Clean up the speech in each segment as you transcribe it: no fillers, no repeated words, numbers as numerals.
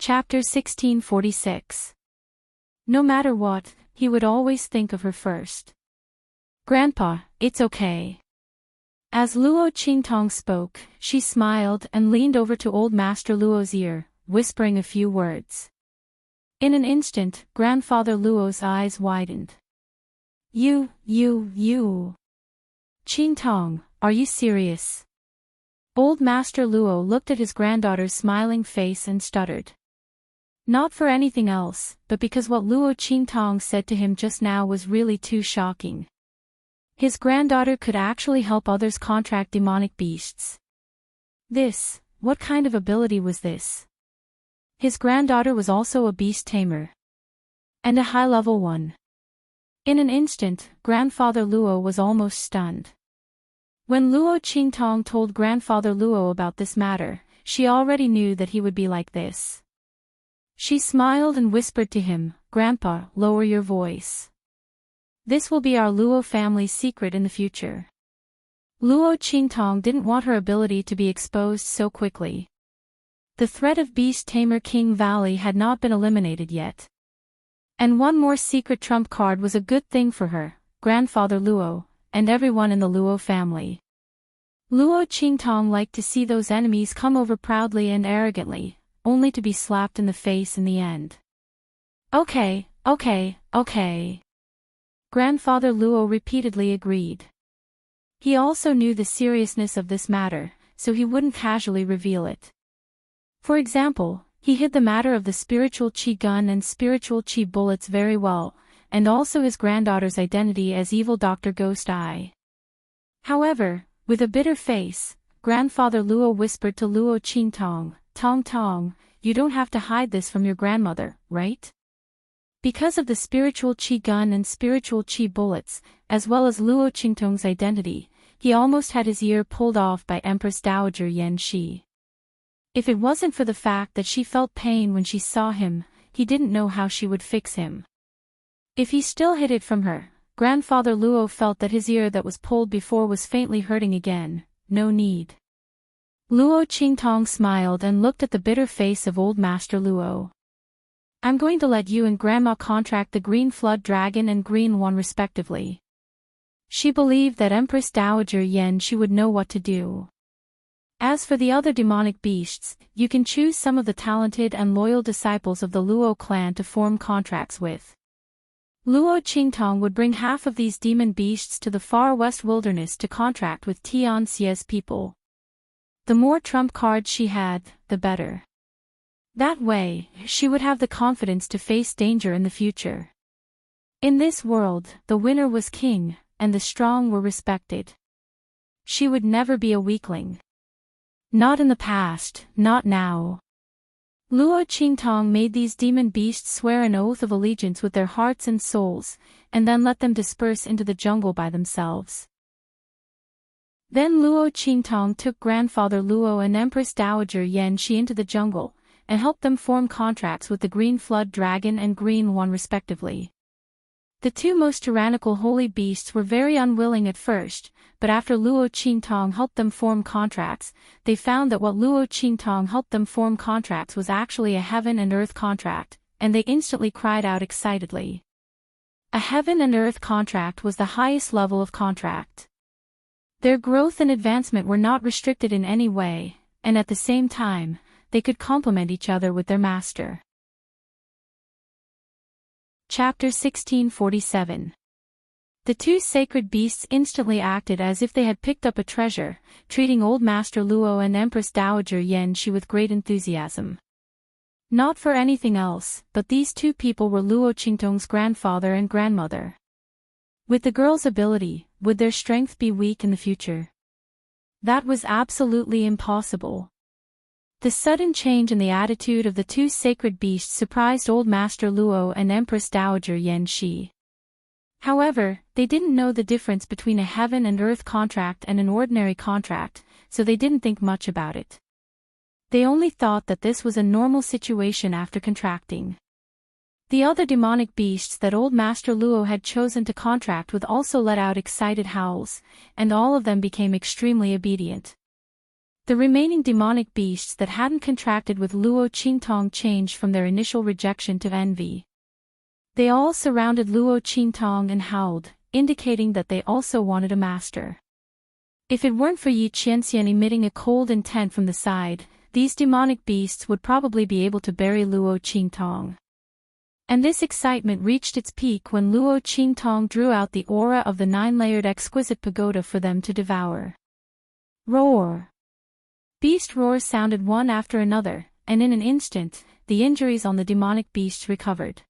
Chapter 1646. No matter what, he would always think of her first. Grandpa, it's okay. As Luo Qingtong spoke, she smiled and leaned over to Old Master Luo's ear, whispering a few words. In an instant, Grandfather Luo's eyes widened. You. Qingtong, are you serious? Old Master Luo looked at his granddaughter's smiling face and stuttered. Not for anything else, but because what Luo Qingtong said to him just now was really too shocking. His granddaughter could actually help others contract demonic beasts. What kind of ability was this? His granddaughter was also a beast tamer. And a high-level one. In an instant, Grandfather Luo was almost stunned. When Luo Qingtong told Grandfather Luo about this matter, she already knew that he would be like this. She smiled and whispered to him, Grandpa, lower your voice. This will be our Luo family's secret in the future. Luo Qingtong didn't want her ability to be exposed so quickly. The threat of Beast Tamer King Valley had not been eliminated yet. And one more secret trump card was a good thing for her, Grandfather Luo, and everyone in the Luo family. Luo Qingtong liked to see those enemies come over proudly and arrogantly, only to be slapped in the face in the end. Okay. Grandfather Luo repeatedly agreed. He also knew the seriousness of this matter, so he wouldn't casually reveal it. For example, he hid the matter of the spiritual qi gun and spiritual qi bullets very well, and also his granddaughter's identity as evil Dr. Ghost Eye. However, with a bitter face, Grandfather Luo whispered to Luo Qingtong, Tong, you don't have to hide this from your grandmother, right? Because of the spiritual qi gun and spiritual qi bullets, as well as Luo Qingtong's identity, he almost had his ear pulled off by Empress Dowager Yan Shi. If it wasn't for the fact that she felt pain when she saw him, he didn't know how she would fix him. If he still hid it from her, Grandfather Luo felt that his ear that was pulled before was faintly hurting again. No need. Luo Qingtong smiled and looked at the bitter face of Old Master Luo. I'm going to let you and Grandma contract the Green Flood Dragon and Green One respectively. She believed that Empress Dowager Yan Shi would know what to do. As for the other demonic beasts, you can choose some of the talented and loyal disciples of the Luo clan to form contracts with. Luo Qingtong would bring half of these demon beasts to the far west wilderness to contract with Tian Xie's people. The more trump cards she had, the better. That way, she would have the confidence to face danger in the future. In this world, the winner was king, and the strong were respected. She would never be a weakling. Not in the past, not now. Luo Qingtong made these demon beasts swear an oath of allegiance with their hearts and souls, and then let them disperse into the jungle by themselves. Then Luo Qingtong took Grandfather Luo and Empress Dowager Yan Shi into the jungle, and helped them form contracts with the Green Flood Dragon and Green One respectively. The two most tyrannical holy beasts were very unwilling at first, but after Luo Qingtong helped them form contracts, they found that what Luo Qingtong helped them form contracts was actually a heaven and earth contract, and they instantly cried out excitedly. A heaven and earth contract was the highest level of contract. Their growth and advancement were not restricted in any way, and at the same time, they could complement each other with their master. Chapter 1647. The two sacred beasts instantly acted as if they had picked up a treasure, treating Old Master Luo and Empress Dowager Yan Shi with great enthusiasm. Not for anything else, but these two people were Luo Qingtong's grandfather and grandmother. With the girl's ability, would their strength be weak in the future? That was absolutely impossible. The sudden change in the attitude of the two sacred beasts surprised Old Master Luo and Empress Dowager Yan Shi. However, they didn't know the difference between a heaven and earth contract and an ordinary contract, so they didn't think much about it. They only thought that this was a normal situation after contracting. The other demonic beasts that Old Master Luo had chosen to contract with also let out excited howls, and all of them became extremely obedient. The remaining demonic beasts that hadn't contracted with Luo Qingtong changed from their initial rejection to envy. They all surrounded Luo Qingtong and howled, indicating that they also wanted a master. If it weren't for Yi Qianxian emitting a cold intent from the side, these demonic beasts would probably be able to bury Luo Qingtong. And this excitement reached its peak when Luo Qingtong drew out the aura of the 9-layered exquisite pagoda for them to devour. Roar! Beast roars sounded one after another, and in an instant, the injuries on the demonic beasts recovered.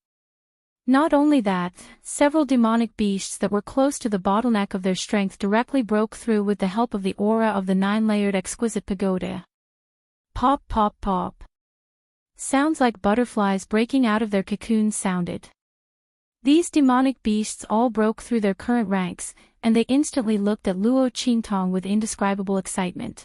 Not only that, several demonic beasts that were close to the bottleneck of their strength directly broke through with the help of the aura of the 9-layered exquisite pagoda. Pop pop pop. Sounds like butterflies breaking out of their cocoons sounded. These demonic beasts all broke through their current ranks, and they instantly looked at Luo Qingtong with indescribable excitement.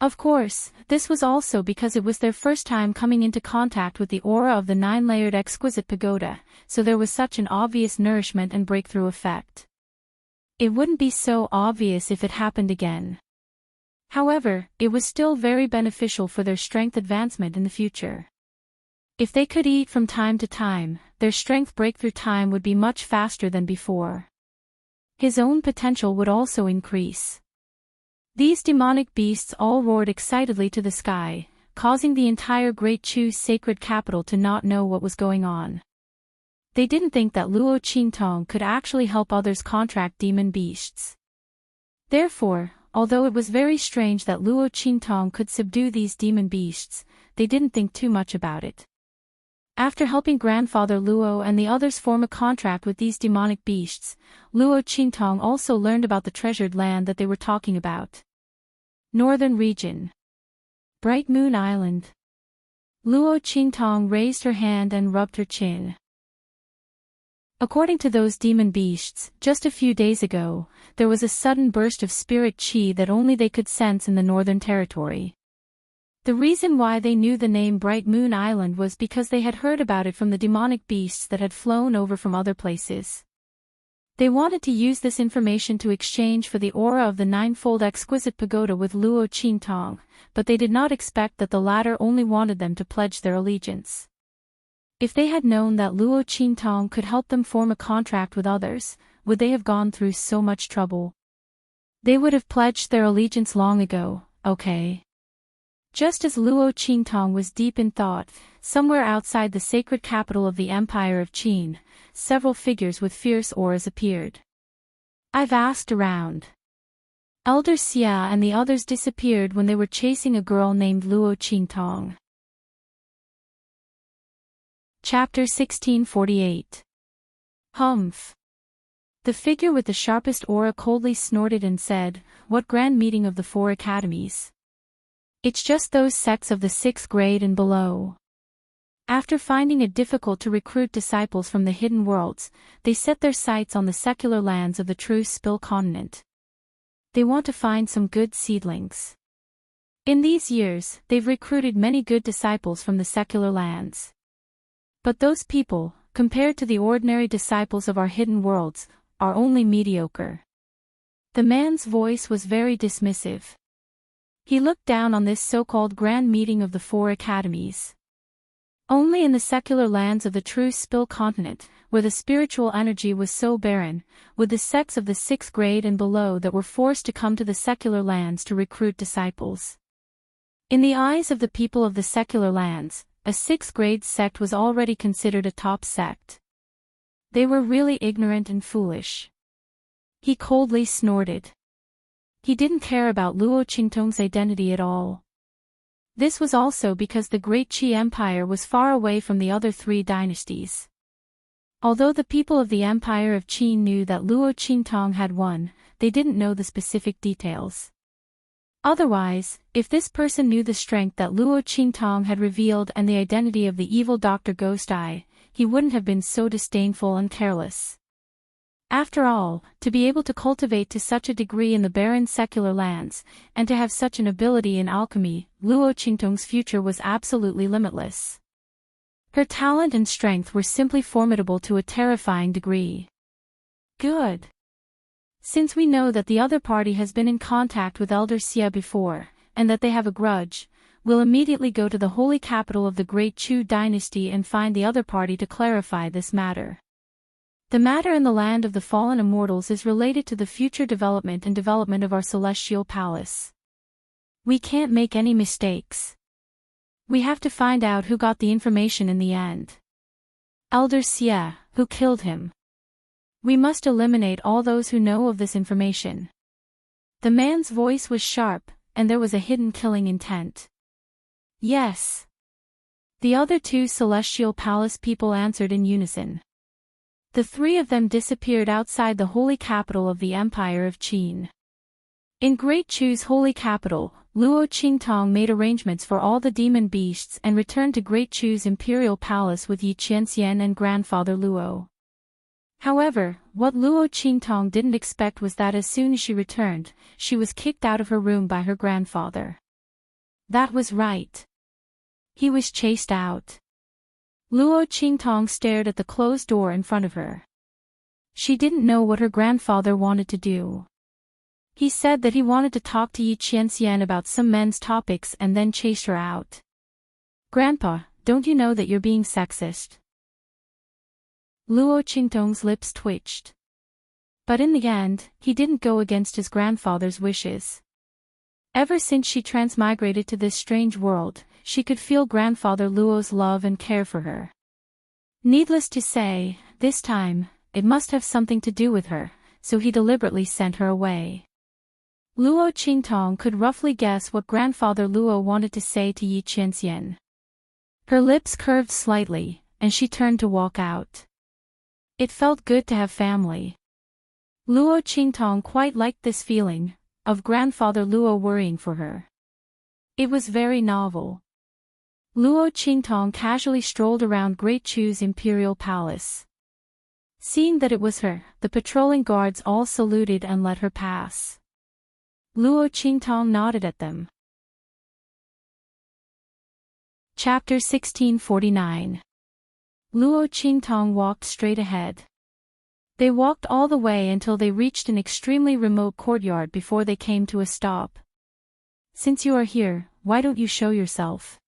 Of course, this was also because it was their first time coming into contact with the aura of the 9-layered exquisite pagoda, so there was such an obvious nourishment and breakthrough effect. It wouldn't be so obvious if it happened again. However, it was still very beneficial for their strength advancement in the future. If they could eat from time to time, their strength breakthrough time would be much faster than before. His own potential would also increase. These demonic beasts all roared excitedly to the sky, causing the entire Great Chu's sacred capital to not know what was going on. They didn't think that Luo Qingtong could actually help others contract demon beasts. Therefore, although it was very strange that Luo Qingtong could subdue these demon beasts, they didn't think too much about it. After helping Grandfather Luo and the others form a contract with these demonic beasts, Luo Qingtong also learned about the treasured land that they were talking about. Northern region. Bright Moon Island. Luo Qingtong raised her hand and rubbed her chin. According to those demon beasts, just a few days ago, there was a sudden burst of spirit qi that only they could sense in the Northern Territory. The reason why they knew the name Bright Moon Island was because they had heard about it from the demonic beasts that had flown over from other places. They wanted to use this information to exchange for the aura of the 9-fold exquisite pagoda with Luo Qingtong, but they did not expect that the latter only wanted them to pledge their allegiance. If they had known that Luo Qingtong could help them form a contract with others, would they have gone through so much trouble? They would have pledged their allegiance long ago, okay? Just as Luo Qingtong was deep in thought, somewhere outside the sacred capital of the Empire of Qin, several figures with fierce auras appeared. I've asked around. Elder Xia and the others disappeared when they were chasing a girl named Luo Qingtong. Chapter 1648. Humph. The figure with the sharpest aura coldly snorted and said, "What grand meeting of the 4 academies? It's just those sects of the 6th grade and below." After finding it difficult to recruit disciples from the hidden worlds, they set their sights on the secular lands of the true Spill continent. They want to find some good seedlings. In these years, they've recruited many good disciples from the secular lands. But those people, compared to the ordinary disciples of our hidden worlds, are only mediocre. The man's voice was very dismissive. He looked down on this so-called grand meeting of the 4 academies. Only in the secular lands of the true Spill continent, where the spiritual energy was so barren, would the sects of the 6th grade and below that were forced to come to the secular lands to recruit disciples. In the eyes of the people of the secular lands, a 6th grade sect was already considered a top sect. They were really ignorant and foolish. He coldly snorted. He didn't care about Luo Qingtong's identity at all. This was also because the Great Qi Empire was far away from the other 3 dynasties. Although the people of the Empire of Qin knew that Luo Qingtong had won, they didn't know the specific details. Otherwise, if this person knew the strength that Luo Qingtong had revealed and the identity of the evil Dr. Ghost Eye, he wouldn't have been so disdainful and careless. After all, to be able to cultivate to such a degree in the barren secular lands, and to have such an ability in alchemy, Luo Qingtong's future was absolutely limitless. Her talent and strength were simply formidable to a terrifying degree. Good. Since we know that the other party has been in contact with Elder Xia before, and that they have a grudge, will immediately go to the holy capital of the Great Chu dynasty and find the other party to clarify this matter. The matter in the land of the fallen immortals is related to the future development of our celestial palace. We can't make any mistakes. We have to find out who got the information in the end. Elder Xie, who killed him. We must eliminate all those who know of this information. The man's voice was sharp, and there was a hidden killing intent. Yes. The other two celestial palace people answered in unison. The three of them disappeared outside the holy capital of the Empire of Qin. In Great Chu's holy capital, Luo Qingtong made arrangements for all the demon beasts and returned to Great Chu's imperial palace with Yi Qianxian and grandfather Luo. However, what Luo Qingtong didn't expect was that as soon as she returned, she was kicked out of her room by her grandfather. That was right. He was chased out. Luo Qingtong stared at the closed door in front of her. She didn't know what her grandfather wanted to do. He said that he wanted to talk to Yi Qianxian about some men's topics and then chase her out. Grandpa, don't you know that you're being sexist? Luo Qingtong's lips twitched. But in the end, he didn't go against his grandfather's wishes. Ever since she transmigrated to this strange world, she could feel grandfather Luo's love and care for her. Needless to say, this time, it must have something to do with her, so he deliberately sent her away. Luo Qingtong could roughly guess what grandfather Luo wanted to say to Yi Qianxian. Her lips curved slightly, and she turned to walk out. It felt good to have family. Luo Qingtong quite liked this feeling, of grandfather Luo worrying for her. It was very novel. Luo Qingtong casually strolled around Great Chu's imperial palace. Seeing that it was her, the patrolling guards all saluted and let her pass. Luo Qingtong nodded at them. Chapter 1649. Luo Qingtong walked straight ahead. They walked all the way until they reached an extremely remote courtyard before they came to a stop. Since you are here, why don't you show yourself?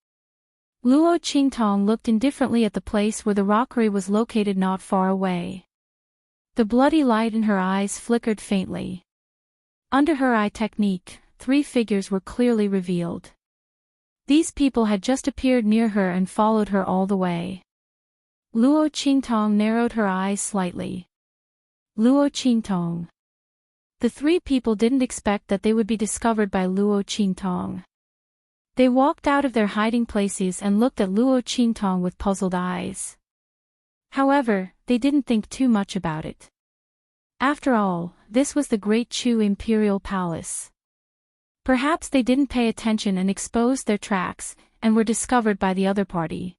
Luo Qingtong looked indifferently at the place where the rockery was located not far away. The bloody light in her eyes flickered faintly. Under her eye technique, three figures were clearly revealed. These people had just appeared near her and followed her all the way. Luo Qingtong narrowed her eyes slightly. Luo Qingtong. The three people didn't expect that they would be discovered by Luo Qingtong. They walked out of their hiding places and looked at Luo Qingtong with puzzled eyes. However, they didn't think too much about it. After all, this was the Great Chu Imperial Palace. Perhaps they didn't pay attention and exposed their tracks, and were discovered by the other party.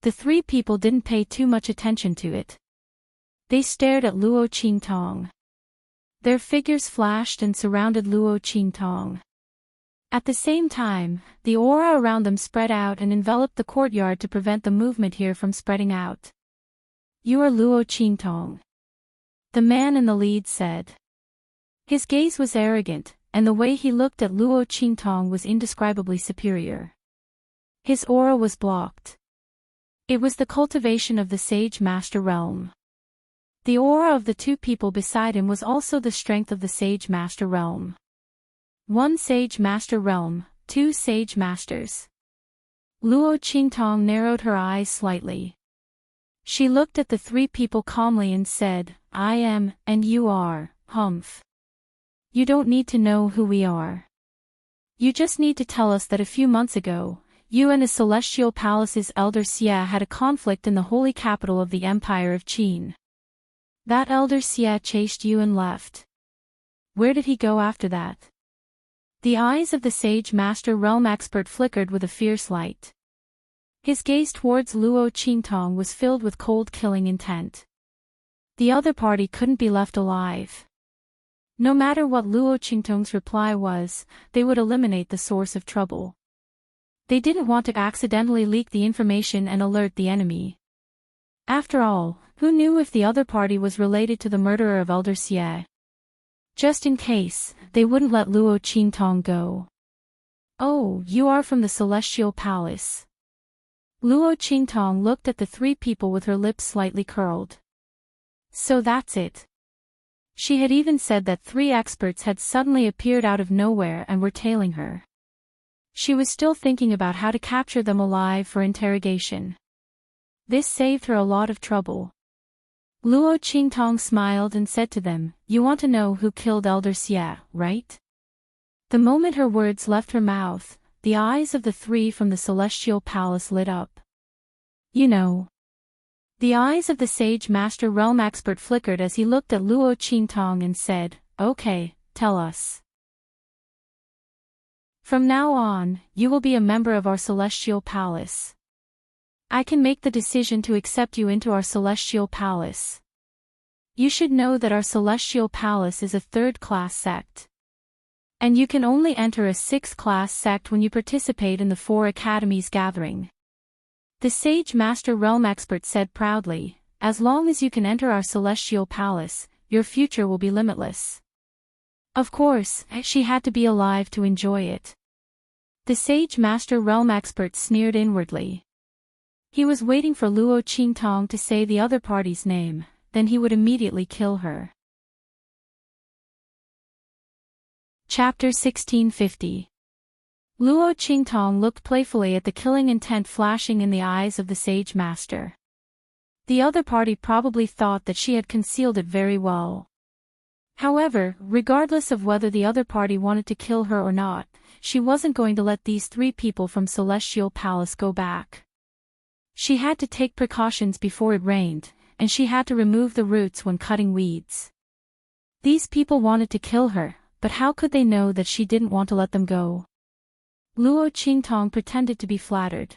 The three people didn't pay too much attention to it. They stared at Luo Qingtong. Their figures flashed and surrounded Luo Qingtong. At the same time, the aura around them spread out and enveloped the courtyard to prevent the movement here from spreading out. You are Luo Qingtong. The man in the lead said. His gaze was arrogant, and the way he looked at Luo Qingtong was indescribably superior. His aura was blocked. It was the cultivation of the Sage Master Realm. The aura of the two people beside him was also the strength of the Sage Master Realm. One Sage Master Realm, two Sage Masters. Luo Qingtong narrowed her eyes slightly. She looked at the three people calmly and said, I am, and you are, Humph. You don't need to know who we are. You just need to tell us that a few months ago, you and the Celestial Palace's Elder Xie had a conflict in the holy capital of the Empire of Qin. That Elder Xie chased you and left. Where did he go after that? The eyes of the Sage Master Realm expert flickered with a fierce light. His gaze towards Luo Qingtong was filled with cold killing intent. The other party couldn't be left alive. No matter what Luo Qingtong's reply was, they would eliminate the source of trouble. They didn't want to accidentally leak the information and alert the enemy. After all, who knew if the other party was related to the murderer of Elder Xie? Just in case, they wouldn't let Luo Qingtong go. Oh, you are from the Celestial Palace. Luo Qingtong looked at the three people with her lips slightly curled. So that's it. She had even said that three experts had suddenly appeared out of nowhere and were tailing her. She was still thinking about how to capture them alive for interrogation. This saved her a lot of trouble. Luo Qingtong smiled and said to them, "You want to know who killed Elder Xie, right?" The moment her words left her mouth, the eyes of the three from the Celestial Palace lit up. You know. The eyes of the Sage Master Realm Expert flickered as he looked at Luo Qingtong and said, "Okay, tell us. From now on, you will be a member of our Celestial Palace. I can make the decision to accept you into our Celestial Palace. You should know that our Celestial Palace is a third-class sect. And you can only enter a sixth-class sect when you participate in the 4 Academies gathering." The Sage Master Realm Expert said proudly, "As long as you can enter our Celestial Palace, your future will be limitless." Of course, she had to be alive to enjoy it. The Sage Master Realm Expert sneered inwardly. He was waiting for Luo Qingtong to say the other party's name, then he would immediately kill her. Chapter 1650. Luo Qingtong looked playfully at the killing intent flashing in the eyes of the Sage Master. The other party probably thought that she had concealed it very well. However, regardless of whether the other party wanted to kill her or not, she wasn't going to let these 3 people from Celestial Palace go back. She had to take precautions before it rained, and she had to remove the roots when cutting weeds. These people wanted to kill her, but how could they know that she didn't want to let them go? Luo Qingtong pretended to be flattered.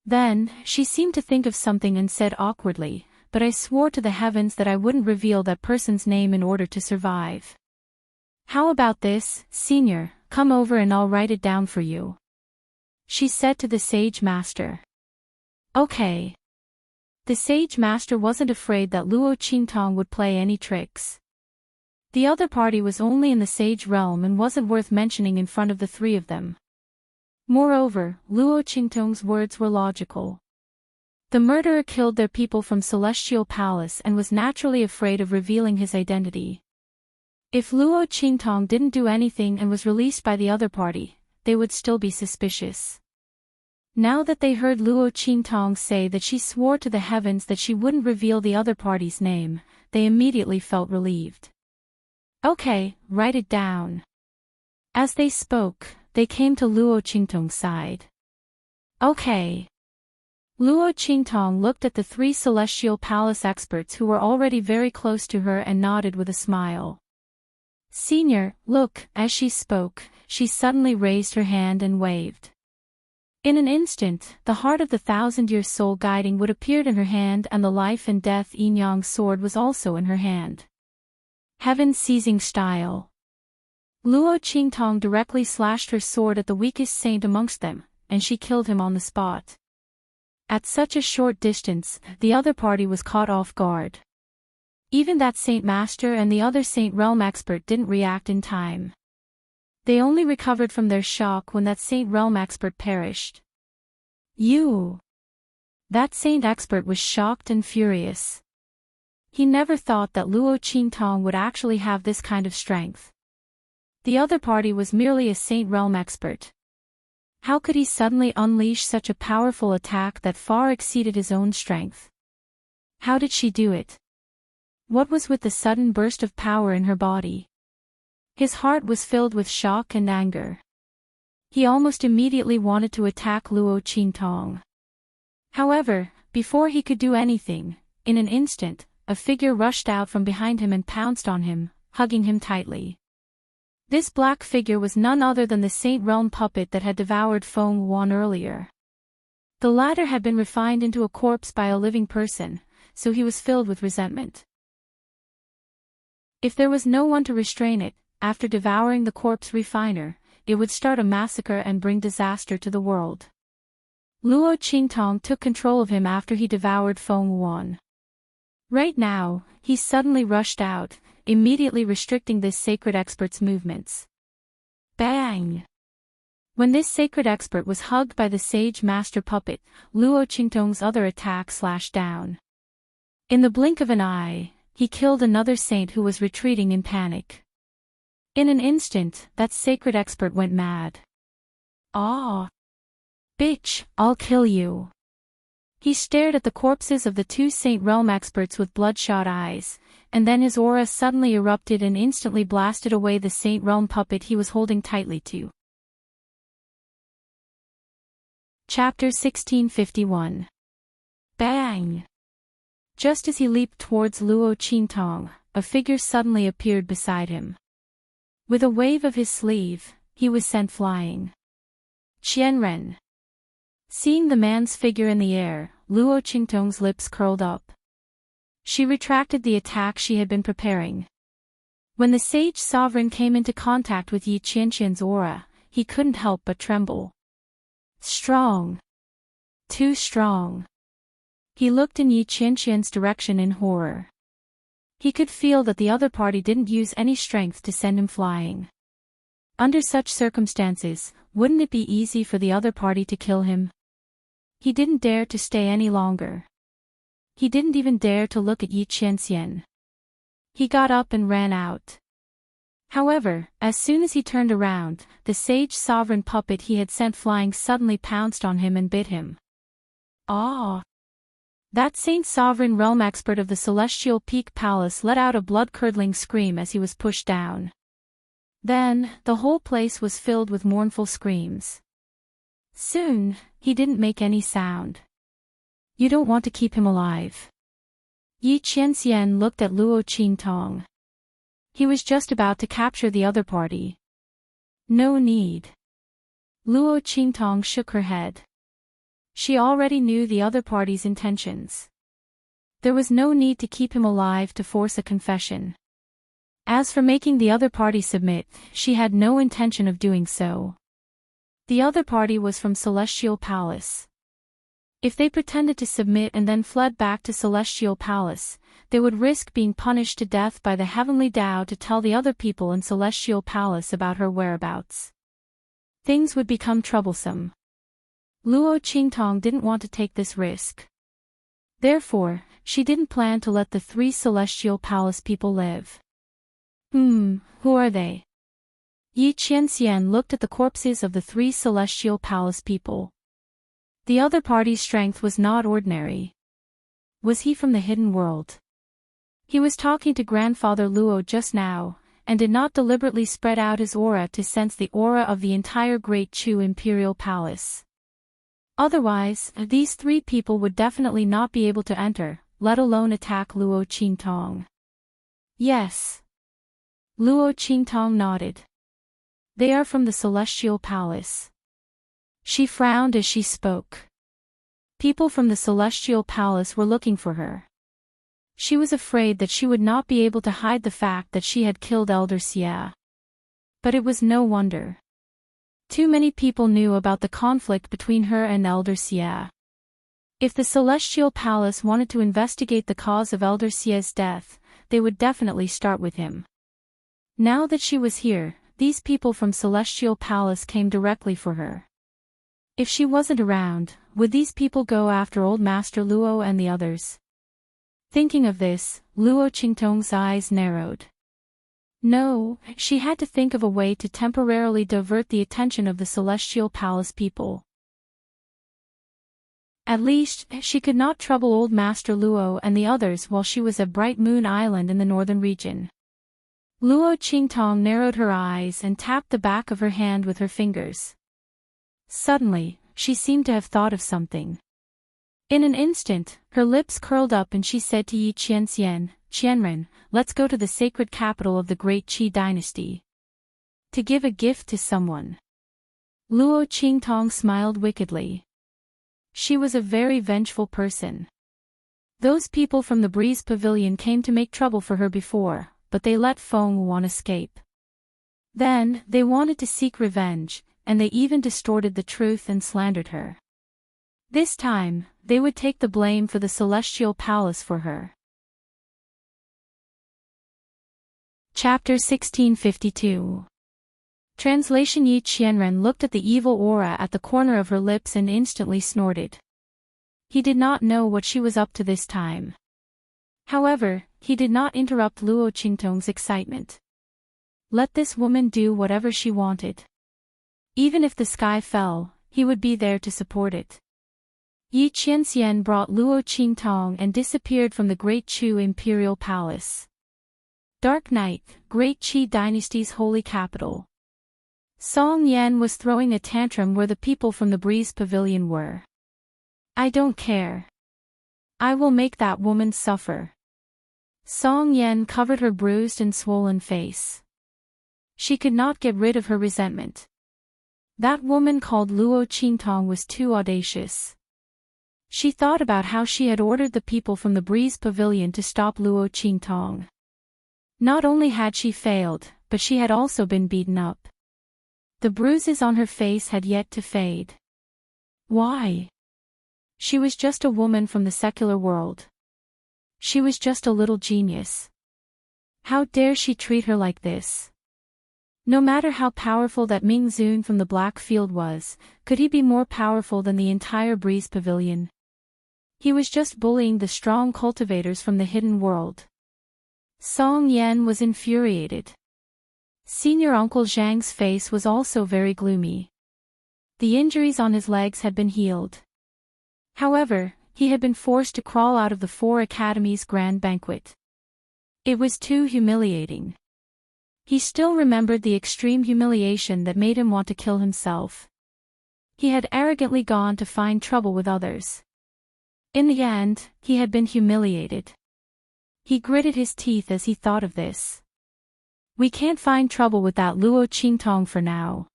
Then, she seemed to think of something and said awkwardly, "But I swore to the heavens that I wouldn't reveal that person's name in order to survive. How about this, Senior, come over and I'll write it down for you," she said to the Sage Master. Okay. The Sage Master wasn't afraid that Luo Qingtong would play any tricks. The other party was only in the Sage realm and wasn't worth mentioning in front of the 3 of them. Moreover, Luo Qingtong's words were logical. The murderer killed their people from Celestial Palace and was naturally afraid of revealing his identity. If Luo Qingtong didn't do anything and was released by the other party, they would still be suspicious. Now that they heard Luo Qingtong say that she swore to the heavens that she wouldn't reveal the other party's name, they immediately felt relieved. Okay, write it down. As they spoke, they came to Luo Qingtong's side. Okay. Luo Qingtong looked at the 3 Celestial Palace experts who were already very close to her and nodded with a smile. Senior, look, as she spoke, she suddenly raised her hand and waved. In an instant, the heart of the 1,000-year soul guiding wood appeared in her hand and the life and death yin-yang sword was also in her hand. Heaven seizing style. Luo Qingtong directly slashed her sword at the weakest saint amongst them, and she killed him on the spot. At such a short distance, the other party was caught off guard. Even that Saint Master and the other Saint Realm Expert didn't react in time. They only recovered from their shock when that Saint Realm Expert perished. You! That Saint Expert was shocked and furious. He never thought that Luo Qingtong would actually have this kind of strength. The other party was merely a Saint Realm Expert. How could he suddenly unleash such a powerful attack that far exceeded his own strength? How did she do it? What was with the sudden burst of power in her body? His heart was filled with shock and anger. He almost immediately wanted to attack Luo Qingtong. However, before he could do anything, in an instant, a figure rushed out from behind him and pounced on him, hugging him tightly. This black figure was none other than the Saint Realm puppet that had devoured Feng Wuan earlier. The latter had been refined into a corpse by a living person, so he was filled with resentment. If there was no one to restrain it, after devouring the corpse refiner, it would start a massacre and bring disaster to the world. Luo Qingtong took control of him after he devoured Feng Wuan. Right now, he suddenly rushed out, immediately restricting this sacred expert's movements. Bang! When this sacred expert was hugged by the sage master puppet, Luo Qingtong's other attack slashed down. In the blink of an eye, he killed another saint who was retreating in panic. In an instant, that sacred expert went mad. "Ah! Bitch, I'll kill you." He stared at the corpses of the two Saint Realm experts with bloodshot eyes, and then his aura suddenly erupted and instantly blasted away the Saint Realm puppet he was holding tightly to. Chapter 1651. Bang! Just as he leaped towards Luo Qingtong, a figure suddenly appeared beside him. With a wave of his sleeve, he was sent flying. Qianren. Seeing the man's figure in the air, Luo Qingtong's lips curled up. She retracted the attack she had been preparing. When the sage sovereign came into contact with Yi Qianqian's aura, he couldn't help but tremble. Strong. Too strong. He looked in Yi Qianqian's direction in horror. He could feel that the other party didn't use any strength to send him flying. Under such circumstances, wouldn't it be easy for the other party to kill him? He didn't dare to stay any longer. He didn't even dare to look at Yi Qianxian. He got up and ran out. However, as soon as he turned around, the sage sovereign puppet he had sent flying suddenly pounced on him and bit him. Ah! That Saint Sovereign Realm expert of the Celestial Peak Palace let out a blood-curdling scream as he was pushed down. Then, the whole place was filled with mournful screams. Soon, he didn't make any sound. You don't want to keep him alive. Yi Qianxian looked at Luo Qingtong. He was just about to capture the other party. No need. Luo Qingtong shook her head. She already knew the other party's intentions. There was no need to keep him alive to force a confession. As for making the other party submit, she had no intention of doing so. The other party was from Celestial Palace. If they pretended to submit and then fled back to Celestial Palace, they would risk being punished to death by the Heavenly Tao to tell the other people in Celestial Palace about her whereabouts. Things would become troublesome. Luo Qingtong didn't want to take this risk. Therefore, she didn't plan to let the three Celestial Palace people live. Who are they? Yi Qianxian looked at the corpses of the three Celestial Palace people. The other party's strength was not ordinary. Was he from the hidden world? He was talking to Grandfather Luo just now, and did not deliberately spread out his aura to sense the aura of the entire Great Chu Imperial Palace. Otherwise, these three people would definitely not be able to enter, let alone attack Luo Qingtong. Yes. Luo Qingtong nodded. They are from the Celestial Palace. She frowned as she spoke. People from the Celestial Palace were looking for her. She was afraid that she would not be able to hide the fact that she had killed Elder Xia. But it was no wonder. Too many people knew about the conflict between her and Elder Xia. If the Celestial Palace wanted to investigate the cause of Elder Xia's death, they would definitely start with him. Now that she was here, these people from Celestial Palace came directly for her. If she wasn't around, would these people go after Old Master Luo and the others? Thinking of this, Luo Qingtong's eyes narrowed. No, she had to think of a way to temporarily divert the attention of the Celestial Palace people. At least, she could not trouble Old Master Luo and the others while she was at Bright Moon Island in the northern region. Luo Qingtong narrowed her eyes and tapped the back of her hand with her fingers. Suddenly, she seemed to have thought of something. In an instant, her lips curled up and she said to Yi Qianxian, Qianren, let's go to the sacred capital of the great Qi dynasty. To give a gift to someone. Luo Qingtong smiled wickedly. She was a very vengeful person. Those people from the Breeze Pavilion came to make trouble for her before, but they let Feng Wan escape. Then, they wanted to seek revenge, and they even distorted the truth and slandered her. This time, they would take the blame for the Celestial Palace for her. Chapter 1652. Translation: Yi Qianren looked at the evil aura at the corner of her lips and instantly snorted. He did not know what she was up to this time. However, he did not interrupt Luo Qingtong's excitement. Let this woman do whatever she wanted. Even if the sky fell, he would be there to support it. Yi Qianxian brought Luo Qingtong and disappeared from the Great Chu Imperial Palace. Dark night, Great Qi Dynasty's holy capital. Song Yan was throwing a tantrum where the people from the Breeze Pavilion were. I don't care. I will make that woman suffer. Song Yan covered her bruised and swollen face. She could not get rid of her resentment. That woman called Luo Qingtong was too audacious. She thought about how she had ordered the people from the Breeze Pavilion to stop Luo Qingtong. Not only had she failed, but she had also been beaten up. The bruises on her face had yet to fade. Why? She was just a woman from the secular world. She was just a little genius. How dare she treat her like this? No matter how powerful that Ming Zun from the Black Field was, could he be more powerful than the entire Breeze Pavilion? He was just bullying the strong cultivators from the hidden world. Song Yan was infuriated. Senior Uncle Zhang's face was also very gloomy. The injuries on his legs had been healed. However, he had been forced to crawl out of the 4 Academies' grand banquet. It was too humiliating. He still remembered the extreme humiliation that made him want to kill himself. He had arrogantly gone to find trouble with others. In the end, he had been humiliated. He gritted his teeth as he thought of this. We can't find trouble with that Luo Qingtong for now.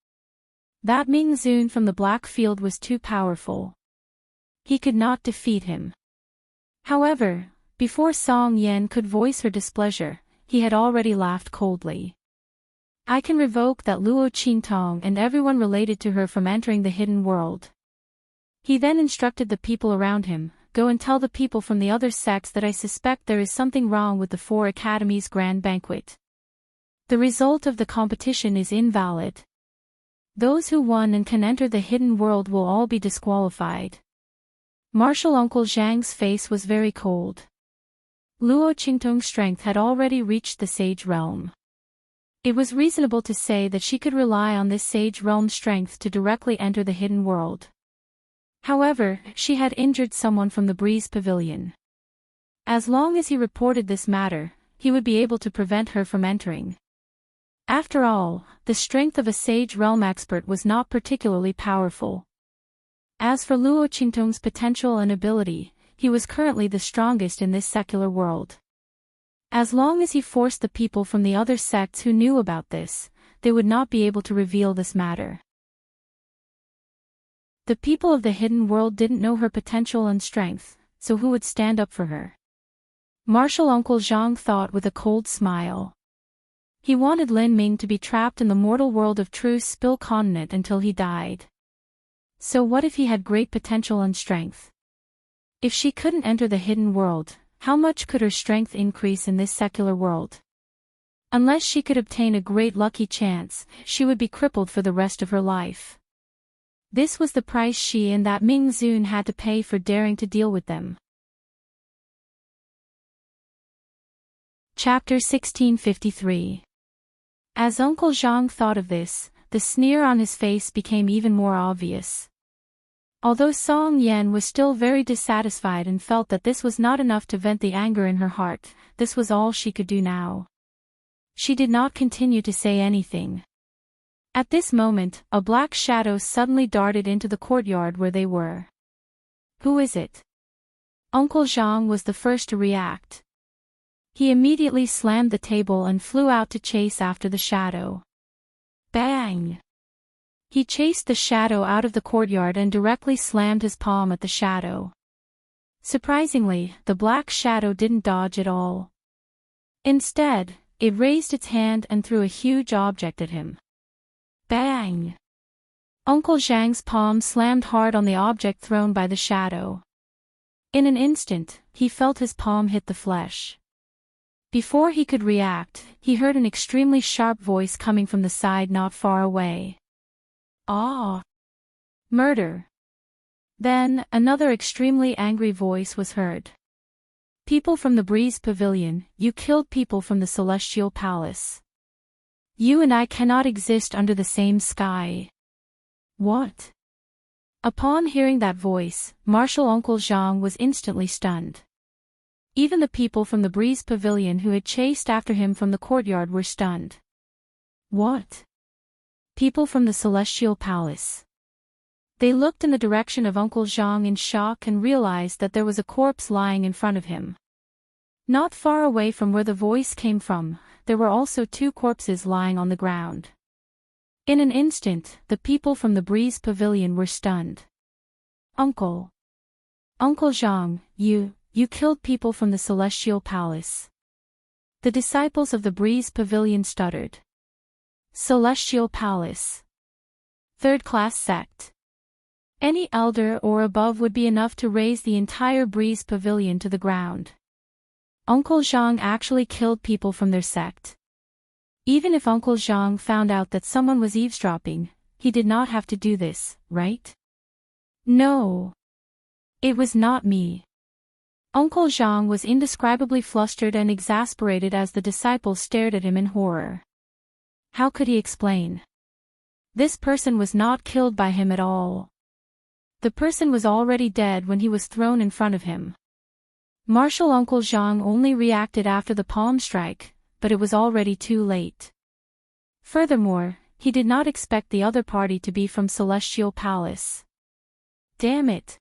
That Ming Zun from the Black Field was too powerful. He could not defeat him. However, before Song Yan could voice her displeasure, he had already laughed coldly. I can revoke that Luo Qingtong and everyone related to her from entering the hidden world. He then instructed the people around him, go and tell the people from the other sects that I suspect there is something wrong with the 4 Academies' grand banquet. The result of the competition is invalid. Those who won and can enter the hidden world will all be disqualified. Martial Uncle Zhang's face was very cold. Luo Qingtong's strength had already reached the Sage Realm. It was reasonable to say that she could rely on this Sage Realm strength to directly enter the hidden world. However, she had injured someone from the Breeze Pavilion. As long as he reported this matter, he would be able to prevent her from entering. After all, the strength of a Sage Realm expert was not particularly powerful. As for Luo Qingtong's potential and ability, he was currently the strongest in this secular world. As long as he forced the people from the other sects who knew about this, they would not be able to reveal this matter. The people of the hidden world didn't know her potential and strength, so who would stand up for her? Martial Uncle Zhang thought with a cold smile. He wanted Lin Ming to be trapped in the mortal world of Truce Spill Continent until he died. So what if he had great potential and strength? If she couldn't enter the hidden world, how much could her strength increase in this secular world? Unless she could obtain a great lucky chance, she would be crippled for the rest of her life. This was the price she and that Ming Zun had to pay for daring to deal with them. Chapter 1653. As Uncle Zhang thought of this, the sneer on his face became even more obvious. Although Song Yan was still very dissatisfied and felt that this was not enough to vent the anger in her heart, this was all she could do now. She did not continue to say anything. At this moment, a black shadow suddenly darted into the courtyard where they were. Who is it? Uncle Zhang was the first to react. He immediately slammed the table and flew out to chase after the shadow. Bang! He chased the shadow out of the courtyard and directly slammed his palm at the shadow. Surprisingly, the black shadow didn't dodge at all. Instead, it raised its hand and threw a huge object at him. Bang! Uncle Zhang's palm slammed hard on the object thrown by the shadow. In an instant, he felt his palm hit the flesh. Before he could react, he heard an extremely sharp voice coming from the side not far away. "Ah! Murder!" Then, another extremely angry voice was heard. "People from the Breeze Pavilion, you killed people from the Celestial Palace. You and I cannot exist under the same sky." "What?" Upon hearing that voice, Martial Uncle Zhang was instantly stunned. Even the people from the Breeze Pavilion who had chased after him from the courtyard were stunned. What? People from the Celestial Palace. They looked in the direction of Uncle Zhang in shock and realized that there was a corpse lying in front of him. Not far away from where the voice came from, there were also two corpses lying on the ground. In an instant, the people from the Breeze Pavilion were stunned. Uncle Zhang, you killed people from the Celestial Palace." The disciples of the Breeze Pavilion stuttered. Celestial Palace. Third-class sect. Any elder or above would be enough to raise the entire Breeze Pavilion to the ground. Uncle Zhang actually killed people from their sect. Even if Uncle Zhang found out that someone was eavesdropping, he did not have to do this, right? No. It was not me. Uncle Zhang was indescribably flustered and exasperated as the disciples stared at him in horror. How could he explain? This person was not killed by him at all. The person was already dead when he was thrown in front of him. Martial Uncle Zhang only reacted after the palm strike, but it was already too late. Furthermore, he did not expect the other party to be from Celestial Palace. Damn it!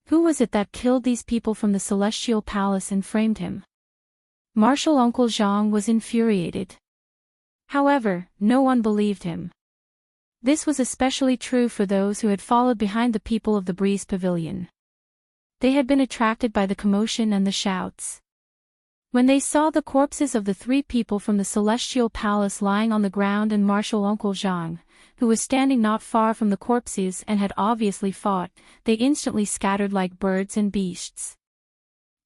Who was it that killed these people from the Celestial Palace and framed him? Martial Uncle Zhang was infuriated. However, no one believed him. This was especially true for those who had followed behind the people of the Breeze Pavilion. They had been attracted by the commotion and the shouts. When they saw the corpses of the three people from the Celestial Palace lying on the ground and Martial Uncle Zhang, who was standing not far from the corpses and had obviously fought, they instantly scattered like birds and beasts.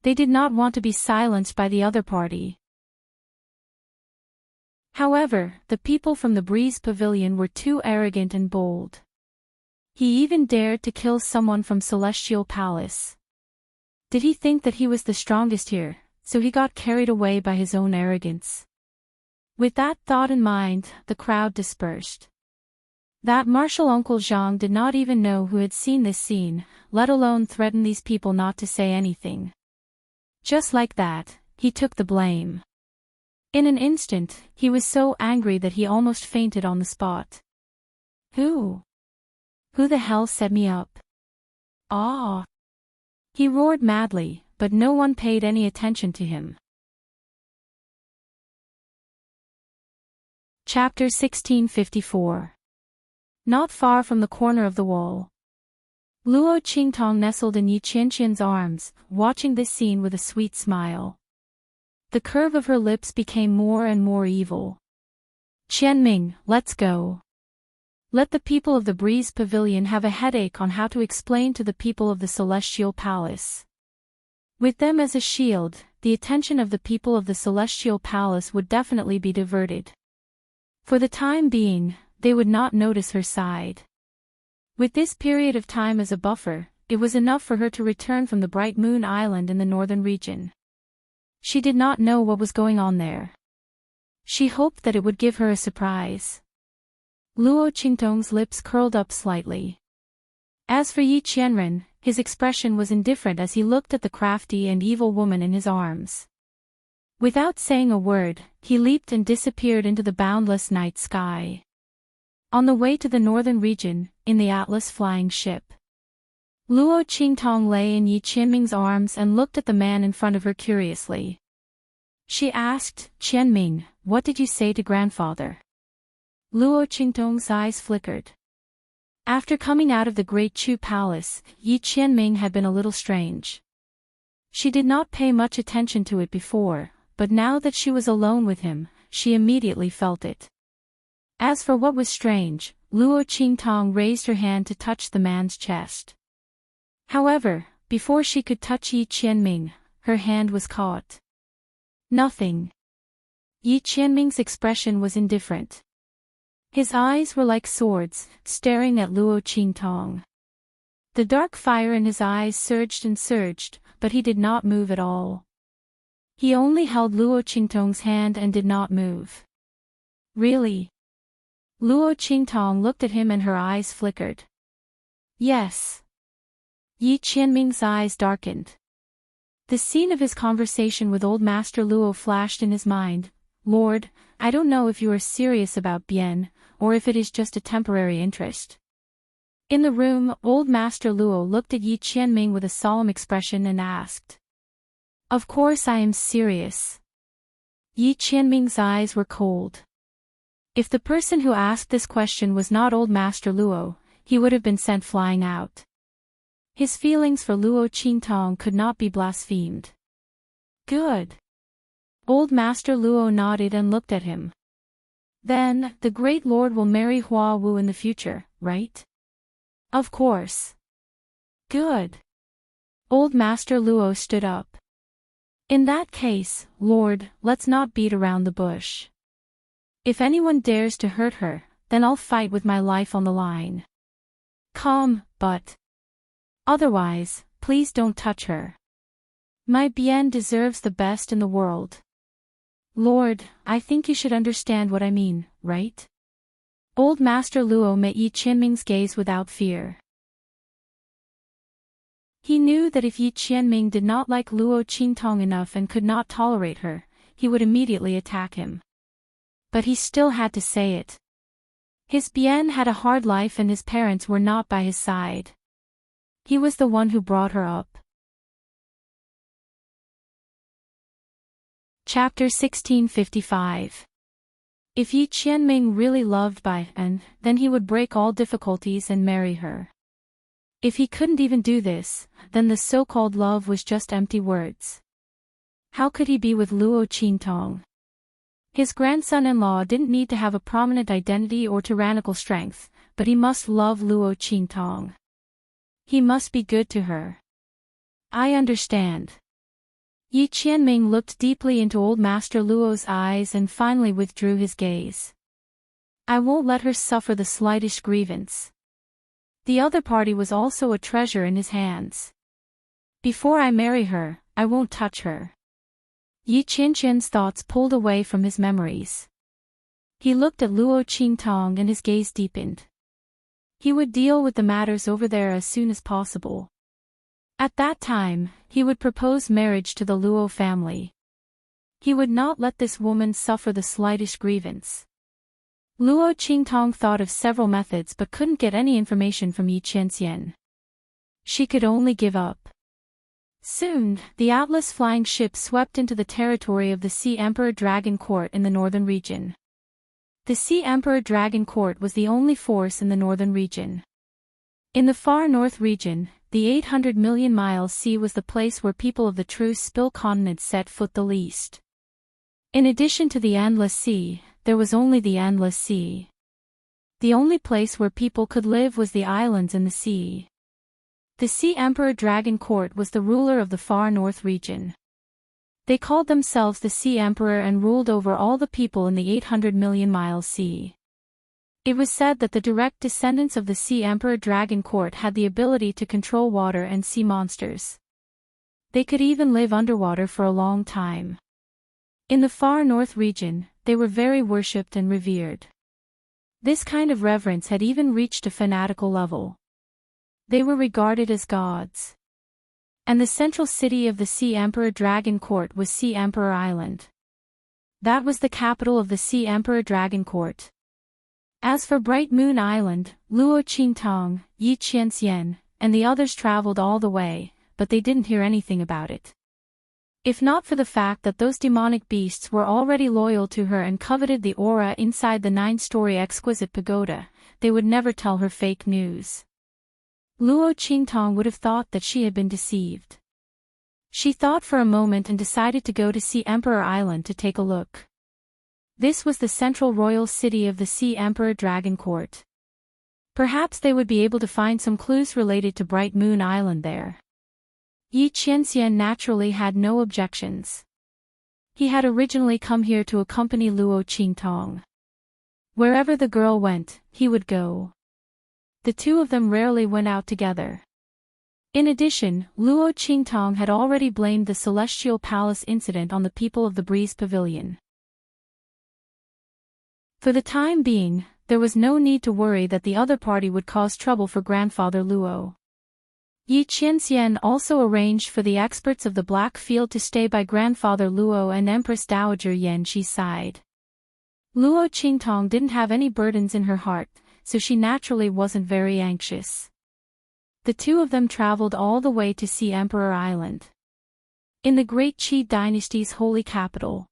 They did not want to be silenced by the other party. However, the people from the Breeze Pavilion were too arrogant and bold. He even dared to kill someone from Celestial Palace. Did he think that he was the strongest here, so he got carried away by his own arrogance? With that thought in mind, the crowd dispersed. That Martial Uncle Zhang did not even know who had seen this scene, let alone threaten these people not to say anything. Just like that, he took the blame. In an instant, he was so angry that he almost fainted on the spot. Who the hell set me up? Ah! He roared madly, but no one paid any attention to him. Chapter 1654. Not far from the corner of the wall. Luo Qingtong nestled in Yi Qianqian's arms, watching this scene with a sweet smile. The curve of her lips became more and more evil. "Qianming, let's go. Let the people of the Breeze Pavilion have a headache on how to explain to the people of the Celestial Palace." With them as a shield, the attention of the people of the Celestial Palace would definitely be diverted. For the time being, they would not notice her side. With this period of time as a buffer, it was enough for her to return from the Bright Moon Island in the northern region. She did not know what was going on there. She hoped that it would give her a surprise. Luo Qingtong's lips curled up slightly. As for Yi Qianren, his expression was indifferent as he looked at the crafty and evil woman in his arms. Without saying a word, he leaped and disappeared into the boundless night sky. On the way to the northern region, in the Atlas flying ship, Luo Qingtong lay in Yi Qianming's arms and looked at the man in front of her curiously. She asked, "Qianming, what did you say to grandfather?" Luo Qingtong's eyes flickered. After coming out of the Great Chu Palace, Yi Qianming had been a little strange. She did not pay much attention to it before, but now that she was alone with him, she immediately felt it. As for what was strange, Luo Qingtong raised her hand to touch the man's chest. However, before she could touch Yi Qianming, her hand was caught. Nothing. Yi Qianming's expression was indifferent. His eyes were like swords, staring at Luo Qingtong. The dark fire in his eyes surged and surged, but he did not move at all. He only held Luo Qingtong's hand and did not move. Really? Luo Qingtong looked at him and her eyes flickered. Yes. Yi Qianming's eyes darkened. The scene of his conversation with Old Master Luo flashed in his mind. Lord, I don't know if you are serious about Bian, or if it is just a temporary interest. In the room, Old Master Luo looked at Yi Qianming with a solemn expression and asked. Of course I am serious. Yi Qianming's eyes were cold. If the person who asked this question was not Old Master Luo, he would have been sent flying out. His feelings for Luo Qingtong could not be blasphemed. Good. Old Master Luo nodded and looked at him. Then, the great lord will marry Hua Wu in the future, right? Of course. Good. Old Master Luo stood up. In that case, Lord, let's not beat around the bush. If anyone dares to hurt her, then I'll fight with my life on the line. Come, but otherwise, please don't touch her. My Bian deserves the best in the world. Lord, I think you should understand what I mean, right? Old Master Luo met Yi Qianming's gaze without fear. He knew that if Yi Qianming did not like Luo Qingtong enough and could not tolerate her, he would immediately attack him. But he still had to say it. His Bian had a hard life and his parents were not by his side. He was the one who brought her up. Chapter 1655. If Yi Qianming really loved Bian, then he would break all difficulties and marry her. If he couldn't even do this, then the so-called love was just empty words. How could he be with Luo Qingtong? His grandson-in-law didn't need to have a prominent identity or tyrannical strength, but he must love Luo Qingtong. He must be good to her. I understand. Yi Qianming looked deeply into Old Master Luo's eyes and finally withdrew his gaze. I won't let her suffer the slightest grievance. The other party was also a treasure in his hands. Before I marry her, I won't touch her. Yi Qianqian's thoughts pulled away from his memories. He looked at Luo Qingtong and his gaze deepened. He would deal with the matters over there as soon as possible. At that time, he would propose marriage to the Luo family. He would not let this woman suffer the slightest grievance. Luo Qingtong thought of several methods but couldn't get any information from Yi Qianxian. She could only give up. Soon, the Atlas flying ship swept into the territory of the Sea Emperor Dragon Court in the northern region. The Sea Emperor Dragon Court was the only force in the northern region. In the far north region, the 800 million mile sea was the place where people of the true Spill continent set foot the least. In addition to the Endless Sea, there was only the Endless Sea. The only place where people could live was the islands in the sea. The Sea Emperor Dragon Court was the ruler of the far north region. They called themselves the Sea Emperor and ruled over all the people in the 800 million mile sea. It was said that the direct descendants of the Sea Emperor Dragon Court had the ability to control water and sea monsters. They could even live underwater for a long time. In the far north region, they were very worshipped and revered. This kind of reverence had even reached a fanatical level. They were regarded as gods. And the central city of the Sea Emperor Dragon Court was Sea Emperor Island. That was the capital of the Sea Emperor Dragon Court. As for Bright Moon Island, Luo Qingtong, Yi Qianxian, and the others traveled all the way, but they didn't hear anything about it. If not for the fact that those demonic beasts were already loyal to her and coveted the aura inside the 9-story exquisite pagoda, they would never tell her fake news. Luo Qingtong would have thought that she had been deceived. She thought for a moment and decided to go to Sea Emperor Island to take a look. This was the central royal city of the Sea Emperor Dragon Court. Perhaps they would be able to find some clues related to Bright Moon Island there. Yi Qianxian naturally had no objections. He had originally come here to accompany Luo Qingtong. Wherever the girl went, he would go. The two of them rarely went out together. In addition, Luo Qingtong had already blamed the Celestial Palace incident on the people of the Breeze Pavilion. For the time being, there was no need to worry that the other party would cause trouble for Grandfather Luo. Yi Qianxian also arranged for the experts of the Black Field to stay by Grandfather Luo and Empress Dowager Yan Shi's side. Luo Qingtong didn't have any burdens in her heart, so she naturally wasn't very anxious. The two of them traveled all the way to see Emperor Island. In the Great Qi dynasty's holy capital.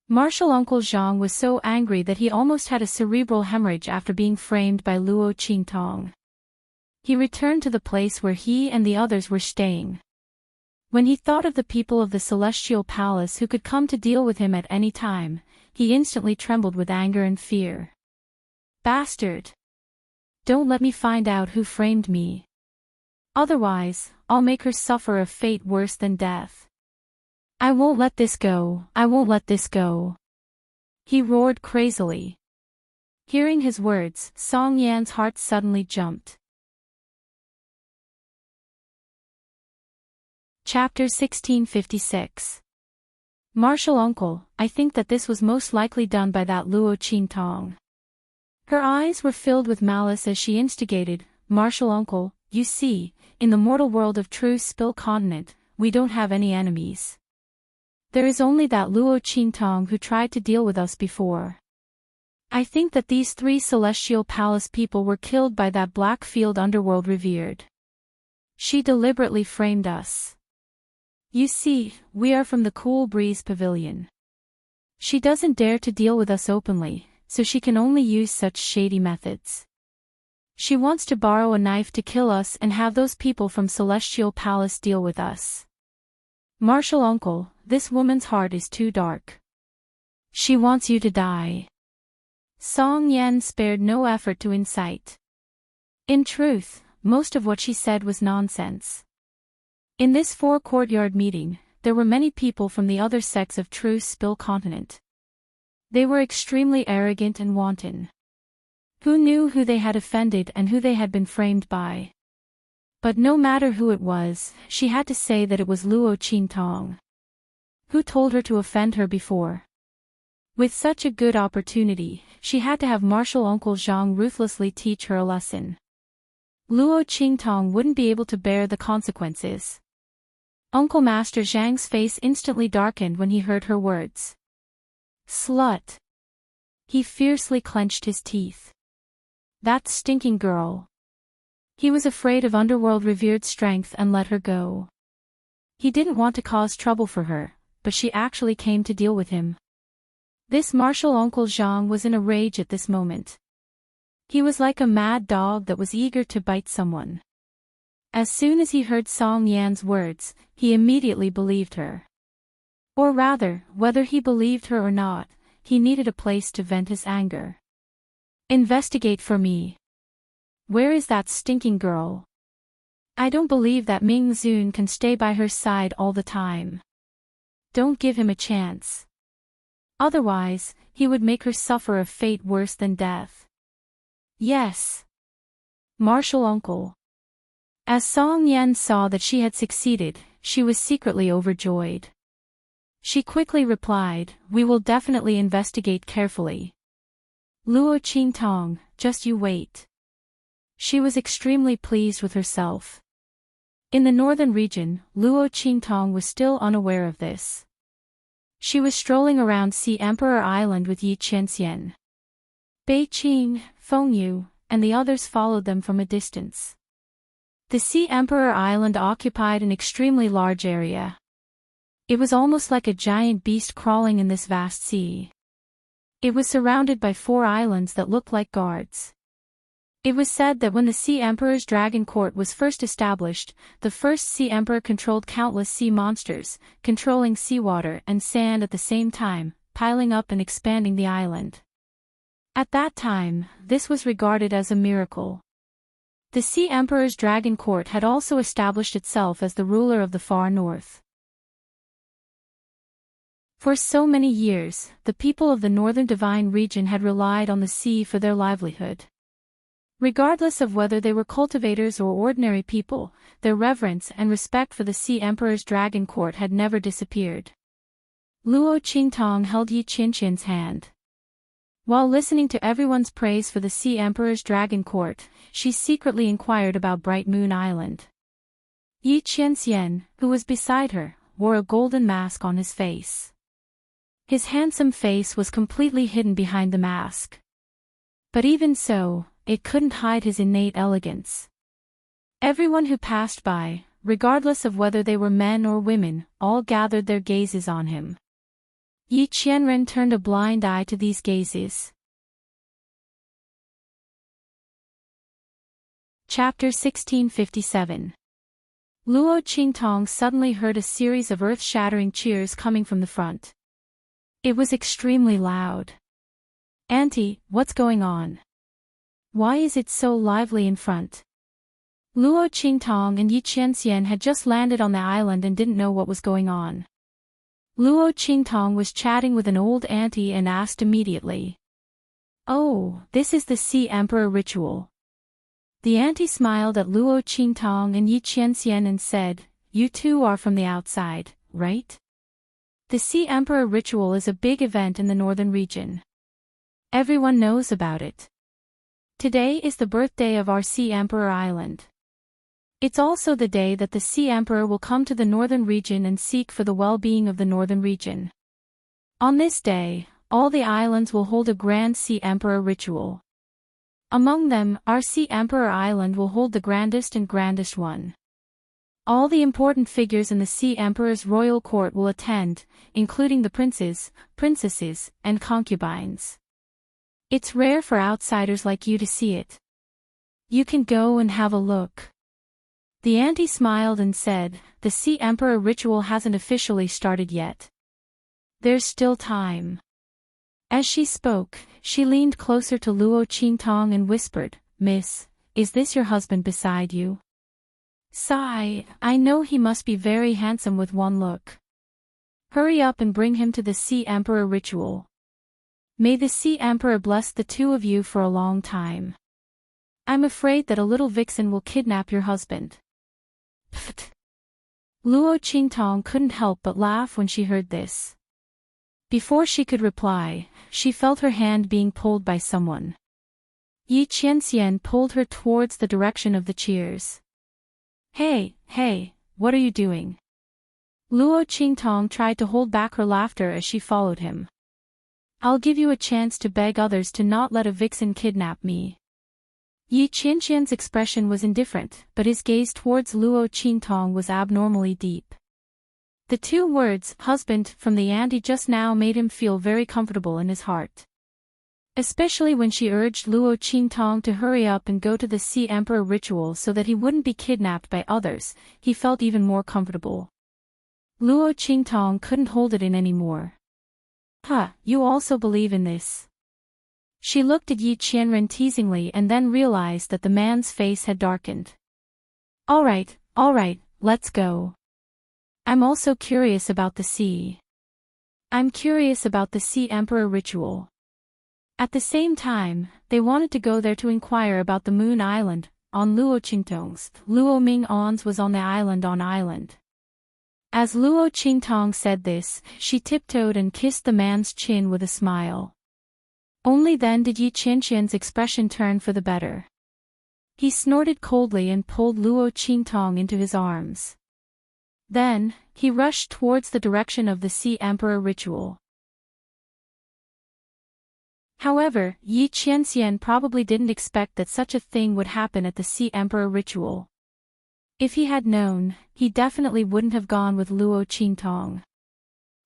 Martial Uncle Zhang was so angry that he almost had a cerebral hemorrhage after being framed by Luo Qingtong. He returned to the place where he and the others were staying. When he thought of the people of the Celestial Palace who could come to deal with him at any time, he instantly trembled with anger and fear. Bastard! Don't let me find out who framed me. Otherwise, I'll make her suffer a fate worse than death. I won't let this go, I won't let this go. He roared crazily. Hearing his words, Song Yan's heart suddenly jumped. Chapter 1656. Martial Uncle, I think that this was most likely done by that Luo Qingtong. Her eyes were filled with malice as she instigated, Martial Uncle, you see, in the mortal world of True Spill Continent, we don't have any enemies. There is only that Luo Qingtong who tried to deal with us before. I think that these three Celestial Palace people were killed by that Black Field underworld revered. She deliberately framed us. You see, we are from the Cool Breeze Pavilion. She doesn't dare to deal with us openly, so she can only use such shady methods. She wants to borrow a knife to kill us and have those people from Celestial Palace deal with us. Martial Uncle, this woman's heart is too dark. She wants you to die. Song Yan spared no effort to incite. In truth, most of what she said was nonsense. In this four-courtyard meeting, there were many people from the other sects of True Spill Continent. They were extremely arrogant and wanton. Who knew who they had offended and who they had been framed by? But no matter who it was, she had to say that it was Luo Qingtong. Who told her to offend her before? With such a good opportunity, she had to have Martial Uncle Zhang ruthlessly teach her a lesson. Luo Qingtong wouldn't be able to bear the consequences. Uncle Master Zhang's face instantly darkened when he heard her words. Slut! He fiercely clenched his teeth. That stinking girl. He was afraid of Underworld revered strength and let her go. He didn't want to cause trouble for her, but she actually came to deal with him. This Martial Uncle Zhang was in a rage at this moment. He was like a mad dog that was eager to bite someone. As soon as he heard Song Yan's words, he immediately believed her. Or rather, whether he believed her or not, he needed a place to vent his anger. Investigate for me. Where is that stinking girl? I don't believe that Ming Zun can stay by her side all the time. Don't give him a chance. Otherwise, he would make her suffer a fate worse than death. Yes. Martial Uncle. As Song Yan saw that she had succeeded, she was secretly overjoyed. She quickly replied, we will definitely investigate carefully. Luo Qingtong, just you wait. She was extremely pleased with herself. In the northern region, Luo Qingtong was still unaware of this. She was strolling around Sea Emperor Island with Yi Qianxian. Bei Qing, Feng Yu, and the others followed them from a distance. The Sea Emperor Island occupied an extremely large area. It was almost like a giant beast crawling in this vast sea. It was surrounded by 4 islands that looked like guards. It was said that when the Sea Emperor's Dragon Court was first established, the first Sea Emperor controlled countless sea monsters, controlling seawater and sand at the same time, piling up and expanding the island. At that time, this was regarded as a miracle. The Sea Emperor's Dragon Court had also established itself as the ruler of the far north. For so many years, the people of the northern divine region had relied on the sea for their livelihood. Regardless of whether they were cultivators or ordinary people, their reverence and respect for the Sea Emperor's dragon court had never disappeared. Luo Qingtong held Yi Qianqian's hand. While listening to everyone's praise for the Sea Emperor's dragon court, she secretly inquired about Bright Moon Island. Yi Qianxian, who was beside her, wore a golden mask on his face. His handsome face was completely hidden behind the mask. But even so, it couldn't hide his innate elegance. Everyone who passed by, regardless of whether they were men or women, all gathered their gazes on him. Yi Qianren turned a blind eye to these gazes. Chapter 1657. Luo Qingtong suddenly heard a series of earth-shattering cheers coming from the front. It was extremely loud. "Auntie, what's going on? Why is it so lively in front?" Luo Qingtong and Yi Qianxian had just landed on the island and didn't know what was going on. Luo Qingtong was chatting with an old auntie and asked immediately. "Oh, this is the Sea Emperor ritual." The auntie smiled at Luo Qingtong and Yi Qianxian and said, "You two are from the outside, right? The Sea Emperor ritual is a big event in the northern region. Everyone knows about it. Today is the birthday of our Sea Emperor Island. It's also the day that the Sea Emperor will come to the northern region and seek for the well-being of the northern region. On this day, all the islands will hold a grand Sea Emperor ritual. Among them, our Sea Emperor Island will hold the grandest one. All the important figures in the Sea Emperor's royal court will attend, including the princes, princesses, and concubines. It's rare for outsiders like you to see it. You can go and have a look." The auntie smiled and said, "The Sea Emperor ritual hasn't officially started yet. There's still time." As she spoke, she leaned closer to Luo Qingtong and whispered, "Miss, is this your husband beside you? Sigh, I know he must be very handsome with one look. Hurry up and bring him to the Sea Emperor ritual. May the Sea Emperor bless the two of you for a long time. I'm afraid that a little vixen will kidnap your husband." Pfft. Luo Qingtong couldn't help but laugh when she heard this. Before she could reply, she felt her hand being pulled by someone. Yi Qianxian pulled her towards the direction of the cheers. Hey, what are you doing?" Luo Qingtong tried to hold back her laughter as she followed him. "I'll give you a chance to beg others to not let a vixen kidnap me." Yi Qianxian's expression was indifferent, but his gaze towards Luo Qingtong was abnormally deep. The two words, "husband," from the auntie just now made him feel very comfortable in his heart. Especially when she urged Luo Qingtong to hurry up and go to the Sea Emperor ritual so that he wouldn't be kidnapped by others, he felt even more comfortable. Luo Qingtong couldn't hold it in anymore. You also believe in this?" She looked at Yi Qianren teasingly and then realized that the man's face had darkened. All right, let's go. I'm also curious about the sea. I'm curious about the Sea Emperor ritual." At the same time, they wanted to go there to inquire about the Moon Island, on Luo Qingtong's. Luo Ming-on's was on the island. As Luo Qingtong said this, she tiptoed and kissed the man's chin with a smile. Only then did Yi Qianqian's expression turn for the better. He snorted coldly and pulled Luo Qingtong into his arms. Then, he rushed towards the direction of the Sea Emperor ritual. However, Yi Qianxian probably didn't expect that such a thing would happen at the Sea Emperor ritual. If he had known, he definitely wouldn't have gone with Luo Qingtong.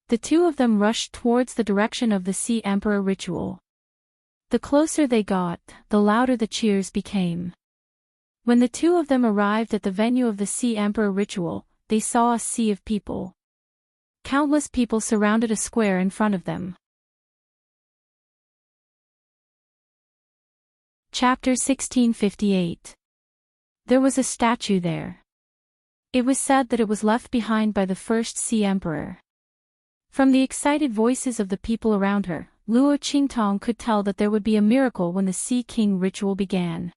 The two of them rushed towards the direction of the Sea Emperor ritual. The closer they got, the louder the cheers became. When the two of them arrived at the venue of the Sea Emperor ritual, they saw a sea of people. Countless people surrounded a square in front of them. Chapter 1658. There was a statue there. It was said that it was left behind by the first Sea Emperor. From the excited voices of the people around her, Luo Qingtong could tell that there would be a miracle when the Sea King ritual began.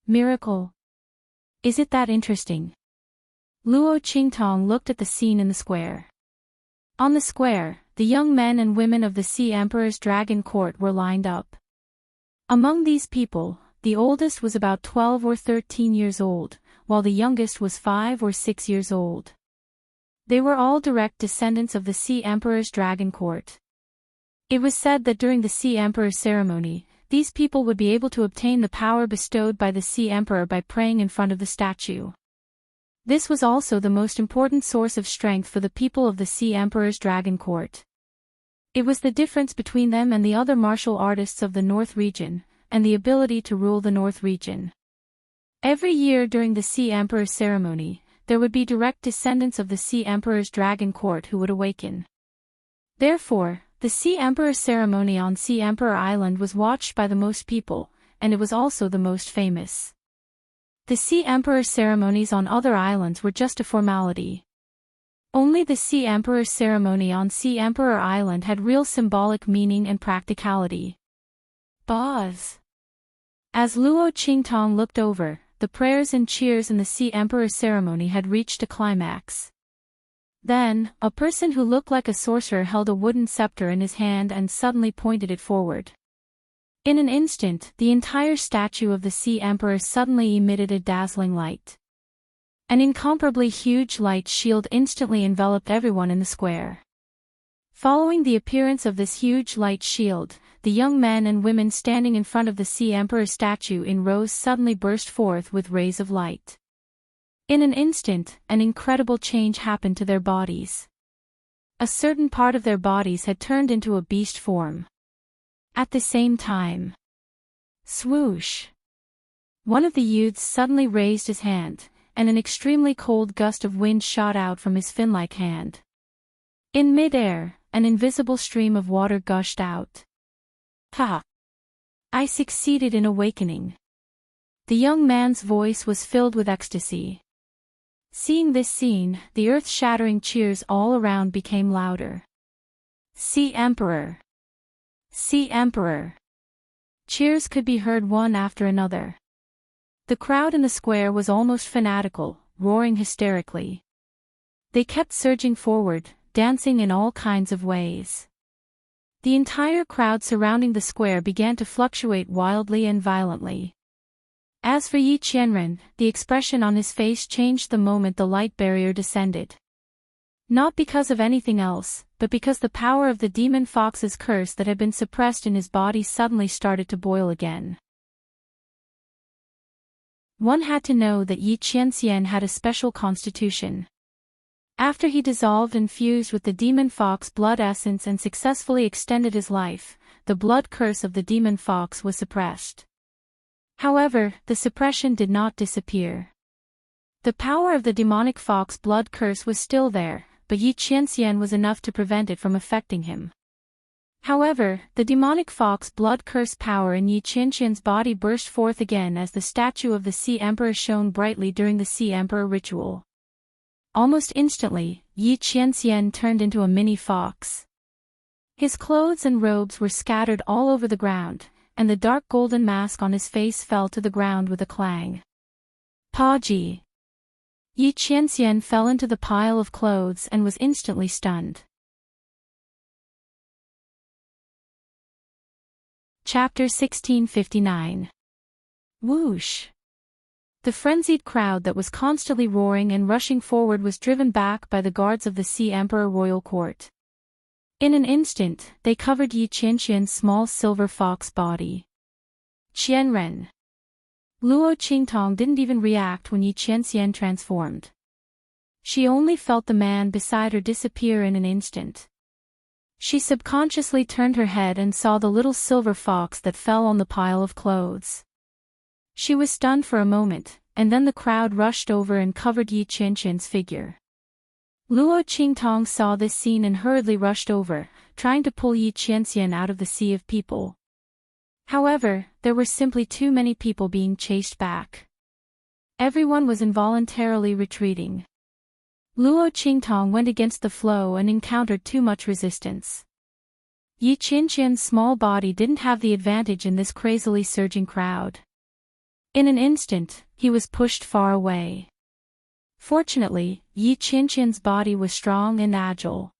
Miracle? Is it that interesting? Luo Qingtong looked at the scene in the square. On the square, the young men and women of the Sea Emperor's dragon court were lined up. Among these people, the oldest was about 12 or 13 years old, while the youngest was 5 or 6 years old. They were all direct descendants of the Sea Emperor's dragon court. It was said that during the Sea Emperor's ceremony, these people would be able to obtain the power bestowed by the Sea Emperor by praying in front of the statue. This was also the most important source of strength for the people of the Sea Emperor's dragon court. It was the difference between them and the other martial artists of the North region, and the ability to rule the North region. Every year during the Sea Emperor's ceremony, there would be direct descendants of the Sea Emperor's dragon court who would awaken. Therefore, the Sea Emperor's ceremony on Sea Emperor Island was watched by the most people, and it was also the most famous. The Sea Emperor's ceremonies on other islands were just a formality. Only the Sea Emperor's ceremony on Sea Emperor Island had real symbolic meaning and practicality. Buzz. As Luo Qingtong looked over, the prayers and cheers in the Sea Emperor's ceremony had reached a climax. Then, a person who looked like a sorcerer held a wooden scepter in his hand and suddenly pointed it forward. In an instant, the entire statue of the Sea Emperor suddenly emitted a dazzling light. An incomparably huge light shield instantly enveloped everyone in the square. Following the appearance of this huge light shield, the young men and women standing in front of the Sea Emperor statue in rows suddenly burst forth with rays of light. In an instant, an incredible change happened to their bodies. A certain part of their bodies had turned into a beast form. At the same time, swoosh! One of the youths suddenly raised his hand, and an extremely cold gust of wind shot out from his fin-like hand. In mid-air, an invisible stream of water gushed out. Ha! I succeeded in awakening. The young man's voice was filled with ecstasy. Seeing this scene, the earth-shattering cheers all around became louder. Sea Emperor! Sea Emperor! Cheers could be heard one after another. The crowd in the square was almost fanatical, roaring hysterically. They kept surging forward, dancing in all kinds of ways. The entire crowd surrounding the square began to fluctuate wildly and violently. As for Yi Qianren, the expression on his face changed the moment the light barrier descended. Not because of anything else, but because the power of the demon fox's curse that had been suppressed in his body suddenly started to boil again. One had to know that Yi Qianxian had a special constitution. After he dissolved and fused with the demon fox blood essence and successfully extended his life, the blood curse of the demon fox was suppressed. However, the suppression did not disappear. The power of the demonic fox blood curse was still there, but Yi Qianxian was enough to prevent it from affecting him. However, the demonic fox blood curse power in Yi Qianxian's body burst forth again as the statue of the Sea Emperor shone brightly during the Sea Emperor ritual. Almost instantly, Yi Qianxian turned into a mini fox. His clothes and robes were scattered all over the ground, and the dark golden mask on his face fell to the ground with a clang. Paji! Yi Qianxian fell into the pile of clothes and was instantly stunned. Chapter 1659. Whoosh! The frenzied crowd that was constantly roaring and rushing forward was driven back by the guards of the Sea Emperor royal court. In an instant, they covered Yi Qianxian's small silver fox body. Qianren. Luo Qingtong didn't even react when Yi Qianxian transformed. She only felt the man beside her disappear in an instant. She subconsciously turned her head and saw the little silver fox that fell on the pile of clothes. She was stunned for a moment, and then the crowd rushed over and covered Yi Qianxian's figure. Luo Qingtong saw this scene and hurriedly rushed over, trying to pull Yi Qianxian out of the sea of people. However, there were simply too many people being chased back. Everyone was involuntarily retreating. Luo Qingtong went against the flow and encountered too much resistance. Yi Qianqian's small body didn't have the advantage in this crazily surging crowd. In an instant, he was pushed far away. Fortunately, Yi Qianqian's body was strong and agile.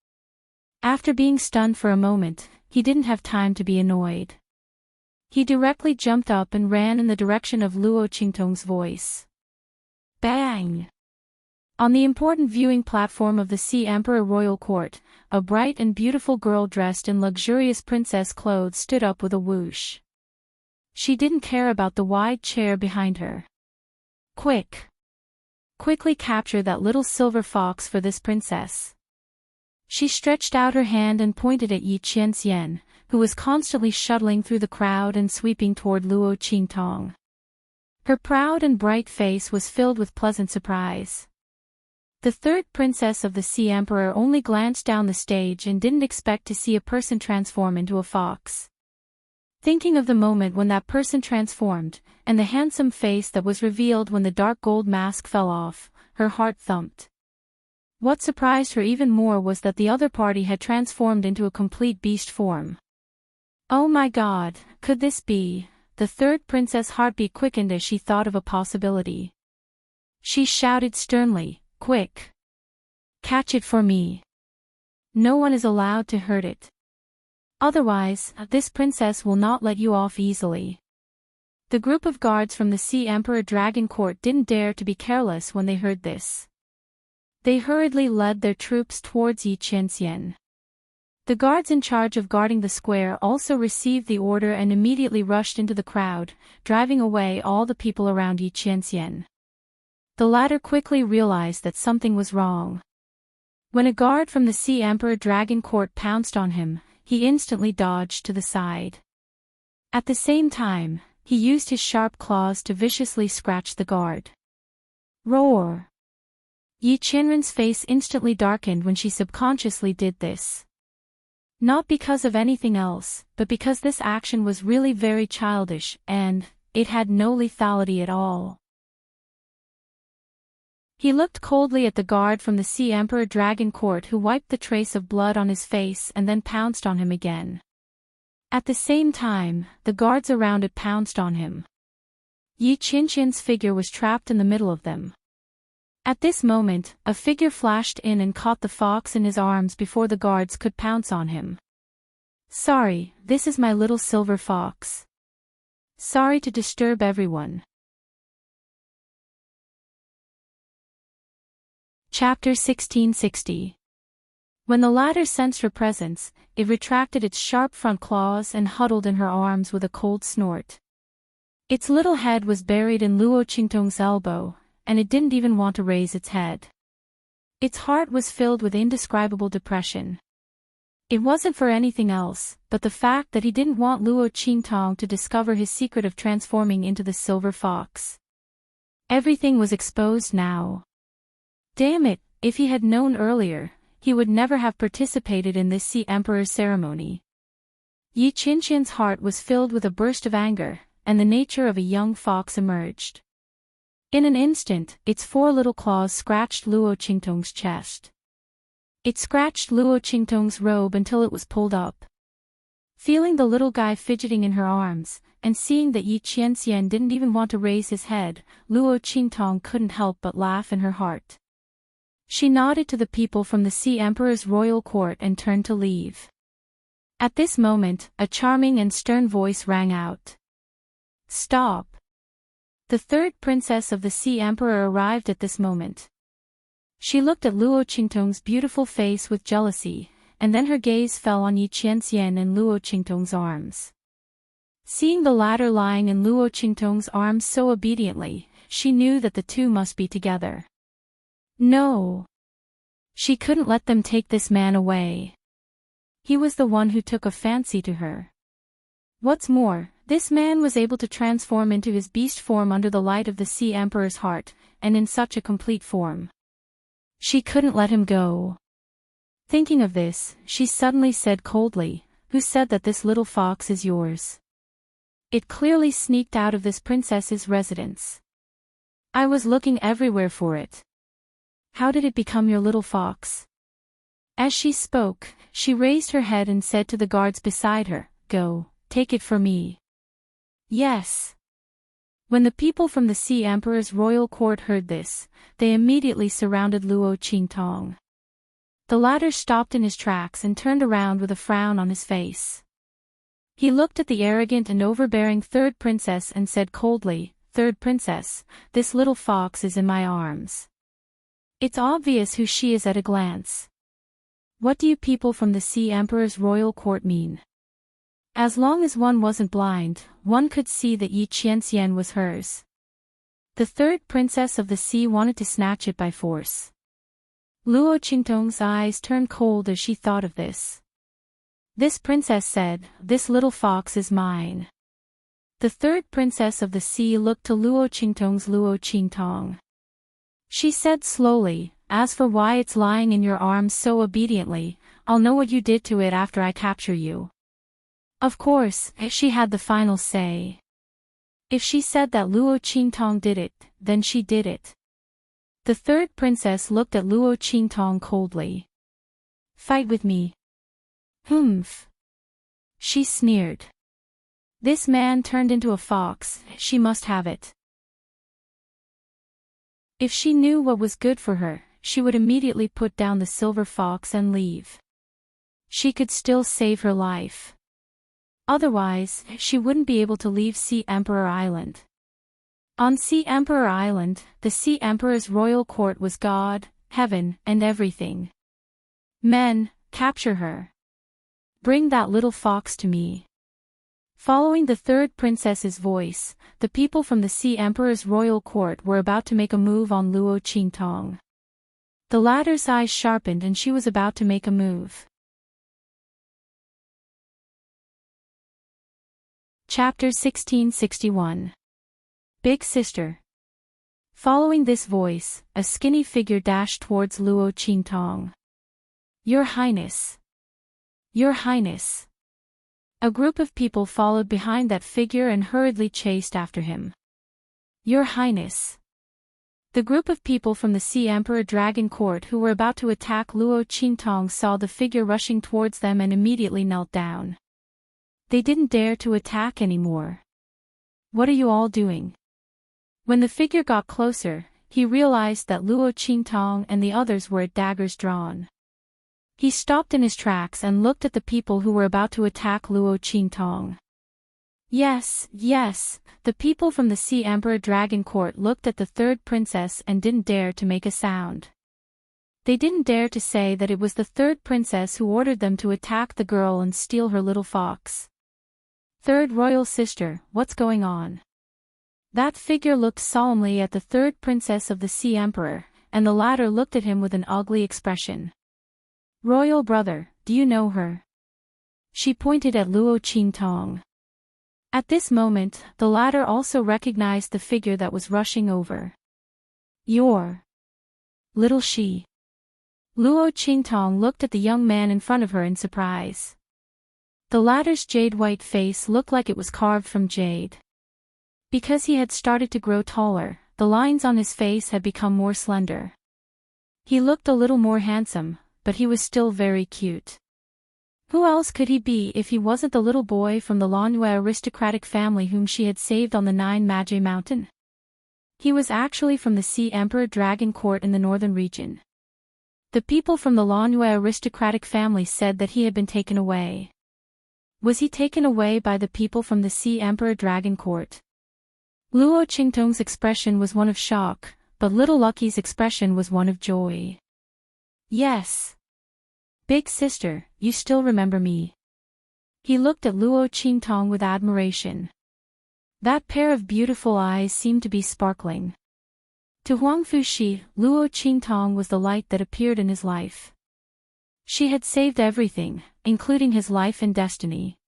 After being stunned for a moment, he didn't have time to be annoyed. He directly jumped up and ran in the direction of Luo Qingtong's voice. Bang! On the important viewing platform of the Sea Emperor Royal Court, a bright and beautiful girl dressed in luxurious princess clothes stood up with a whoosh. She didn't care about the wide chair behind her. Quick! Quickly capture that little silver fox for this princess. She stretched out her hand and pointed at Yi Qianxian, who was constantly shuttling through the crowd and sweeping toward Luo Qingtong. Her proud and bright face was filled with pleasant surprise. The third princess of the Sea Emperor only glanced down the stage and didn't expect to see a person transform into a fox. Thinking of the moment when that person transformed, and the handsome face that was revealed when the dark gold mask fell off, her heart thumped. What surprised her even more was that the other party had transformed into a complete beast form. Oh my God, could this be? The third princess' heartbeat quickened as she thought of a possibility. She shouted sternly, "Quick! Catch it for me! No one is allowed to hurt it. Otherwise, this princess will not let you off easily." The group of guards from the Sea Emperor Dragon Court didn't dare to be careless when they heard this. They hurriedly led their troops towards Yi Qianxian. The guards in charge of guarding the square also received the order and immediately rushed into the crowd, driving away all the people around Yi Qianxian. The latter quickly realized that something was wrong. When a guard from the Sea Emperor Dragon Court pounced on him, he instantly dodged to the side. At the same time, he used his sharp claws to viciously scratch the guard. Roar! Yi Qianren's face instantly darkened when she subconsciously did this. Not because of anything else, but because this action was really very childish, and it had no lethality at all. He looked coldly at the guard from the Sea Emperor Dragon Court who wiped the trace of blood on his face and then pounced on him again. At the same time, the guards around it pounced on him. Yi Qianqian's figure was trapped in the middle of them. At this moment, a figure flashed in and caught the fox in his arms before the guards could pounce on him. "Sorry, this is my little silver fox. Sorry to disturb everyone." Chapter 1660. When the latter sensed her presence, it retracted its sharp front claws and huddled in her arms with a cold snort. Its little head was buried in Luo Qingtong's elbow, and it didn't even want to raise its head. Its heart was filled with indescribable depression. It wasn't for anything else, but the fact that he didn't want Luo Qingtong to discover his secret of transforming into the silver fox. Everything was exposed now. Damn it, if he had known earlier, he would never have participated in this Sea Emperor's ceremony. Yi Qianqian's heart was filled with a burst of anger, and the nature of a young fox emerged. In an instant, its four little claws scratched Luo Qingtong's chest. It scratched Luo Qingtong's robe until it was pulled up. Feeling the little guy fidgeting in her arms, and seeing that Yi Qianxian didn't even want to raise his head, Luo Qingtong couldn't help but laugh in her heart. She nodded to the people from the Sea Emperor's royal court and turned to leave. At this moment, a charming and stern voice rang out. "Stop!" The third princess of the Sea Emperor arrived at this moment. She looked at Luo Qingtong's beautiful face with jealousy, and then her gaze fell on Yi Qianxian and Luo Qingtong's arms. Seeing the latter lying in Luo Qingtong's arms so obediently, she knew that the two must be together. No! She couldn't let them take this man away. He was the one who took a fancy to her. What's more, this man was able to transform into his beast form under the light of the Sea Emperor's heart, and in such a complete form. She couldn't let him go. Thinking of this, she suddenly said coldly, "Who said that this little fox is yours? It clearly sneaked out of this princess's residence. I was looking everywhere for it." How did it become your little fox? As she spoke, she raised her head and said to the guards beside her, "Go, take it for me." Yes. When the people from the Sea Emperor's royal court heard this, they immediately surrounded Luo Qingtong. The latter stopped in his tracks and turned around with a frown on his face. He looked at the arrogant and overbearing third princess and said coldly, "Third princess, this little fox is in my arms. It's obvious who she is at a glance. What do you people from the Sea Emperor's royal court mean?" As long as one wasn't blind, one could see that Yi Qianxian was hers. The third princess of the sea wanted to snatch it by force. Luo Qingtong's eyes turned cold as she thought of this. This princess said, "This little fox is mine." The third princess of the sea looked to Luo Qingtong's Luo Qingtong. She said slowly, "As for why it's lying in your arms so obediently, I'll know what you did to it after I capture you." Of course, she had the final say. If she said that Luo Qingtong did it, then she did it. The third princess looked at Luo Qingtong coldly. "Fight with me." "Humph." She sneered. This man turned into a fox, she must have it. If she knew what was good for her, she would immediately put down the silver fox and leave. She could still save her life. Otherwise, she wouldn't be able to leave Sea Emperor Island. On Sea Emperor Island, the Sea Emperor's royal court was God, heaven, and everything. "Men, capture her. Bring that little fox to me." Following the third princess's voice, the people from the Sea Emperor's royal court were about to make a move on Luo Qingtong. The latter's eyes sharpened and she was about to make a move. Chapter 1661. Big Sister. Following this voice, a skinny figure dashed towards Luo Qingtong. "Your Highness! Your Highness!" A group of people followed behind that figure and hurriedly chased after him. "Your Highness!" The group of people from the Sea Emperor Dragon Court who were about to attack Luo Qingtong saw the figure rushing towards them and immediately knelt down. They didn't dare to attack anymore. "What are you all doing?" When the figure got closer, he realized that Luo Qingtong and the others were at daggers drawn. He stopped in his tracks and looked at the people who were about to attack Luo Qingtong. Yes, the people from the Sea Emperor Dragon Court looked at the third princess and didn't dare to make a sound. They didn't dare to say that it was the third princess who ordered them to attack the girl and steal her little fox. "Third royal sister, what's going on?" That figure looked solemnly at the third princess of the Sea Emperor, and the latter looked at him with an ugly expression. "Royal brother, do you know her?" She pointed at Luo Qingtong. At this moment, the latter also recognized the figure that was rushing over. "Your little she." Luo Qingtong looked at the young man in front of her in surprise. The latter's jade-white face looked like it was carved from jade. Because he had started to grow taller, the lines on his face had become more slender. He looked a little more handsome, but he was still very cute. Who else could he be if he wasn't the little boy from the Langyue aristocratic family whom she had saved on the Nine Magi Mountain? He was actually from the Sea Emperor Dragon Court in the northern region. The people from the Langyue aristocratic family said that he had been taken away. Was he taken away by the people from the Sea Emperor Dragon Court? Luo Qingtong's expression was one of shock, but Little Lucky's expression was one of joy. "Yes. Big sister, you still remember me." He looked at Luo Qingtong with admiration. That pair of beautiful eyes seemed to be sparkling. To Huang Fuxi, Luo Qingtong was the light that appeared in his life. She had saved everything, including his life and destiny.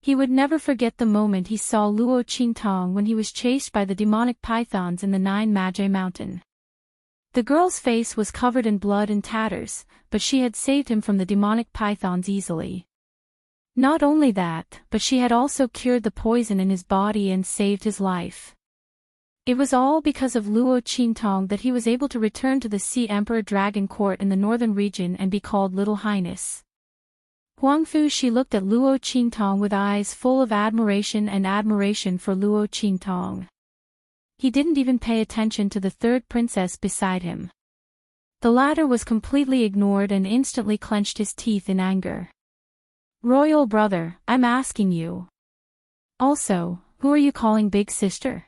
He would never forget the moment he saw Luo Qingtong when he was chased by the demonic pythons in the Nine Magi Mountain. The girl's face was covered in blood and tatters, but she had saved him from the demonic pythons easily. Not only that, but she had also cured the poison in his body and saved his life. It was all because of Luo Qintong that he was able to return to the Sea Emperor Dragon Court in the northern region and be called Little Highness. Huangfu Shi looked at Luo Qintong with eyes full of admiration for Luo Qintong. He didn't even pay attention to the third princess beside him. The latter was completely ignored and instantly clenched his teeth in anger. Royal brother, I'm asking you. Also, who are you calling big sister?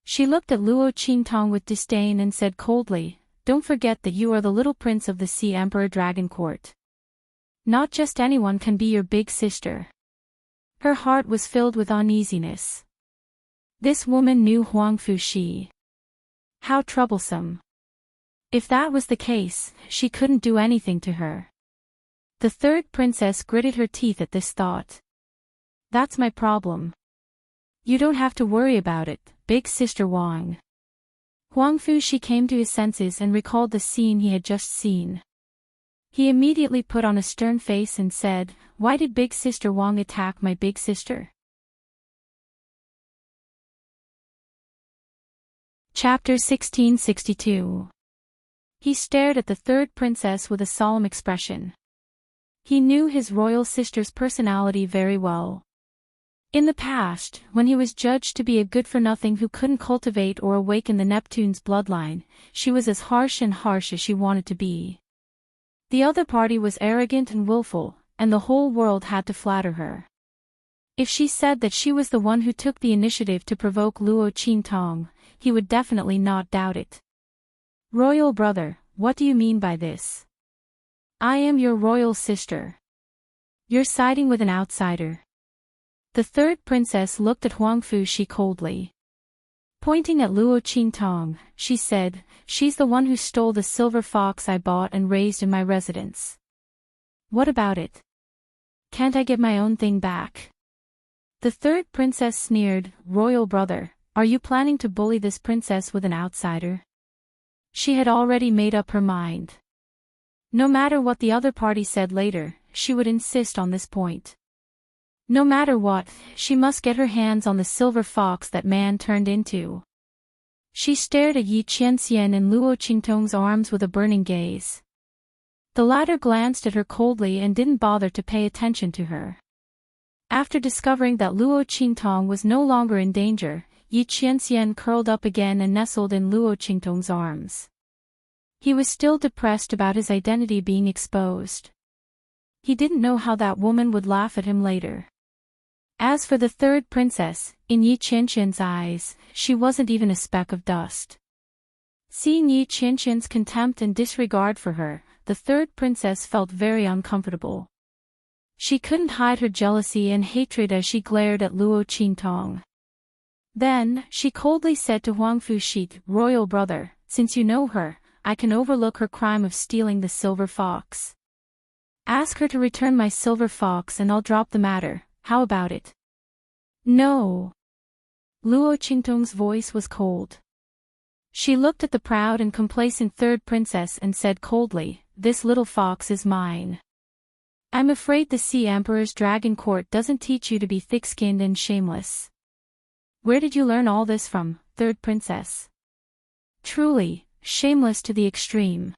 She looked at Luo Qintong with disdain and said coldly, don't forget that you are the little prince of the Sea Emperor Dragon Court. Not just anyone can be your big sister. Her heart was filled with uneasiness. This woman knew Huangfu Shi. How troublesome. If that was the case, she couldn't do anything to her. The third princess gritted her teeth at this thought. That's my problem. You don't have to worry about it, big sister Wang. Huangfu Shi came to his senses and recalled the scene he had just seen. He immediately put on a stern face and said, why did big sister Wang attack my big sister? Chapter 1662. He stared at the third princess with a solemn expression. He knew his royal sister's personality very well. In the past, when he was judged to be a good-for-nothing who couldn't cultivate or awaken the Neptune's bloodline, she was as harsh as she wanted to be. The other party was arrogant and willful, and the whole world had to flatter her. If she said that she was the one who took the initiative to provoke Luo Qintong, he would definitely not doubt it. Royal brother, what do you mean by this? I am your royal sister. You're siding with an outsider. The third princess looked at Huangfu Shi coldly. Pointing at Luo Qintong, she said, she's the one who stole the silver fox I bought and raised in my residence. What about it? Can't I get my own thing back? The third princess sneered, royal brother, are you planning to bully this princess with an outsider? She had already made up her mind. No matter what the other party said later, she would insist on this point. No matter what, she must get her hands on the silver fox that man turned into. She stared at Yi Qianxian and Luo Qintong's arms with a burning gaze. The latter glanced at her coldly and didn't bother to pay attention to her. After discovering that Luo Qintong was no longer in danger, Yi Qianxian curled up again and nestled in Luo Qintong's arms. He was still depressed about his identity being exposed. He didn't know how that woman would laugh at him later. As for the third princess, in Yi Qianxian's eyes, she wasn't even a speck of dust. Seeing Yi Qianxian's contempt and disregard for her, the third princess felt very uncomfortable. She couldn't hide her jealousy and hatred as she glared at Luo Qintong. Then, she coldly said to Huangfu Shi, royal brother, since you know her, I can overlook her crime of stealing the silver fox. Ask her to return my silver fox and I'll drop the matter. How about it? No. Luo Qintong's voice was cold. She looked at the proud and complacent third princess and said coldly, this little fox is mine. I'm afraid the Sea Emperor's Dragon Court doesn't teach you to be thick-skinned and shameless. Where did you learn all this from, third princess? Truly, shameless to the extreme.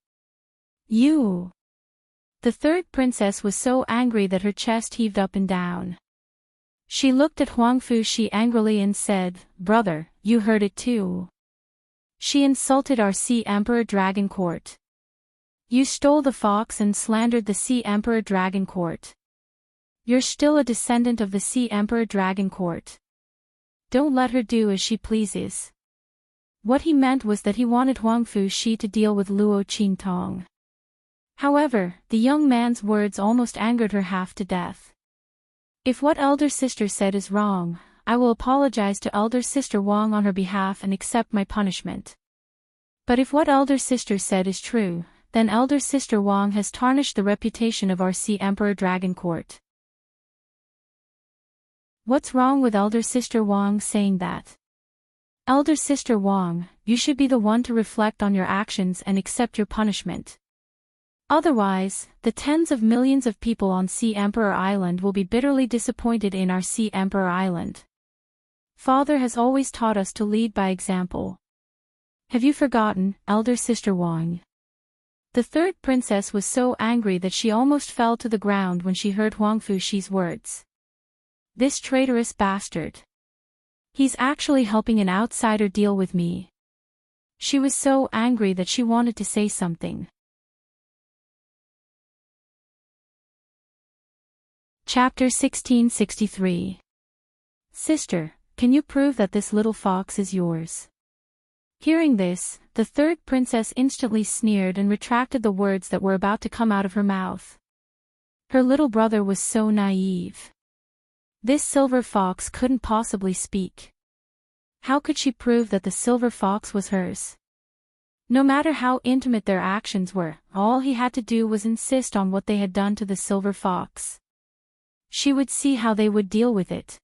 You. The third princess was so angry that her chest heaved up and down. She looked at Huangfu Shi angrily and said, brother, you heard it too. She insulted our Sea Emperor Dragon Court. You stole the fox and slandered the Sea Emperor Dragon Court. You're still a descendant of the Sea Emperor Dragon Court. Don't let her do as she pleases. What he meant was that he wanted Huangfu Shi to deal with Luo Qintong. However, the young man's words almost angered her half to death. If what elder sister said is wrong, I will apologize to elder sister Wang on her behalf and accept my punishment. But if what elder sister said is true, then elder sister Wang has tarnished the reputation of our Sea Emperor Dragon Court. What's wrong with elder sister Wang saying that? Elder sister Wang, you should be the one to reflect on your actions and accept your punishment. Otherwise, the tens of millions of people on Sea Emperor Island will be bitterly disappointed in our Sea Emperor Island. Father has always taught us to lead by example. Have you forgotten, elder sister Wang? The third princess was so angry that she almost fell to the ground when she heard Huang Fuxi's words. This traitorous bastard. He's actually helping an outsider deal with me. She was so angry that she wanted to say something. Chapter 1663. Sister, can you prove that this little fox is yours? Hearing this, the third princess instantly sneered and retracted the words that were about to come out of her mouth. Her little brother was so naive. This silver fox couldn't possibly speak. How could she prove that the silver fox was hers? No matter how intimate their actions were, all he had to do was insist on what they had done to the silver fox. She would see how they would deal with it.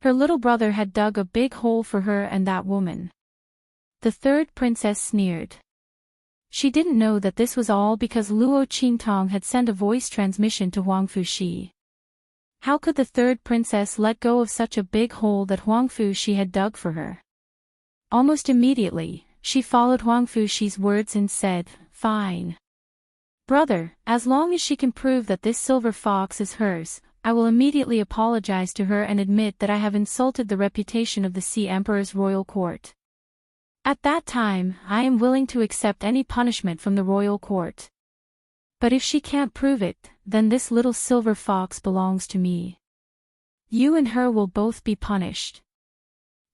Her little brother had dug a big hole for her and that woman. The third princess sneered. She didn't know that this was all because Luo Qingtong had sent a voice transmission to Huang Fuxi. How could the third princess let go of such a big hole that Huang Fuxi had dug for her? Almost immediately, she followed Huang Fuxi's words and said, "Fine. Brother, as long as she can prove that this silver fox is hers, I will immediately apologize to her and admit that I have insulted the reputation of the Sea Emperor's royal court. At that time, I am willing to accept any punishment from the royal court. But if she can't prove it, then this little silver fox belongs to me. You and her will both be punished.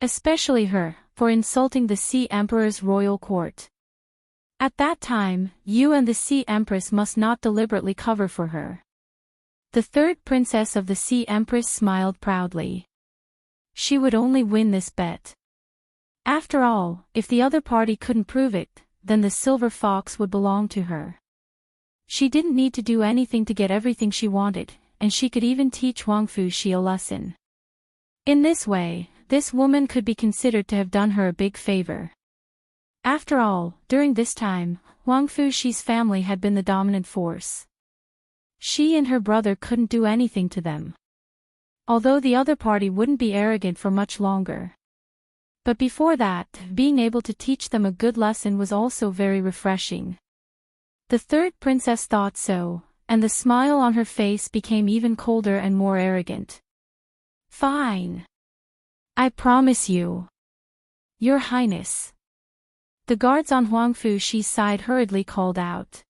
Especially her, for insulting the Sea Emperor's royal court. At that time, you and the Sea Empress must not deliberately cover for her." The third princess of the Sea Empress smiled proudly. She would only win this bet. After all, if the other party couldn't prove it, then the silver fox would belong to her. She didn't need to do anything to get everything she wanted, and she could even teach Huang Fuxi a lesson. In this way, this woman could be considered to have done her a big favor. After all, during this time, Huang Fuxi's family had been the dominant force. She and her brother couldn't do anything to them. Although the other party wouldn't be arrogant for much longer. But before that, being able to teach them a good lesson was also very refreshing. The third princess thought so, and the smile on her face became even colder and more arrogant. "Fine. I promise you. Your Highness." The guards on Huang Fuxi's side hurriedly called out.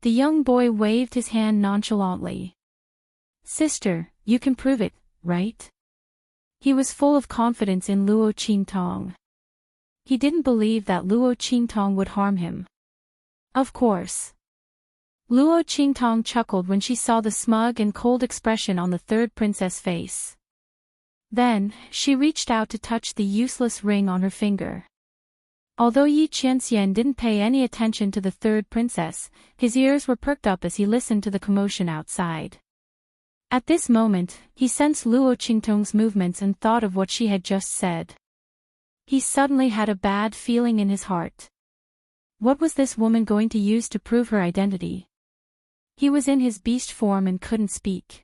The young boy waved his hand nonchalantly. "Sister, you can prove it, right?" He was full of confidence in Luo Qingtong. He didn't believe that Luo Qingtong would harm him. Of course. Luo Qingtong chuckled when she saw the smug and cold expression on the third princess' face. Then, she reached out to touch the useless ring on her finger. Although Yi Qianxian didn't pay any attention to the third princess, his ears were perked up as he listened to the commotion outside. At this moment, he sensed Luo Qingtong's movements and thought of what she had just said. He suddenly had a bad feeling in his heart. What was this woman going to use to prove her identity? He was in his beast form and couldn't speak.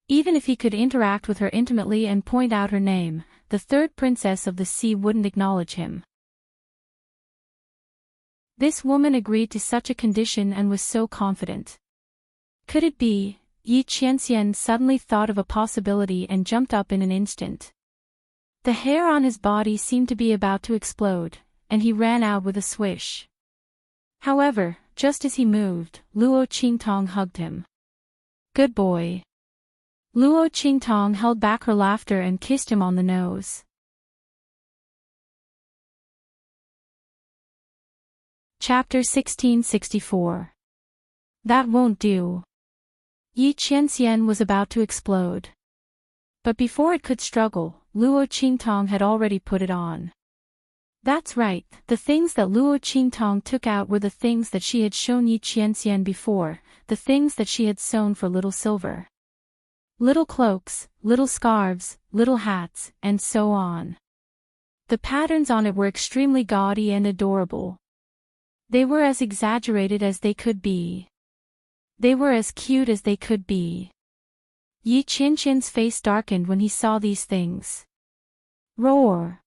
Even if he could interact with her intimately and point out her name, the third princess of the sea wouldn't acknowledge him. This woman agreed to such a condition and was so confident. Could it be? Yi Qianxian suddenly thought of a possibility and jumped up in an instant. The hair on his body seemed to be about to explode, and he ran out with a swish. However, just as he moved, Luo Qingtong hugged him. "Good boy." Luo Qingtong held back her laughter and kissed him on the nose. Chapter 1664. That won't do. Yi Qianxian was about to explode. But before it could struggle, Luo Qingtong had already put it on. That's right, the things that Luo Qingtong took out were the things that she had shown Yi Qianxian before, the things that she had sewn for Little Silver. Little cloaks, little scarves, little hats, and so on. The patterns on it were extremely gaudy and adorable. They were as exaggerated as they could be. They were as cute as they could be. Yi Qianxian's face darkened when he saw these things. Roar.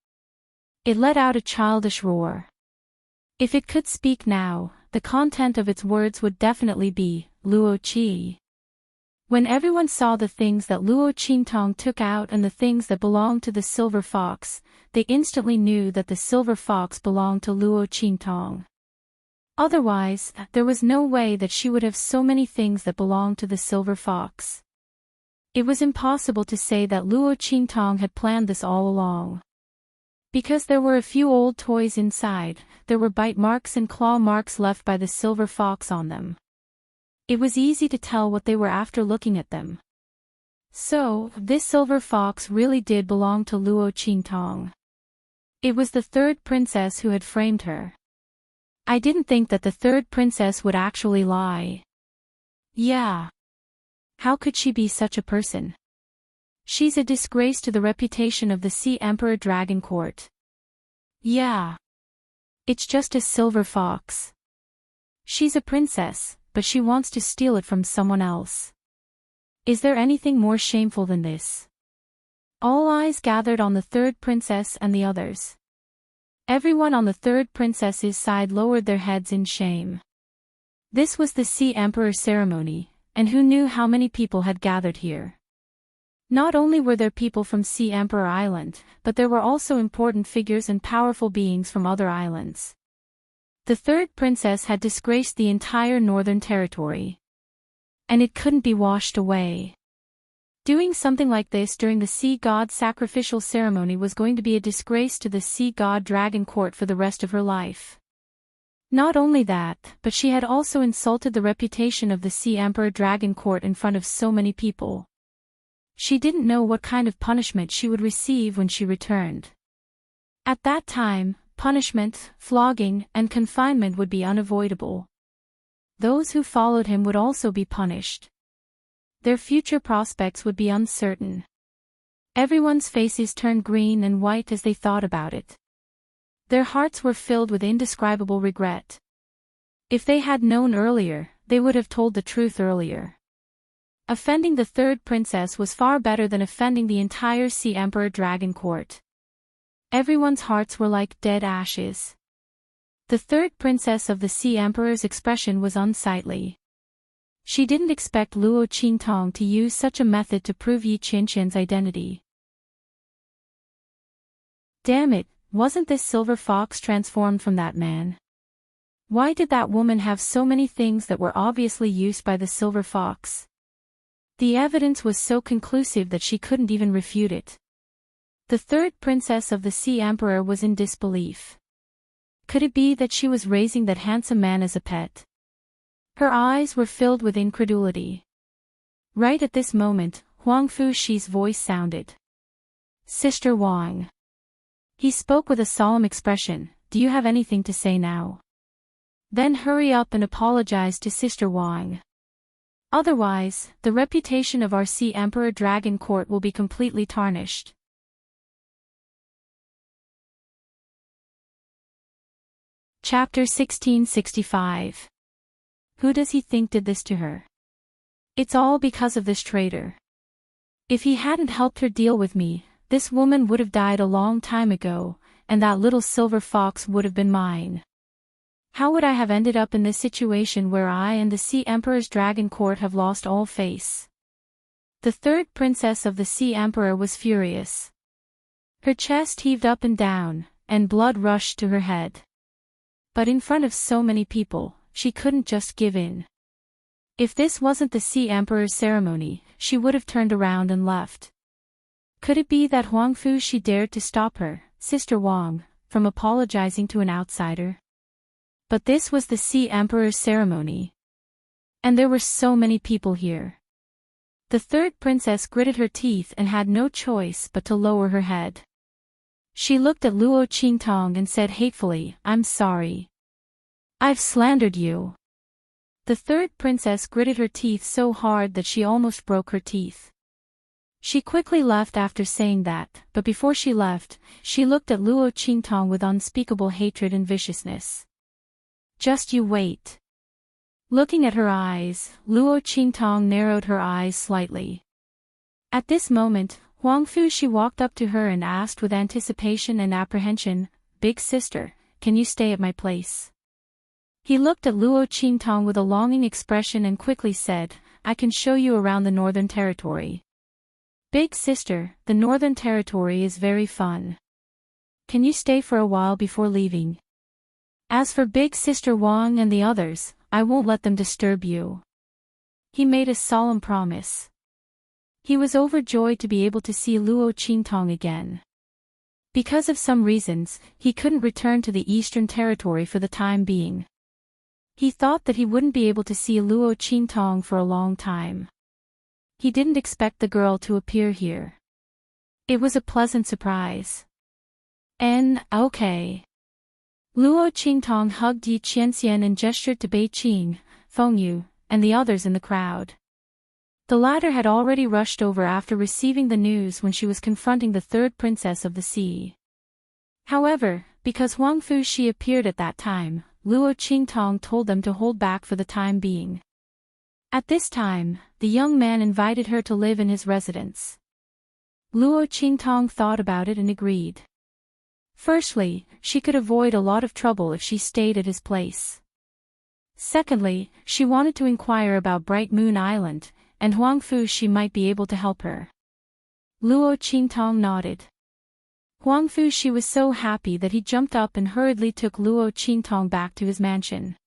It let out a childish roar. If it could speak now, the content of its words would definitely be, Luo Qi. When everyone saw the things that Luo Qingtong took out and the things that belonged to the silver fox, they instantly knew that the silver fox belonged to Luo Qingtong. Otherwise, there was no way that she would have so many things that belonged to the silver fox. It was impossible to say that Luo Qingtong had planned this all along. Because there were a few old toys inside, there were bite marks and claw marks left by the silver fox on them. It was easy to tell what they were after looking at them. So, this silver fox really did belong to Luo Qingtong. It was the third princess who had framed her. I didn't think that the third princess would actually lie. Yeah. How could she be such a person? She's a disgrace to the reputation of the Sea Emperor Dragon Court. Yeah. It's just a silver fox. She's a princess, but she wants to steal it from someone else. Is there anything more shameful than this? All eyes gathered on the third princess and the others. Everyone on the third princess's side lowered their heads in shame. This was the Sea Emperor ceremony, and who knew how many people had gathered here? Not only were there people from Sea Emperor Island, but there were also important figures and powerful beings from other islands. The third princess had disgraced the entire Northern Territory. And it couldn't be washed away. Doing something like this during the Sea God sacrificial ceremony was going to be a disgrace to the Sea God Dragon Court for the rest of her life. Not only that, but she had also insulted the reputation of the Sea Emperor Dragon Court in front of so many people. She didn't know what kind of punishment she would receive when she returned. At that time, punishment, flogging, and confinement would be unavoidable. Those who followed him would also be punished. Their future prospects would be uncertain. Everyone's faces turned green and white as they thought about it. Their hearts were filled with indescribable regret. If they had known earlier, they would have told the truth earlier. Offending the third princess was far better than offending the entire Sea Emperor Dragon Court. Everyone's hearts were like dead ashes. The third princess of the Sea Emperor's expression was unsightly. She didn't expect Luo Qingtong to use such a method to prove Yi Qianqian's identity. Damn it, wasn't this silver fox transformed from that man? Why did that woman have so many things that were obviously used by the silver fox? The evidence was so conclusive that she couldn't even refute it. The third princess of the Sea Emperor was in disbelief. Could it be that she was raising that handsome man as a pet? Her eyes were filled with incredulity. Right at this moment, Huang Fuxi's voice sounded. Sister Wang. He spoke with a solemn expression. Do you have anything to say now? Then hurry up and apologize to Sister Wang. Otherwise, the reputation of our Sea Emperor Dragon Court will be completely tarnished. Chapter 1665. Who does he think did this to her? It's all because of this traitor. If he hadn't helped her deal with me, this woman would have died a long time ago, and that little silver fox would have been mine. How would I have ended up in this situation where I and the Sea Emperor's Dragon Court have lost all face? The third princess of the Sea Emperor was furious. Her chest heaved up and down, and blood rushed to her head. But in front of so many people, she couldn't just give in. If this wasn't the Sea Emperor's ceremony, she would have turned around and left. Could it be that Huang Fuxi dared to stop her, Sister Wang, from apologizing to an outsider? But this was the Sea Emperor's ceremony. And there were so many people here. The third princess gritted her teeth and had no choice but to lower her head. She looked at Luo Qingtong and said hatefully, I'm sorry. I've slandered you. The third princess gritted her teeth so hard that she almost broke her teeth. She quickly left after saying that, but before she left, she looked at Luo Qingtong with unspeakable hatred and viciousness. Just you wait. Looking at her eyes, Luo Qingtong narrowed her eyes slightly. At this moment, Huang Fushi walked up to her and asked with anticipation and apprehension, "Big sister, can you stay at my place?" He looked at Luo Qingtong with a longing expression and quickly said, "I can show you around the Northern Territory." "Big sister, the Northern Territory is very fun. Can you stay for a while before leaving? As for Big Sister Wang and the others, I won't let them disturb you." He made a solemn promise. He was overjoyed to be able to see Luo Qingtong again. Because of some reasons, he couldn't return to the Eastern Territory for the time being. He thought that he wouldn't be able to see Luo Qingtong for a long time. He didn't expect the girl to appear here. It was a pleasant surprise. Okay. Luo Qingtong hugged Yi Qianxian and gestured to Bei Qing, Feng Yu, and the others in the crowd. The latter had already rushed over after receiving the news when she was confronting the third princess of the sea. However, because Huang Fushi appeared at that time, Luo Qingtong told them to hold back for the time being. At this time, the young man invited her to live in his residence. Luo Qingtong thought about it and agreed. Firstly, she could avoid a lot of trouble if she stayed at his place. Secondly, she wanted to inquire about Bright Moon Island, and Huang Fushi might be able to help her. Luo Qingtong nodded. Huang Fushi was so happy that he jumped up and hurriedly took Luo Qingtong back to his mansion.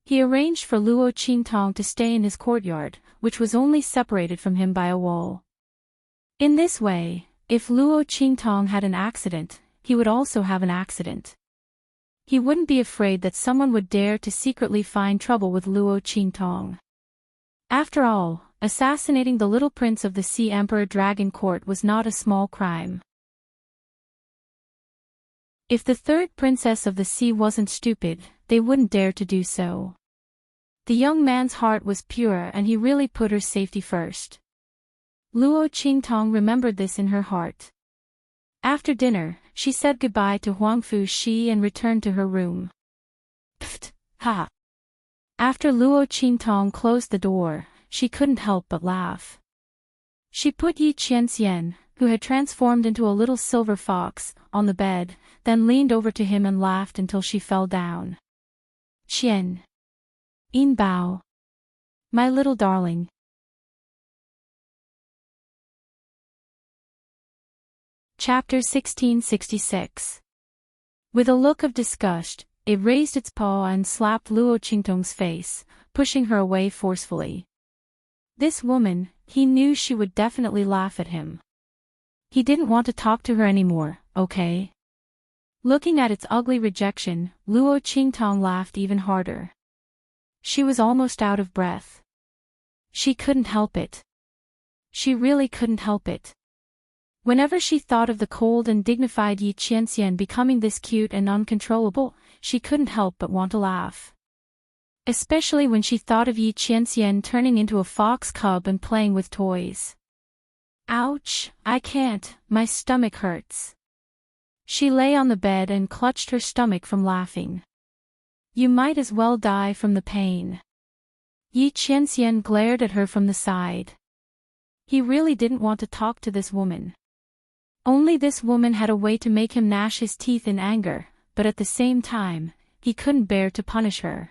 He arranged for Luo Qingtong to stay in his courtyard, which was only separated from him by a wall. In this way, if Luo Qingtong had an accident, he would also have an accident. He wouldn't be afraid that someone would dare to secretly find trouble with Luo Qingtong. After all, assassinating the little prince of the Sea Emperor Dragon Court was not a small crime. If the third princess of the sea wasn't stupid, they wouldn't dare to do so. The young man's heart was pure and he really put her safety first. Luo Qingtong remembered this in her heart. After dinner, she said goodbye to Huang Fushi and returned to her room. Pfft, ha! After Luo Qingtong closed the door, she couldn't help but laugh. She put Yi Qianxian, who had transformed into a little silver fox, on the bed, then leaned over to him and laughed until she fell down. "Qian. Yin Bao. My little darling." Chapter 1666. With a look of disgust, it raised its paw and slapped Luo Qingtong's face, pushing her away forcefully. This woman, he knew she would definitely laugh at him. He didn't want to talk to her anymore, okay? Looking at its ugly rejection, Luo Qingtong laughed even harder. She was almost out of breath. She couldn't help it. She really couldn't help it. Whenever she thought of the cold and dignified Yi Qianxian becoming this cute and uncontrollable, she couldn't help but want to laugh. Especially when she thought of Yi Qianxian turning into a fox cub and playing with toys. Ouch, I can't, my stomach hurts. She lay on the bed and clutched her stomach from laughing. You might as well die from the pain. Yi Qianxian glared at her from the side. He really didn't want to talk to this woman. Only this woman had a way to make him gnash his teeth in anger, but at the same time, he couldn't bear to punish her.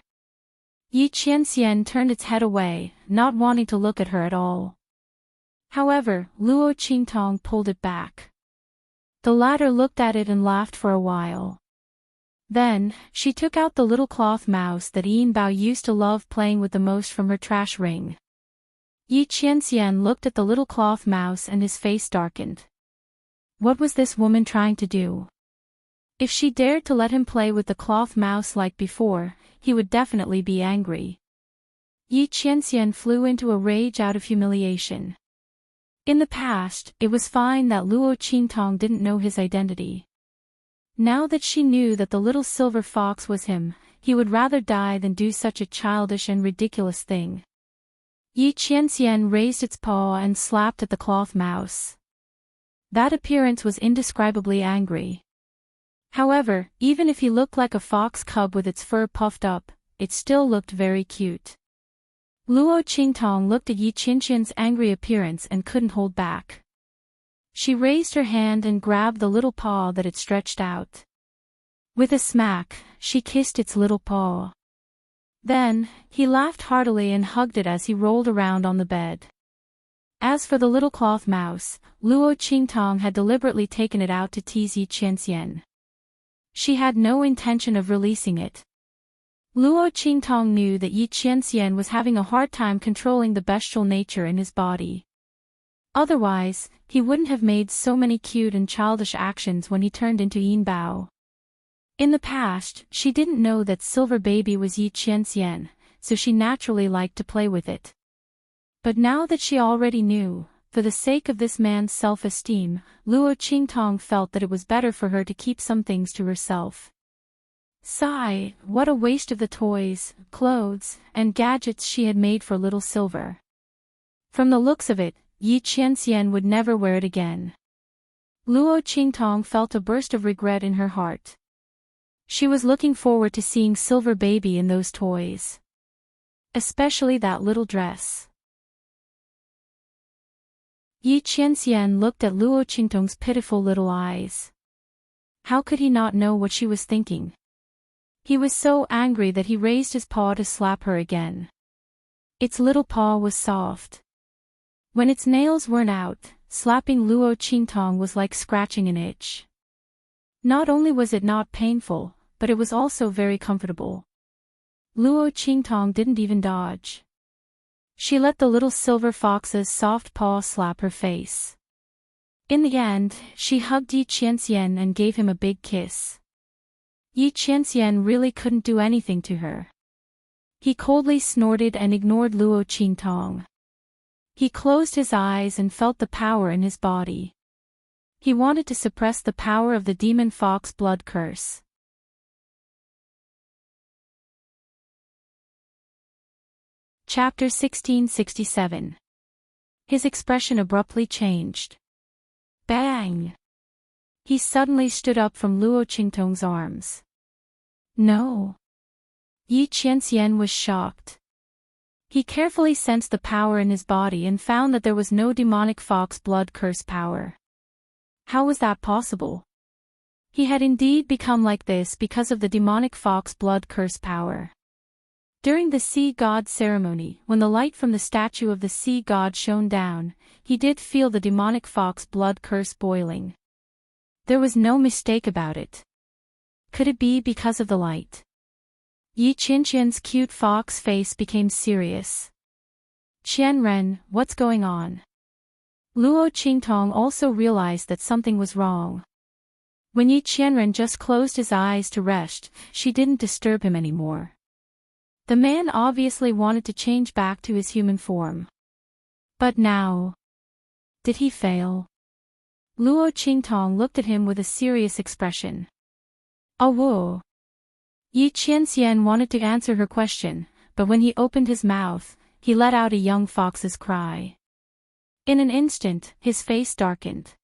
Yi Qianxian turned its head away, not wanting to look at her at all. However, Luo Qingtong pulled it back. The latter looked at it and laughed for a while. Then, she took out the little cloth mouse that Yin Bao used to love playing with the most from her trash ring. Yi Qianxian looked at the little cloth mouse and his face darkened. What was this woman trying to do? If she dared to let him play with the cloth mouse like before, he would definitely be angry. Yi Qianxian flew into a rage out of humiliation. In the past, it was fine that Luo Qingtong didn't know his identity. Now that she knew that the little silver fox was him, he would rather die than do such a childish and ridiculous thing. Yi Qianxian raised its paw and slapped at the cloth mouse. That appearance was indescribably angry. However, even if he looked like a fox cub with its fur puffed up, it still looked very cute. Luo Qingtong looked at Yi Qianxian's angry appearance and couldn't hold back. She raised her hand and grabbed the little paw that it stretched out. With a smack, she kissed its little paw. Then, he laughed heartily and hugged it as he rolled around on the bed. As for the little cloth mouse, Luo Qingtong had deliberately taken it out to tease Yi Qianxian. She had no intention of releasing it. Luo Qingtong knew that Yi Qianxian was having a hard time controlling the bestial nature in his body. Otherwise, he wouldn't have made so many cute and childish actions when he turned into Yin Bao. In the past, she didn't know that Silver Baby was Yi Qianxian, so she naturally liked to play with it. But now that she already knew, for the sake of this man's self-esteem, Luo Qingtong felt that it was better for her to keep some things to herself. Sigh, what a waste of the toys, clothes, and gadgets she had made for little Silver. From the looks of it, Yi Qianxian would never wear it again. Luo Qingtong felt a burst of regret in her heart. She was looking forward to seeing Silver Baby in those toys. Especially that little dress. Yi Qianxian looked at Luo Qingtong's pitiful little eyes. How could he not know what she was thinking? He was so angry that he raised his paw to slap her again. Its little paw was soft. When its nails weren't out, slapping Luo Qingtong was like scratching an itch. Not only was it not painful, but it was also very comfortable. Luo Qingtong didn't even dodge. She let the little silver fox's soft paw slap her face. In the end, she hugged Yi Qianxian and gave him a big kiss. Yi Qianxian really couldn't do anything to her. He coldly snorted and ignored Luo Qingtong. He closed his eyes and felt the power in his body. He wanted to suppress the power of the demon fox blood curse. Chapter 1667. His expression abruptly changed. Bang! He suddenly stood up from Luo Qingtong's arms. No! Yi Qianxian was shocked. He carefully sensed the power in his body and found that there was no demonic fox blood curse power. How was that possible? He had indeed become like this because of the demonic fox blood curse power. During the sea god ceremony, when the light from the statue of the sea god shone down, he did feel the demonic fox blood curse boiling. There was no mistake about it. Could it be because of the light? Yi Qianxian's cute fox face became serious. Qianren, what's going on? Luo Qingtong also realized that something was wrong. When Yi Qianren just closed his eyes to rest, she didn't disturb him anymore. The man obviously wanted to change back to his human form. But now... did he fail? Luo Qingtong looked at him with a serious expression. Whoa! Yi Qianxian wanted to answer her question, but when he opened his mouth, he let out a young fox's cry. In an instant, his face darkened.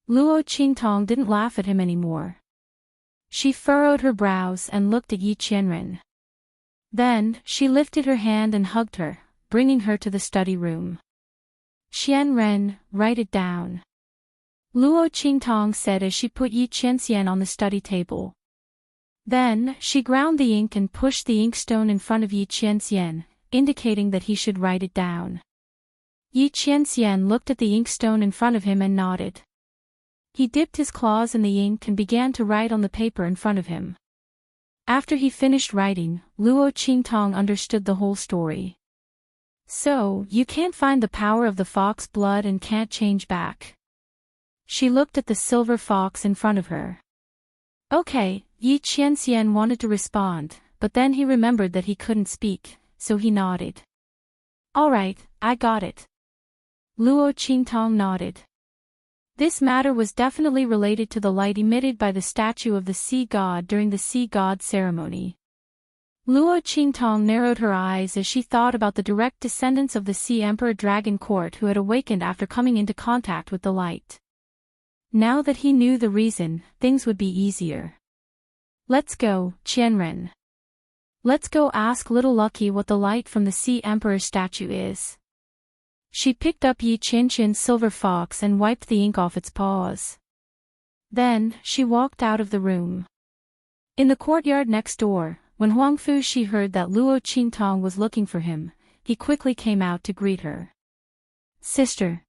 Luo Qingtong didn't laugh at him anymore. She furrowed her brows and looked at Yi Qianren. Then, she lifted her hand and hugged her, bringing her to the study room. Qianren, write it down. Luo Qingtong said as she put Yi Qianxian on the study table. Then, she ground the ink and pushed the inkstone in front of Yi Qianxian, indicating that he should write it down. Yi Qianxian looked at the inkstone in front of him and nodded. He dipped his claws in the ink and began to write on the paper in front of him. After he finished writing, Luo Qingtong understood the whole story. So, you can't find the power of the fox blood and can't change back. She looked at the silver fox in front of her. Okay, Yi Qianxian wanted to respond, but then he remembered that he couldn't speak, so he nodded. Alright, I got it. Luo Qingtong nodded. This matter was definitely related to the light emitted by the statue of the sea god during the sea god ceremony. Luo Qingtong narrowed her eyes as she thought about the direct descendants of the Sea Emperor Dragon Court who had awakened after coming into contact with the light. Now that he knew the reason, things would be easier. Let's go, Qianren. Let's go ask little Lucky what the light from the Sea Emperor's statue is. She picked up Yi Chin-Chin's silver fox and wiped the ink off its paws. Then, she walked out of the room. In the courtyard next door, when Huang Fushi heard that Luo Qingtong was looking for him, he quickly came out to greet her. Sister.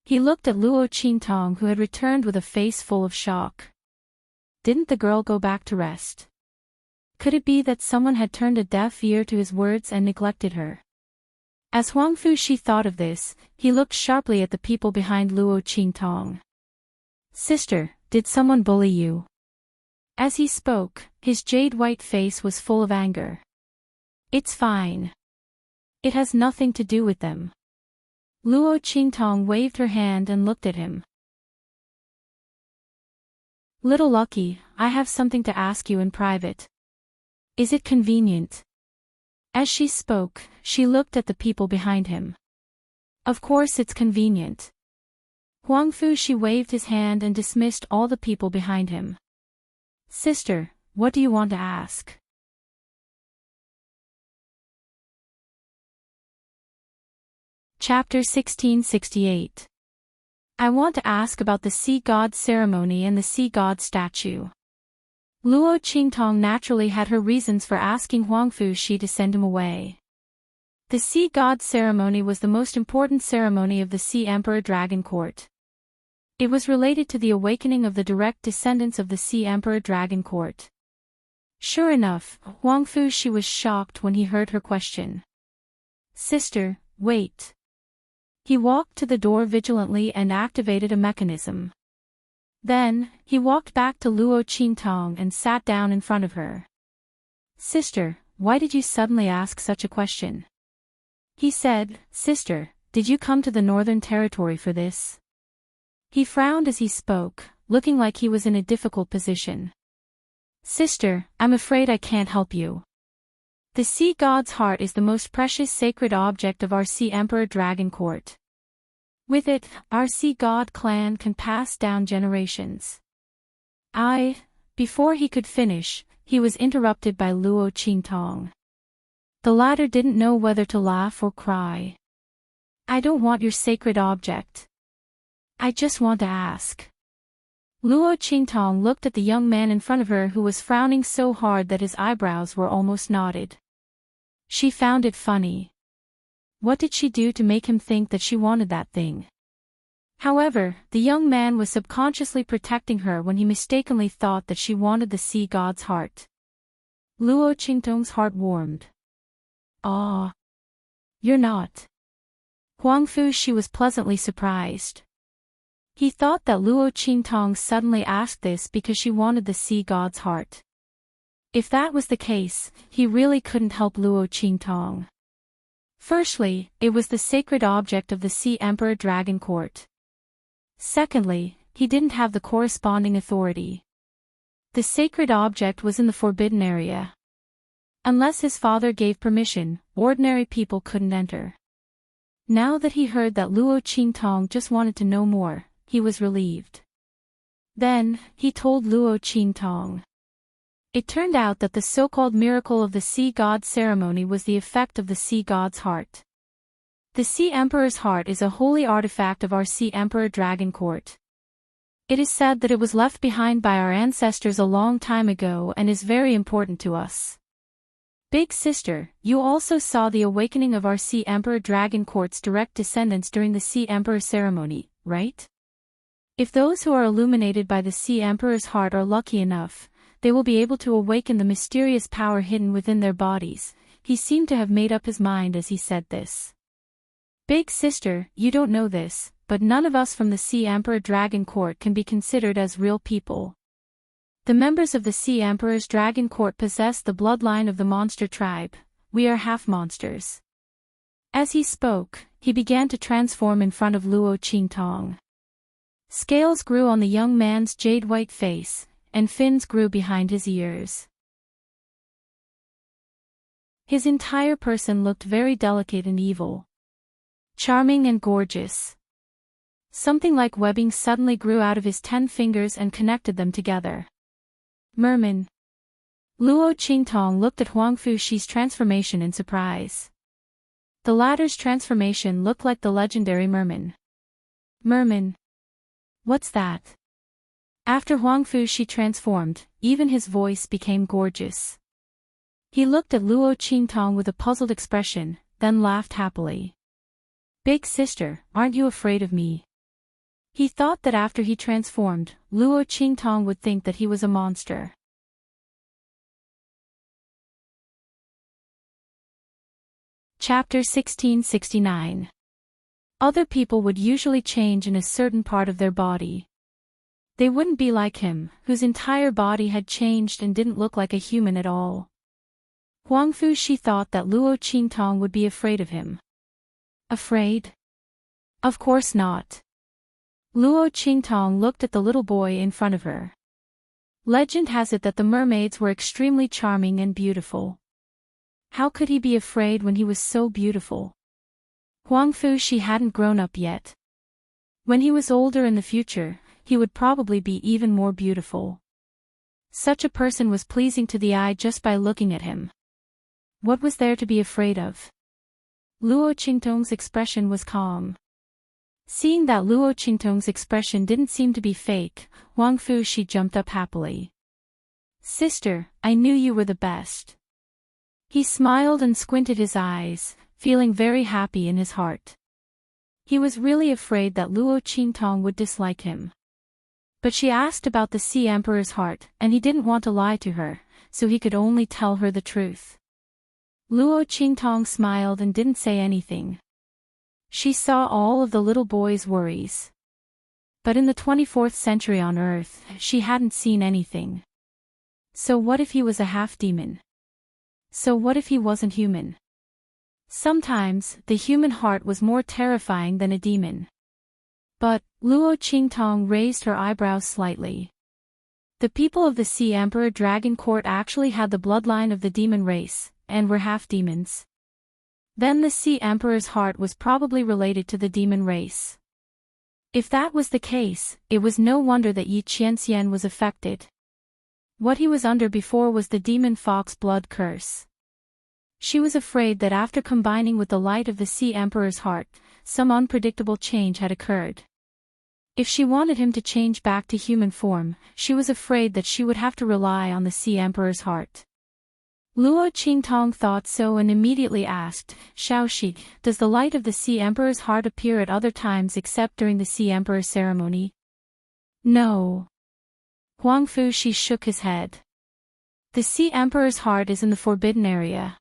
He looked at Luo Qingtong, who had returned with a face full of shock. Didn't the girl go back to rest? Could it be that someone had turned a deaf ear to his words and neglected her? As Huang Fushi thought of this, he looked sharply at the people behind Luo Qingtong. Sister, did someone bully you? As he spoke, his jade-white face was full of anger. It's fine. It has nothing to do with them. Luo Qingtong waved her hand and looked at him. Little Lucky, I have something to ask you in private. Is it convenient? As she spoke, she looked at the people behind him. Of course it's convenient. Huang Fushi waved his hand and dismissed all the people behind him. Sister, what do you want to ask? Chapter 1668. I want to ask about the Sea God ceremony and the Sea God statue. Luo Qingtong naturally had her reasons for asking Huang Fushi to send him away. The Sea God ceremony was the most important ceremony of the Sea Emperor Dragon Court. It was related to the awakening of the direct descendants of the Sea Emperor Dragon Court. Sure enough, Huang Fushi was shocked when he heard her question. Sister, wait. He walked to the door vigilantly and activated a mechanism. Then, he walked back to Luo Qingtong and sat down in front of her. Sister, why did you suddenly ask such a question? He said, Sister, did you come to the Northern Territory for this? He frowned as he spoke, looking like he was in a difficult position. Sister, I'm afraid I can't help you. The Sea God's heart is the most precious sacred object of our Sea Emperor Dragon Court. With it, our Sea God clan can pass down generations. Before he could finish, he was interrupted by Luo Qingtong. The latter didn't know whether to laugh or cry. I don't want your sacred object. I just want to ask. Luo Qingtong looked at the young man in front of her who was frowning so hard that his eyebrows were almost knotted. She found it funny. What did she do to make him think that she wanted that thing? However, the young man was subconsciously protecting her when he mistakenly thought that she wanted the Sea God's heart. Luo Qingtong's heart warmed. Ah. You're not. Huang Fushi was pleasantly surprised. He thought that Luo Qingtong suddenly asked this because she wanted the Sea God's heart. If that was the case, he really couldn't help Luo Qingtong. Firstly, it was the sacred object of the Sea Emperor Dragon Court. Secondly, he didn't have the corresponding authority. The sacred object was in the forbidden area. Unless his father gave permission, ordinary people couldn't enter. Now that he heard that Luo Qingtong just wanted to know more, he was relieved. Then, he told Luo Qingtong. It turned out that the so-called miracle of the Sea God ceremony was the effect of the Sea God's heart. The Sea Emperor's heart is a holy artifact of our Sea Emperor Dragon Court. It is said that it was left behind by our ancestors a long time ago and is very important to us. Big sister, you also saw the awakening of our Sea Emperor Dragon Court's direct descendants during the Sea Emperor ceremony, right? If those who are illuminated by the Sea Emperor's heart are lucky enough, they will be able to awaken the mysterious power hidden within their bodies. He seemed to have made up his mind as he said this. Big sister, you don't know this, but none of us from the Sea Emperor Dragon Court can be considered as real people. The members of the Sea Emperor's Dragon Court possess the bloodline of the monster tribe. We are half monsters. As he spoke, he began to transform in front of Luo Qingtong. Scales grew on the young man's jade-white face, and fins grew behind his ears. His entire person looked very delicate and evil. Charming and gorgeous. Something like webbing suddenly grew out of his 10 fingers and connected them together. Merman. Luo Qingtong looked at Huang Fushi's transformation in surprise. The latter's transformation looked like the legendary merman. Merman? What's that? After Huang Fushi transformed, even his voice became gorgeous. He looked at Luo Qingtong with a puzzled expression, then laughed happily. Big sister, aren't you afraid of me? He thought that after he transformed, Luo Qingtong would think that he was a monster. Chapter 1669. Other people would usually change in a certain part of their body. They wouldn't be like him, whose entire body had changed and didn't look like a human at all. Huang Fushi thought that Luo Qingtong would be afraid of him. Afraid? Of course not. Luo Qingtong looked at the little boy in front of her. Legend has it that the mermaids were extremely charming and beautiful. How could he be afraid when he was so beautiful? Huang Fushi hadn't grown up yet. When he was older in the future, he would probably be even more beautiful. Such a person was pleasing to the eye just by looking at him. What was there to be afraid of? Luo Qingtong's expression was calm. Seeing that Luo Qingtong's expression didn't seem to be fake, Huang Fushi jumped up happily. Sister, I knew you were the best. He smiled and squinted his eyes, feeling very happy in his heart. He was really afraid that Luo Qingtong would dislike him. But she asked about the Sea Emperor's heart, and he didn't want to lie to her, so he could only tell her the truth. Luo Qingtong smiled and didn't say anything. She saw all of the little boy's worries. But in the 24th century on Earth, she hadn't seen anything. So what if he was a half-demon? So what if he wasn't human? Sometimes, the human heart was more terrifying than a demon. But, Luo Qingtong raised her eyebrows slightly. The people of the Sea Emperor Dragon Court actually had the bloodline of the demon race, and were half-demons. Then the Sea Emperor's heart was probably related to the demon race. If that was the case, it was no wonder that Yi Qianxian was affected. What he was under before was the demon fox blood curse. She was afraid that after combining with the light of the Sea Emperor's heart, some unpredictable change had occurred. If she wanted him to change back to human form, she was afraid that she would have to rely on the Sea Emperor's heart. Luo Qingtong thought so and immediately asked, Shaoxi, does the light of the Sea Emperor's heart appear at other times except during the Sea Emperor ceremony? No. Huang Fushi shook his head. The Sea Emperor's heart is in the forbidden area.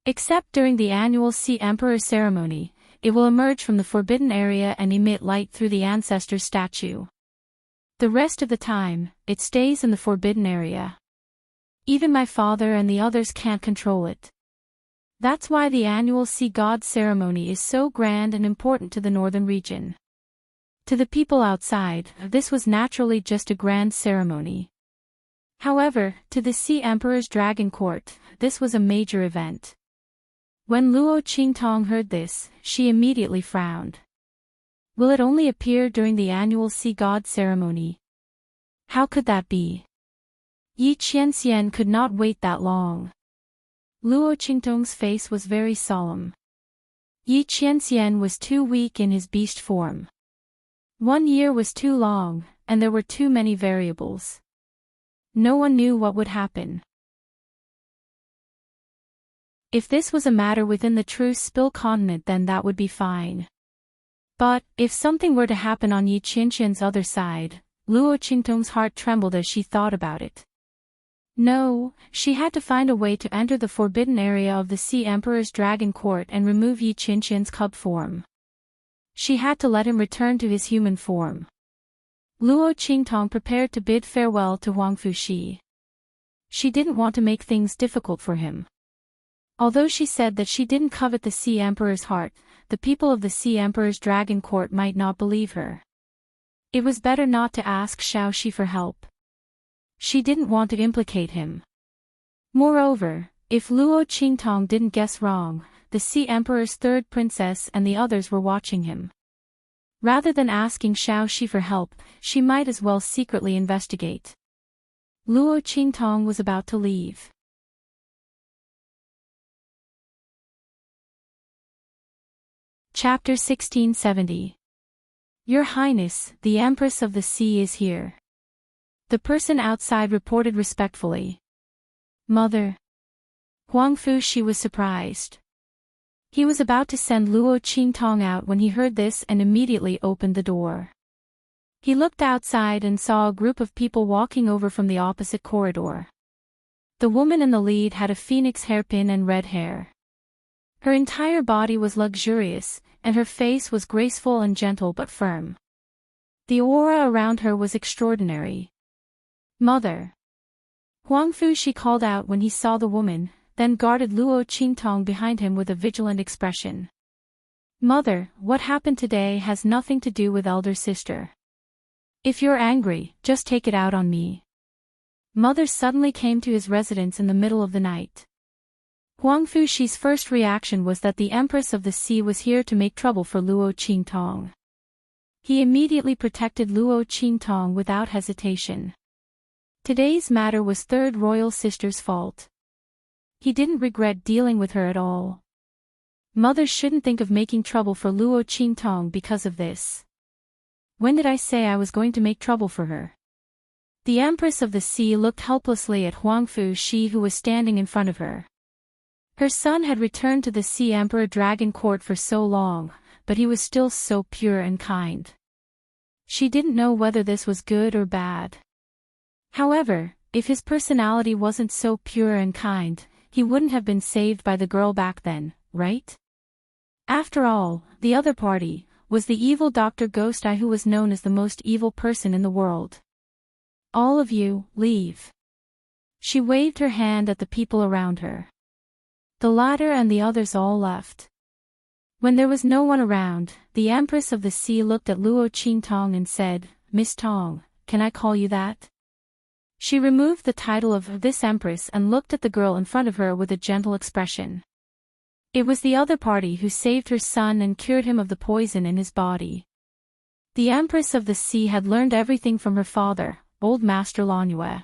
Except during the annual Sea Emperor ceremony, it will emerge from the forbidden area and emit light through the ancestor's statue. The rest of the time, it stays in the forbidden area. Even my father and the others can't control it. That's why the annual Sea God ceremony is so grand and important to the northern region. To the people outside, this was naturally just a grand ceremony. However, to the Sea Emperor's Dragon Court, this was a major event. When Luo Qingtong heard this, she immediately frowned. Will it only appear during the annual Sea God ceremony? How could that be? Yi Qianxian could not wait that long. Luo Qingtong's face was very solemn. Yi Qianxian was too weak in his beast form. 1 year was too long, and there were too many variables. No one knew what would happen. If this was a matter within the true Spill continent, then that would be fine. But, if something were to happen on Yi Qianxian's other side, Luo Qingtong's heart trembled as she thought about it. No, she had to find a way to enter the forbidden area of the Sea Emperor's Dragon Court and remove Yi Qianxian's cub form. She had to let him return to his human form. Luo Qingtong prepared to bid farewell to Huang Fushi. She didn't want to make things difficult for him. Although she said that she didn't covet the Sea Emperor's heart, the people of the Sea Emperor's Dragon Court might not believe her. It was better not to ask Shaoxi for help. She didn't want to implicate him. Moreover, if Luo Qingtong didn't guess wrong, the Sea Emperor's third princess and the others were watching him. Rather than asking Shaoxi for help, she might as well secretly investigate. Luo Qingtong was about to leave. Chapter 1670. Your Highness, the Empress of the Sea is here. The person outside reported respectfully. Mother. Huang Fushi was surprised. He was about to send Luo Qingtong out when he heard this and immediately opened the door. He looked outside and saw a group of people walking over from the opposite corridor. The woman in the lead had a phoenix hairpin and red hair. Her entire body was luxurious, and her face was graceful and gentle but firm. The aura around her was extraordinary. Mother. Huang Fushi called out when he saw the woman, then guarded Luo Qingtong behind him with a vigilant expression. Mother, what happened today has nothing to do with elder sister. If you're angry, just take it out on me. Mother suddenly came to his residence in the middle of the night. Huang Fushi's first reaction was that the Empress of the Sea was here to make trouble for Luo Qingtong. He immediately protected Luo Qingtong without hesitation. Today's matter was Third Royal Sister's fault. He didn't regret dealing with her at all. Mother shouldn't think of making trouble for Luo Qingtong because of this. When did I say I was going to make trouble for her? The Empress of the Sea looked helplessly at Huang Fushi, who was standing in front of her. Her son had returned to the Sea Emperor Dragon Court for so long, but he was still so pure and kind. She didn't know whether this was good or bad. However, if his personality wasn't so pure and kind, he wouldn't have been saved by the girl back then, right? After all, the other party was the evil Dr. Ghost Eye, who was known as the most evil person in the world. All of you, leave. She waved her hand at the people around her. The latter and the others all left. When there was no one around, the Empress of the Sea looked at Luo Qingtong and said, Miss Tong, can I call you that? She removed the title of this Empress and looked at the girl in front of her with a gentle expression. It was the other party who saved her son and cured him of the poison in his body. The Empress of the Sea had learned everything from her father, Old Master Lanue.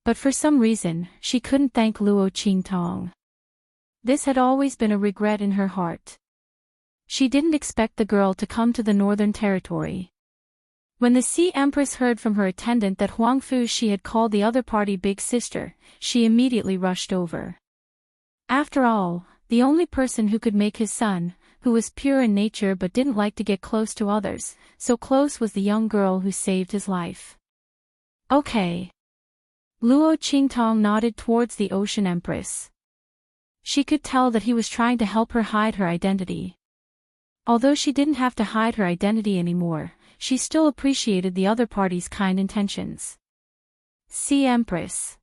But for some reason, she couldn't thank Luo Qingtong. This had always been a regret in her heart. She didn't expect the girl to come to the Northern Territory. When the Sea Empress heard from her attendant that Huang Fushi had called the other party big sister, she immediately rushed over. After all, the only person who could make his son, who was pure in nature but didn't like to get close to others, so close was the young girl who saved his life. Okay. Luo Qingtong nodded towards the Ocean Empress. She could tell that he was trying to help her hide her identity. Although she didn't have to hide her identity anymore, she still appreciated the other party's kind intentions. Sea Empress.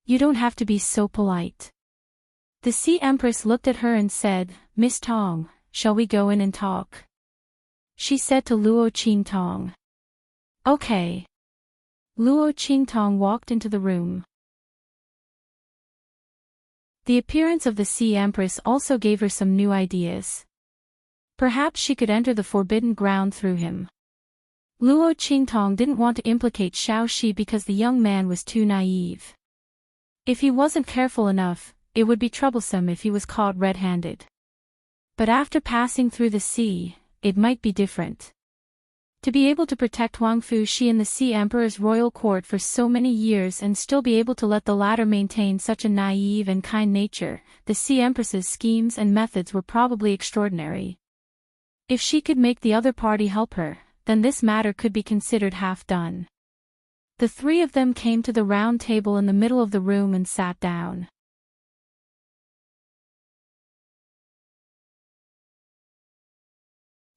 You don't have to be so polite. The Sea Empress looked at her and said, Miss Tong, shall we go in and talk? She said to Luo Qingtong. Okay. Luo Qingtong walked into the room. The appearance of the Sea Empress also gave her some new ideas. Perhaps she could enter the forbidden ground through him. Luo Qingtong didn't want to implicate Xiao Shi because the young man was too naive. If he wasn't careful enough, it would be troublesome if he was caught red-handed. But after passing through the sea, it might be different. To be able to protect Huang Fushi in the Sea Emperor's royal court for so many years and still be able to let the latter maintain such a naive and kind nature, the Sea Empress's schemes and methods were probably extraordinary. If she could make the other party help her, then this matter could be considered half done. The three of them came to the round table in the middle of the room and sat down.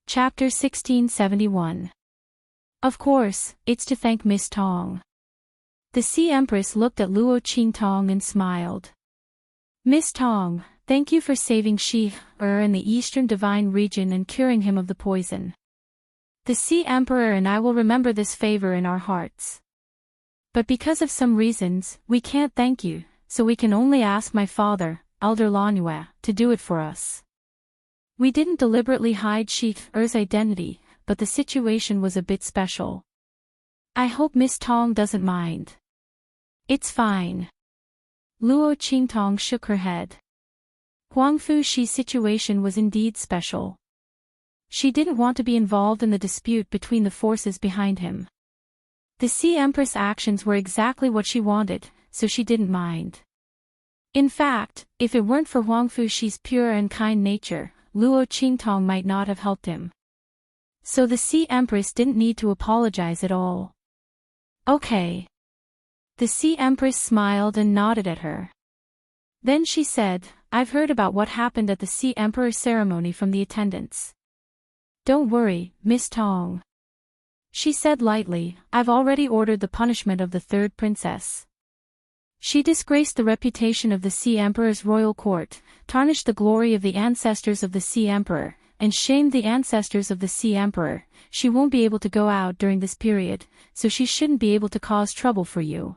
Chapter 1671. Of course, it's to thank Miss Tong. The Sea Empress looked at Luo Qingtong and smiled. Miss Tong, thank you for saving Shi-er in the Eastern Divine Region and curing him of the poison. The Sea Emperor and I will remember this favor in our hearts. But because of some reasons, we can't thank you, so we can only ask my father, Elder Lanue, to do it for us. We didn't deliberately hide Shi-er's identity, but the situation was a bit special. I hope Miss Tong doesn't mind. It's fine. Luo Qingtong shook her head. Huang Fushi's situation was indeed special. She didn't want to be involved in the dispute between the forces behind him. The Sea Empress' actions were exactly what she wanted, so she didn't mind. In fact, if it weren't for Huang Fuxi's pure and kind nature, Luo Qingtong might not have helped him. So the Sea Empress didn't need to apologize at all. Okay. The Sea Empress smiled and nodded at her. Then she said, I've heard about what happened at the Sea Emperor ceremony from the attendants. Don't worry, Miss Tong. She said lightly, I've already ordered the punishment of the third princess. She disgraced the reputation of the Sea Emperor's royal court, tarnished the glory of the ancestors of the Sea Emperor, and shamed the ancestors of the Sea Emperor. She won't be able to go out during this period, so she shouldn't be able to cause trouble for you.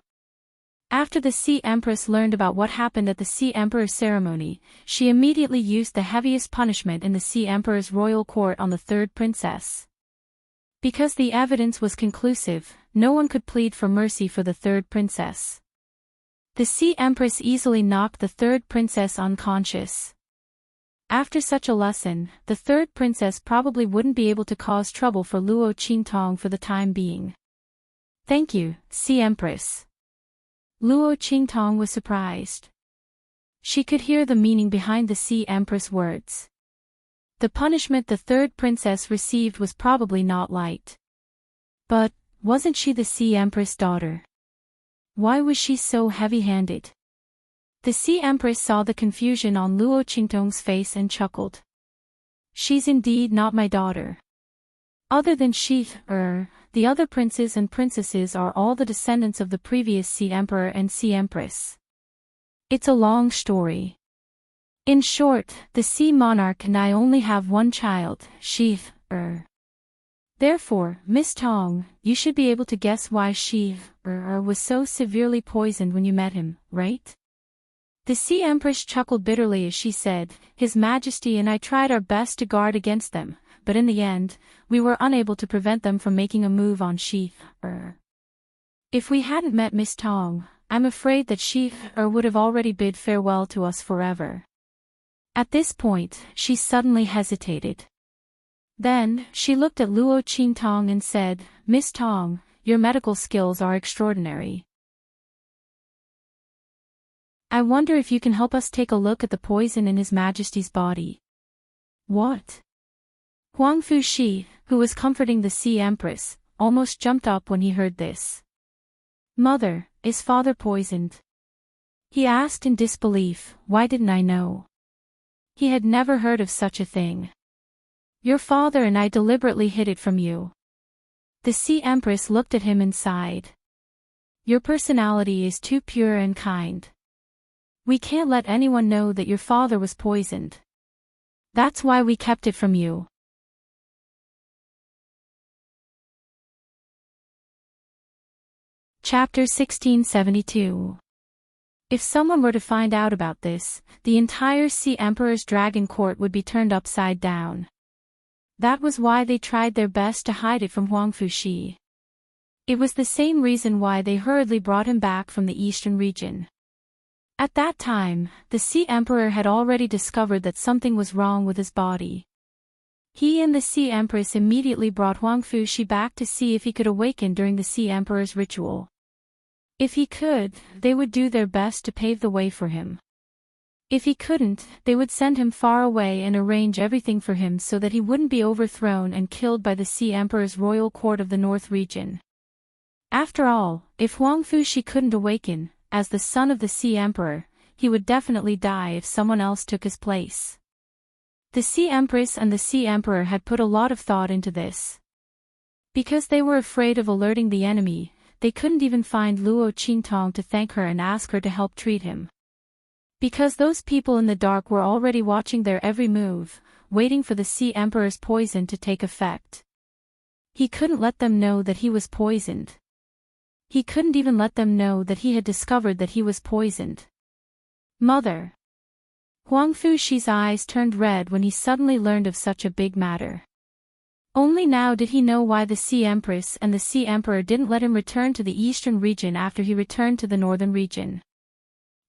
After the Sea Empress learned about what happened at the Sea Emperor ceremony, she immediately used the heaviest punishment in the Sea Emperor's royal court on the third princess. Because the evidence was conclusive, no one could plead for mercy for the third princess. The Sea Empress easily knocked the third princess unconscious. After such a lesson, the third princess probably wouldn't be able to cause trouble for Luo Qingtong for the time being. Thank you, Sea Empress. Luo Qingtong was surprised. She could hear the meaning behind the Sea Empress' words. The punishment the third princess received was probably not light. But, wasn't she the Sea Empress' daughter? Why was she so heavy-handed? The Sea Empress saw the confusion on Luo Qingtong's face and chuckled. She's indeed not my daughter. Other than she, the other princes and princesses are all the descendants of the previous Sea Emperor and Sea Empress. It's a long story. In short, the Sea Monarch and I only have one child, she, Therefore, Miss Tong, you should be able to guess why she, was so severely poisoned when you met him, right? The Sea Empress chuckled bitterly as she said, His Majesty and I tried our best to guard against them, but in the end, we were unable to prevent them from making a move on she, If we hadn't met Miss Tong, I'm afraid that she, would have already bid farewell to us forever. At this point, she suddenly hesitated. Then, she looked at Luo Qingtong and said, Miss Tong, your medical skills are extraordinary. I wonder if you can help us take a look at the poison in His Majesty's body. What? Huang Fuxi, who was comforting the Sea Empress, almost jumped up when he heard this. Mother, is father poisoned? He asked in disbelief, why didn't I know? He had never heard of such a thing. Your father and I deliberately hid it from you. The Sea Empress looked at him and sighed. Your personality is too pure and kind. We can't let anyone know that your father was poisoned. That's why we kept it from you. Chapter 1672. If someone were to find out about this, the entire Sea Emperor's dragon court would be turned upside down. That was why they tried their best to hide it from Huang Fuxi. It was the same reason why they hurriedly brought him back from the eastern region. At that time, the Sea Emperor had already discovered that something was wrong with his body. He and the Sea Empress immediately brought Huang Fuxi back to see if he could awaken during the Sea Emperor's ritual. If he could, they would do their best to pave the way for him. If he couldn't, they would send him far away and arrange everything for him so that he wouldn't be overthrown and killed by the Sea Emperor's royal court of the North region. After all, if Huang Fuxi couldn't awaken, as the son of the Sea Emperor, he would definitely die if someone else took his place. The Sea Empress and the Sea Emperor had put a lot of thought into this. Because they were afraid of alerting the enemy, they couldn't even find Luo Qingtong to thank her and ask her to help treat him. Because those people in the dark were already watching their every move, waiting for the Sea Emperor's poison to take effect. He couldn't let them know that he was poisoned. He couldn't even let them know that he had discovered that he was poisoned. Mother. Huang Fuxi's eyes turned red when he suddenly learned of such a big matter. Only now did he know why the Sea Empress and the Sea Emperor didn't let him return to the eastern region after he returned to the northern region.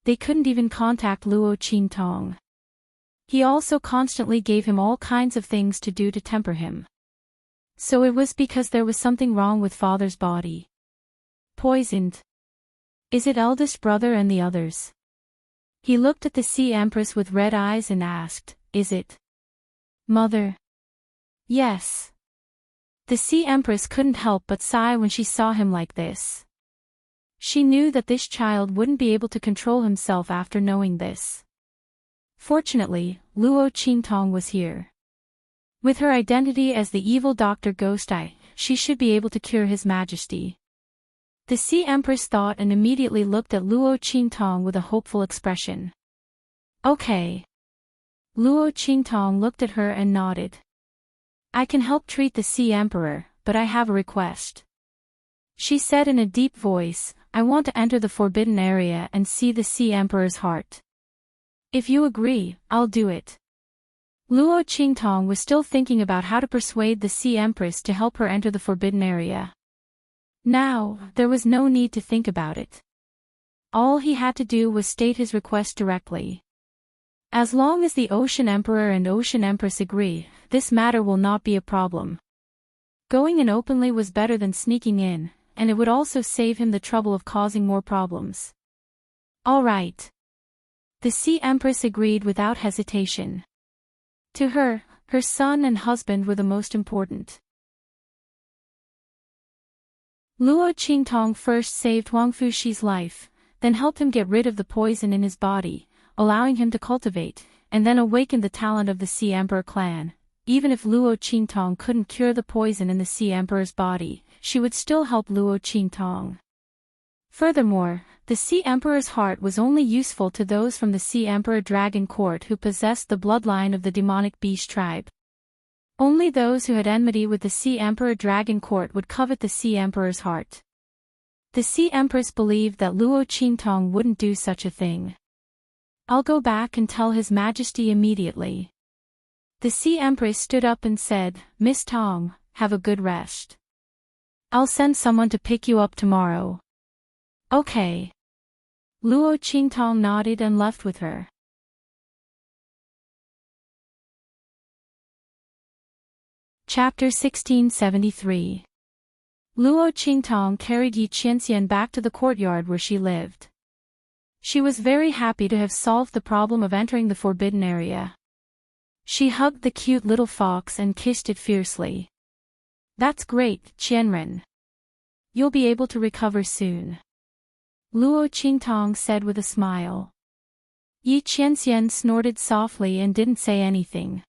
They couldn't even contact Luo Qingtong. He also constantly gave him all kinds of things to do to temper him. So it was because there was something wrong with father's body. Poisoned. Is it eldest brother and the others? He looked at the Sea Empress with red eyes and asked, is it? Mother? Yes. The Sea Empress couldn't help but sigh when she saw him like this. She knew that this child wouldn't be able to control himself after knowing this. Fortunately, Luo Qingtong was here. With her identity as the evil Dr. Ghost Eye, she should be able to cure His Majesty. The Sea Empress thought and immediately looked at Luo Qingtong with a hopeful expression. Okay. Luo Qingtong looked at her and nodded. I can help treat the Sea Emperor, but I have a request. She said in a deep voice, I want to enter the forbidden area and see the Sea Emperor's heart. If you agree, I'll do it. Luo Qingtong was still thinking about how to persuade the Sea Empress to help her enter the forbidden area. Now, there was no need to think about it. All he had to do was state his request directly. As long as the Ocean Emperor and Ocean Empress agree, this matter will not be a problem. Going in openly was better than sneaking in, and it would also save him the trouble of causing more problems. All right. The Sea Empress agreed without hesitation. To her, her son and husband were the most important. Luo Qingtong first saved Huang Fuxi's life, then helped him get rid of the poison in his body, allowing him to cultivate, and then awakened the talent of the Sea Emperor clan. Even if Luo Qingtong couldn't cure the poison in the Sea Emperor's body, she would still help Luo Qingtong. Furthermore, the Sea Emperor's heart was only useful to those from the Sea Emperor Dragon Court who possessed the bloodline of the demonic beast tribe. Only those who had enmity with the Sea Emperor Dragon Court would covet the Sea Emperor's heart. The Sea Empress believed that Luo Qingtong wouldn't do such a thing. I'll go back and tell His Majesty immediately. The Sea Empress stood up and said, Miss Tong, have a good rest. I'll send someone to pick you up tomorrow. Okay. Luo Qingtong nodded and left with her. Chapter 1673. Luo Qingtong carried Yi Qianxian back to the courtyard where she lived. She was very happy to have solved the problem of entering the forbidden area. She hugged the cute little fox and kissed it fiercely. That's great, Qianren. You'll be able to recover soon. Luo Qingtong said with a smile. Yi Qianxian snorted softly and didn't say anything.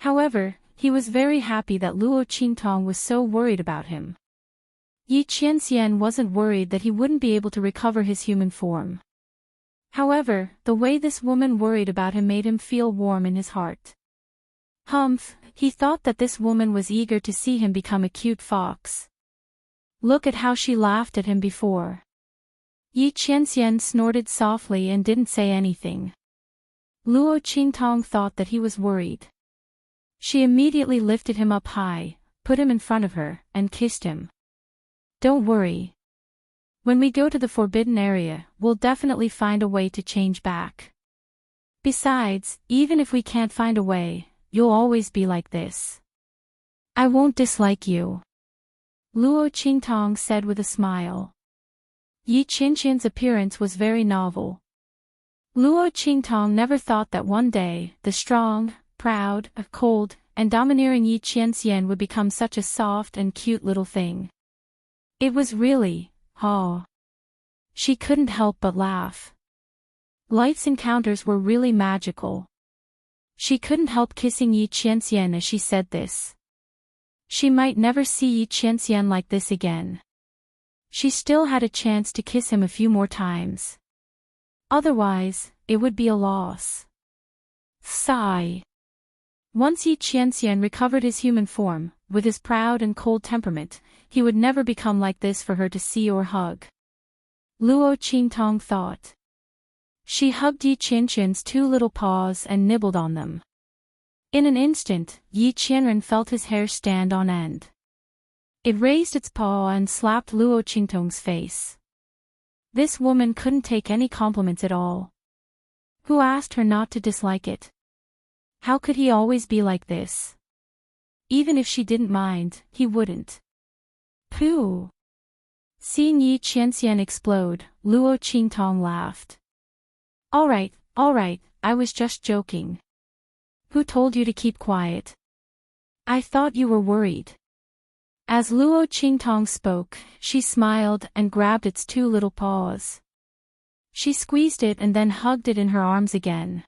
However, he was very happy that Luo Qingtong was so worried about him. Yi Qianxian wasn't worried that he wouldn't be able to recover his human form. However, the way this woman worried about him made him feel warm in his heart. Humph, he thought that this woman was eager to see him become a cute fox. Look at how she laughed at him before. Yi Qianxian snorted softly and didn't say anything. Luo Qingtong thought that he was worried. She immediately lifted him up high, put him in front of her, and kissed him. Don't worry. When we go to the forbidden area, we'll definitely find a way to change back. Besides, even if we can't find a way, you'll always be like this. I won't dislike you. Luo Qingtong said with a smile. Yi Qianxian's appearance was very novel. Luo Qingtong never thought that one day, the strong, proud, cold, and domineering Yi Qianxian would become such a soft and cute little thing. It was really, She couldn't help but laugh. Life's encounters were really magical. She couldn't help kissing Yi Qianxian as she said this. She might never see Yi Qianxian like this again. She still had a chance to kiss him a few more times. Otherwise, it would be a loss. Sigh. Once Yi Qianxian recovered his human form, with his proud and cold temperament, he would never become like this for her to see or hug. Luo Qingtong thought. She hugged Yi Qianxian's two little paws and nibbled on them. In an instant, Yi Qianren felt his hair stand on end. It raised its paw and slapped Luo Qingtong's face. This woman couldn't take any compliments at all. Who asked her not to dislike it? How could he always be like this? Even if she didn't mind, he wouldn't. Pooh! Seeing Yi Qianxian explode, Luo Qingtong laughed. All right, I was just joking. Who told you to keep quiet? I thought you were worried. As Luo Qingtong spoke, she smiled and grabbed its two little paws. She squeezed it and then hugged it in her arms again.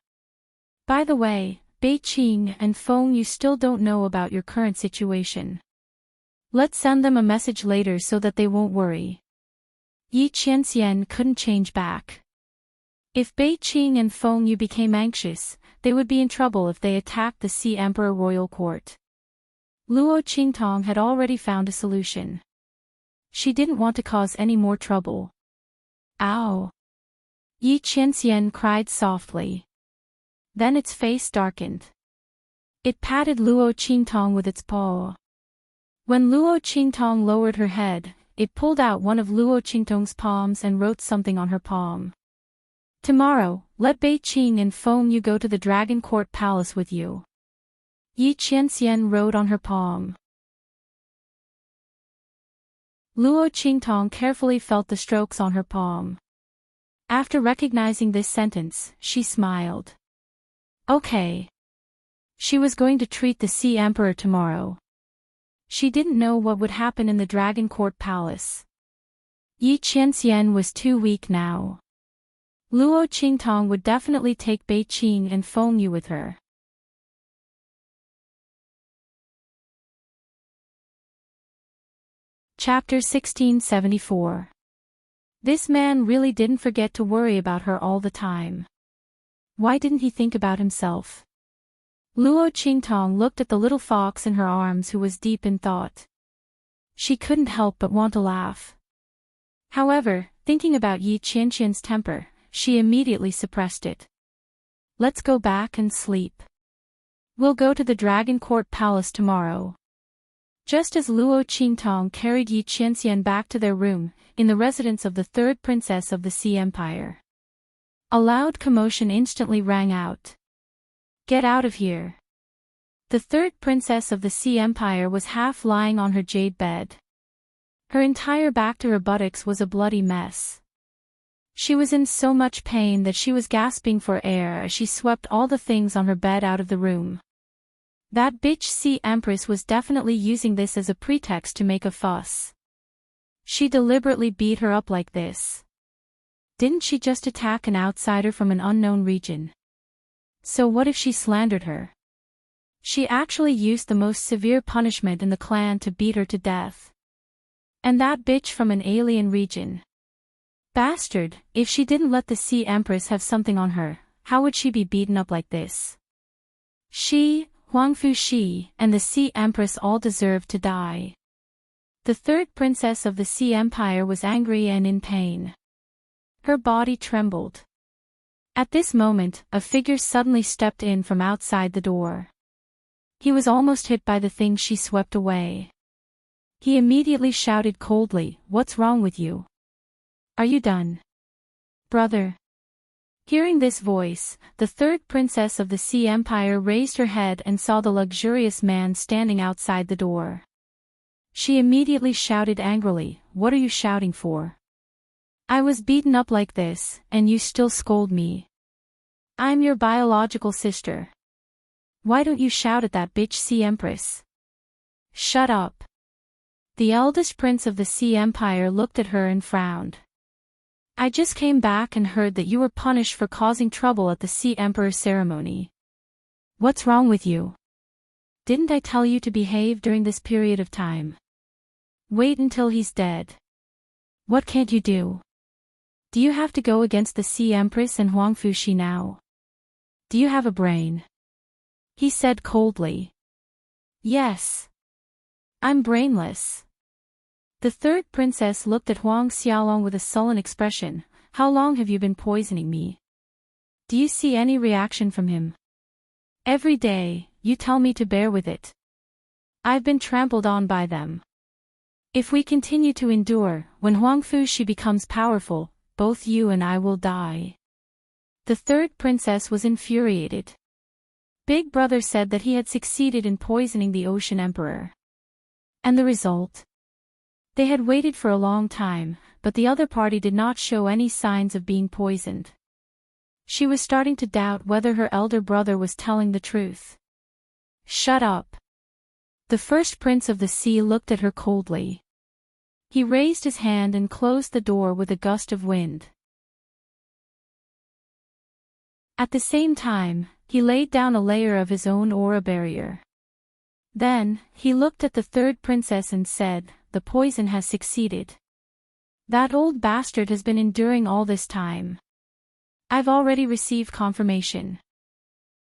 By the way, Beiqing and Feng, you still don't know about your current situation. Let's send them a message later so that they won't worry. Yi Qianxian couldn't change back. If Beiqing and Feng Yu became anxious, they would be in trouble if they attacked the Sea Emperor royal court. Luo Qingtong had already found a solution. She didn't want to cause any more trouble. Ow! Yi Qianxian cried softly. Then its face darkened. It patted Luo Qingtong with its paw. When Luo Qingtong lowered her head, it pulled out one of Luo Qingtong's palms and wrote something on her palm. Tomorrow, let Beiqing and Feng Yu go to the Dragon Court Palace with you. Yi Qianxian wrote on her palm. Luo Qingtong carefully felt the strokes on her palm. After recognizing this sentence, she smiled. Okay. She was going to treat the Sea Emperor tomorrow. She didn't know what would happen in the Dragon Court Palace. Yi Qianxian was too weak now. Luo Qingtong would definitely take Beiqing and Feng Yu with her. Chapter 1674. This man really didn't forget to worry about her all the time. Why didn't he think about himself? Luo Qingtong looked at the little fox in her arms who was deep in thought. She couldn't help but want to laugh. However, thinking about Yi Qianxian's temper, she immediately suppressed it. Let's go back and sleep. We'll go to the Dragon Court Palace tomorrow. Just as Luo Qingtong carried Yi Qianxian back to their room, in the residence of the third princess of the Sea Empire. A loud commotion instantly rang out. Get out of here. The third princess of the Sea Empire was half lying on her jade bed. Her entire back to her buttocks was a bloody mess. She was in so much pain that she was gasping for air as she swept all the things on her bed out of the room. That bitch Sea Empress was definitely using this as a pretext to make a fuss. She deliberately beat her up like this. Didn't she just attack an outsider from an unknown region? So what if she slandered her? She actually used the most severe punishment in the clan to beat her to death. And that bitch from an alien region. Bastard, if she didn't let the Sea Empress have something on her, how would she be beaten up like this? She, Huangfu Shi, and the Sea Empress all deserved to die. The third princess of the Sea Empire was angry and in pain. Her body trembled. At this moment, a figure suddenly stepped in from outside the door. He was almost hit by the thing she swept away. He immediately shouted coldly, "What's wrong with you? Are you done? Brother?" Hearing this voice, the third princess of the Sea Empire raised her head and saw the luxurious man standing outside the door. She immediately shouted angrily, "What are you shouting for? I was beaten up like this, and you still scold me. I'm your biological sister. Why don't you shout at that bitch Sea Empress?" Shut up. The eldest prince of the Sea Empire looked at her and frowned. I just came back and heard that you were punished for causing trouble at the Sea Emperor ceremony. What's wrong with you? Didn't I tell you to behave during this period of time? Wait until he's dead. What can't you do? Do you have to go against the Sea Empress and Huangfu Shi now? Do you have a brain? He said coldly. Yes. I'm brainless. The third princess looked at Huang Xiaolong with a sullen expression. How long have you been poisoning me? Do you see any reaction from him? Every day, you tell me to bear with it. I've been trampled on by them. If we continue to endure, when Huangfu Shi becomes powerful, both you and I will die. The third princess was infuriated. Big Brother said that he had succeeded in poisoning the Ocean Emperor. And the result? They had waited for a long time, but the other party did not show any signs of being poisoned. She was starting to doubt whether her elder brother was telling the truth. "Shut up." The first prince of the sea looked at her coldly. He raised his hand and closed the door with a gust of wind. At the same time, he laid down a layer of his own aura barrier. Then, he looked at the third princess and said, "The poison has succeeded. That old bastard has been enduring all this time. I've already received confirmation.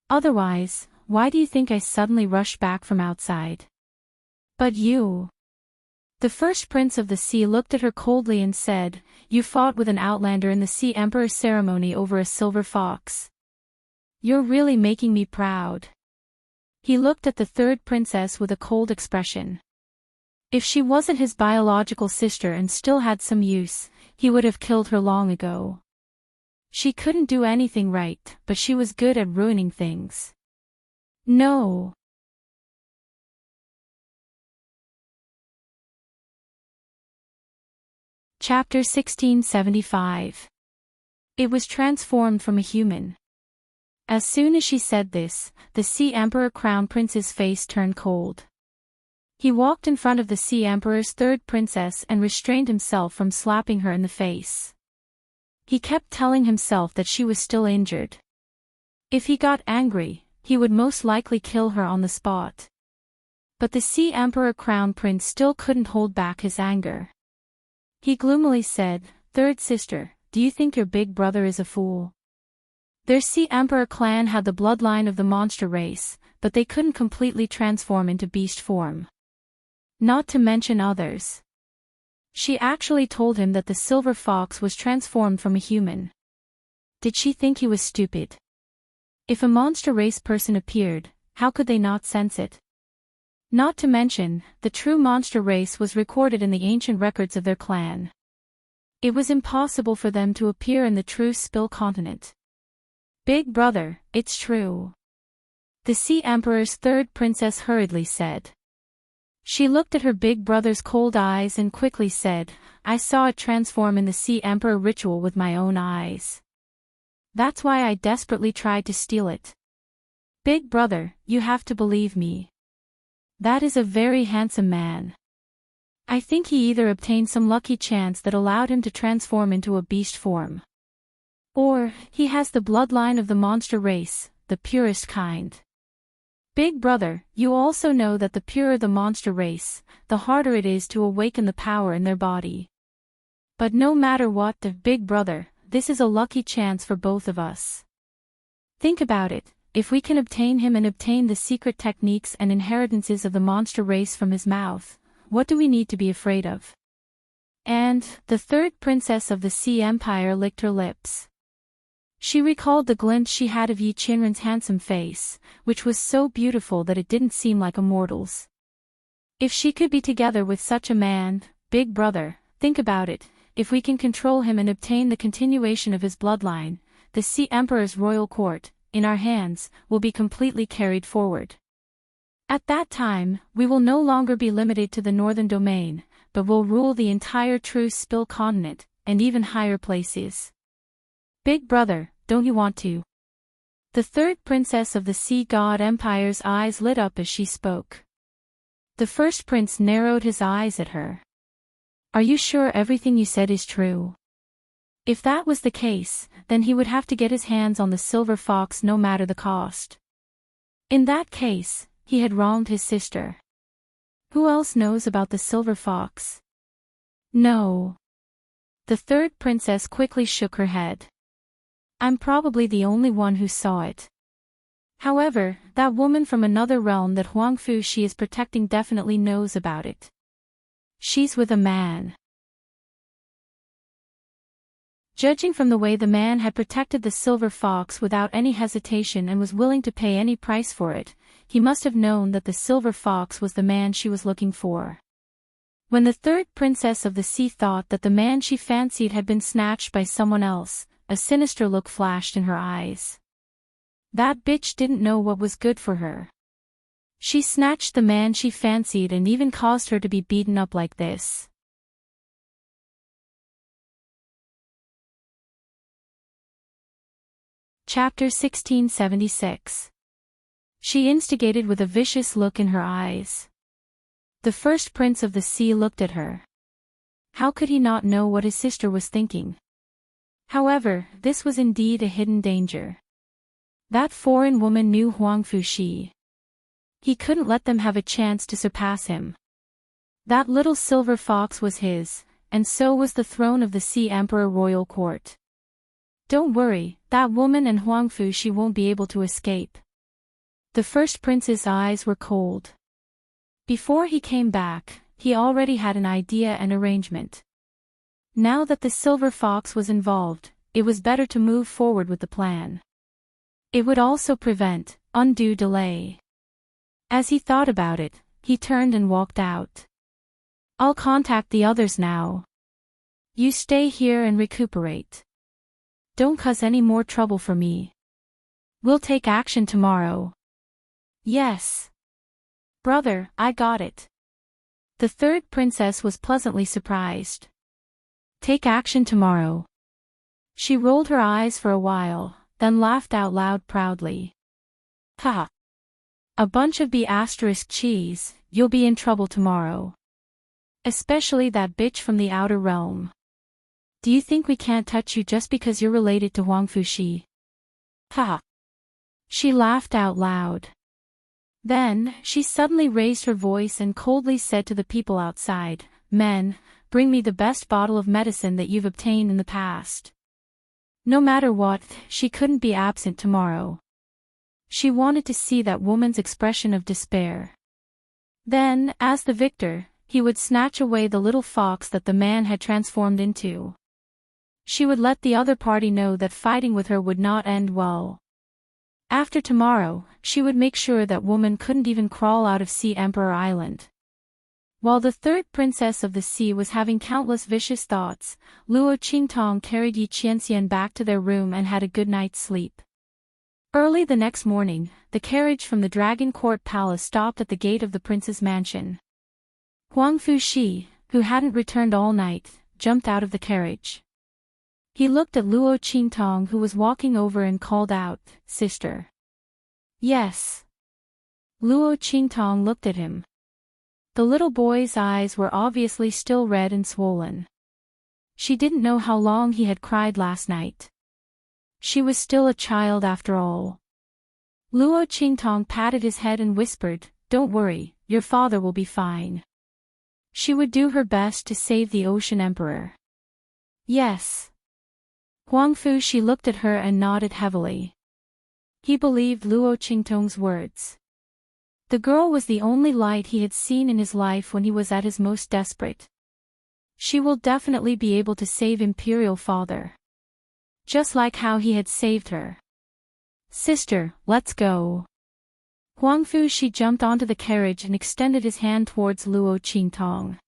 Otherwise, why do you think I suddenly rushed back from outside? But you..." The first prince of the sea looked at her coldly and said, "You fought with an outlander in the Sea Emperor's ceremony over a silver fox. You're really making me proud." He looked at the third princess with a cold expression. If she wasn't his biological sister and still had some use, he would have killed her long ago. She couldn't do anything right, but she was good at ruining things. No. Chapter 1675. It was transformed from a human. As soon as she said this, the Sea Emperor Crown Prince's face turned cold. He walked in front of the Sea Emperor's third princess and restrained himself from slapping her in the face. He kept telling himself that she was still injured. If he got angry, he would most likely kill her on the spot. But the Sea Emperor Crown Prince still couldn't hold back his anger. He gloomily said, "Third sister, do you think your big brother is a fool?" Their Sea Emperor clan had the bloodline of the monster race, but they couldn't completely transform into beast form. Not to mention others. She actually told him that the silver fox was transformed from a human. Did she think he was stupid? If a monster race person appeared, how could they not sense it? Not to mention, the true monster race was recorded in the ancient records of their clan. It was impossible for them to appear in the true Spill continent. "Big brother, it's true," the Sea Emperor's third princess hurriedly said. She looked at her big brother's cold eyes and quickly said, "I saw it transform in the Sea Emperor ritual with my own eyes. That's why I desperately tried to steal it. Big brother, you have to believe me. That is a very handsome man. I think he either obtained some lucky chance that allowed him to transform into a beast form. Or, he has the bloodline of the monster race, the purest kind. Big brother, you also know that the purer the monster race, the harder it is to awaken the power in their body. But no matter what, big brother, this is a lucky chance for both of us. Think about it. If we can obtain him and obtain the secret techniques and inheritances of the monster race from his mouth, what do we need to be afraid of?" And, the third princess of the Sea Empire licked her lips. She recalled the glimpse she had of Yi Qinren's handsome face, which was so beautiful that it didn't seem like a mortal's. If she could be together with such a man, big brother, think about it, if we can control him and obtain the continuation of his bloodline, the Sea Emperor's royal court, in our hands, will be completely carried forward. At that time, we will no longer be limited to the northern domain, but will rule the entire true Spill continent, and even higher places. Big brother, don't you want to? The third princess of the Sea God Empire's eyes lit up as she spoke. The first prince narrowed his eyes at her. "Are you sure everything you said is true?" If that was the case, then he would have to get his hands on the silver fox no matter the cost. In that case, he had wronged his sister. Who else knows about the silver fox? No. The third princess quickly shook her head. "I'm probably the only one who saw it. However, that woman from another realm that Huangfu she is protecting definitely knows about it. She's with a man." Judging from the way the man had protected the silver fox without any hesitation and was willing to pay any price for it, he must have known that the silver fox was the man she was looking for. When the third princess of the sea thought that the man she fancied had been snatched by someone else, a sinister look flashed in her eyes. That bitch didn't know what was good for her. She snatched the man she fancied and even caused her to be beaten up like this. Chapter 1676. She instigated with a vicious look in her eyes. The first prince of the sea looked at her. How could he not know what his sister was thinking? However, this was indeed a hidden danger. That foreign woman knew Huang Fushi. He couldn't let them have a chance to surpass him. That little silver fox was his, and so was the throne of the Sea Emperor Royal Court. Don't worry, that woman and Huang Fushi won't be able to escape. The first prince's eyes were cold. Before he came back, he already had an idea and arrangement. Now that the silver fox was involved, it was better to move forward with the plan. It would also prevent undue delay. As he thought about it, he turned and walked out. I'll contact the others now. You stay here and recuperate. Don't cause any more trouble for me. We'll take action tomorrow. Yes. Brother, I got it. The third princess was pleasantly surprised. Take action tomorrow. She rolled her eyes for a while, then laughed out loud proudly. Ha! A bunch of B*cheese, you'll be in trouble tomorrow. Especially that bitch from the outer realm. Do you think we can't touch you just because you're related to Huang Fushi? Ha! She laughed out loud. Then, she suddenly raised her voice and coldly said to the people outside, Men, bring me the best bottle of medicine that you've obtained in the past. No matter what, she couldn't be absent tomorrow. She wanted to see that woman's expression of despair. Then, as the victor, he would snatch away the little fox that the man had transformed into. She would let the other party know that fighting with her would not end well. After tomorrow, she would make sure that woman couldn't even crawl out of Sea Emperor Island. While the third princess of the sea was having countless vicious thoughts, Luo Qingtong carried Yi Qianxian back to their room and had a good night's sleep. Early the next morning, the carriage from the Dragon Court Palace stopped at the gate of the prince's mansion. Huang Fushi, who hadn't returned all night, jumped out of the carriage. He looked at Luo Qingtong, who was walking over, and called out, Sister. Yes. Luo Qingtong looked at him. The little boy's eyes were obviously still red and swollen. She didn't know how long he had cried last night. She was still a child after all. Luo Qingtong patted his head and whispered, Don't worry, your father will be fine. She would do her best to save the Ocean Emperor. Yes. Huang Fushi looked at her and nodded heavily. He believed Luo Qingtong's words. The girl was the only light he had seen in his life when he was at his most desperate. She will definitely be able to save Imperial Father. Just like how he had saved her. Sister, let's go. Huang Fushi jumped onto the carriage and extended his hand towards Luo Qingtong.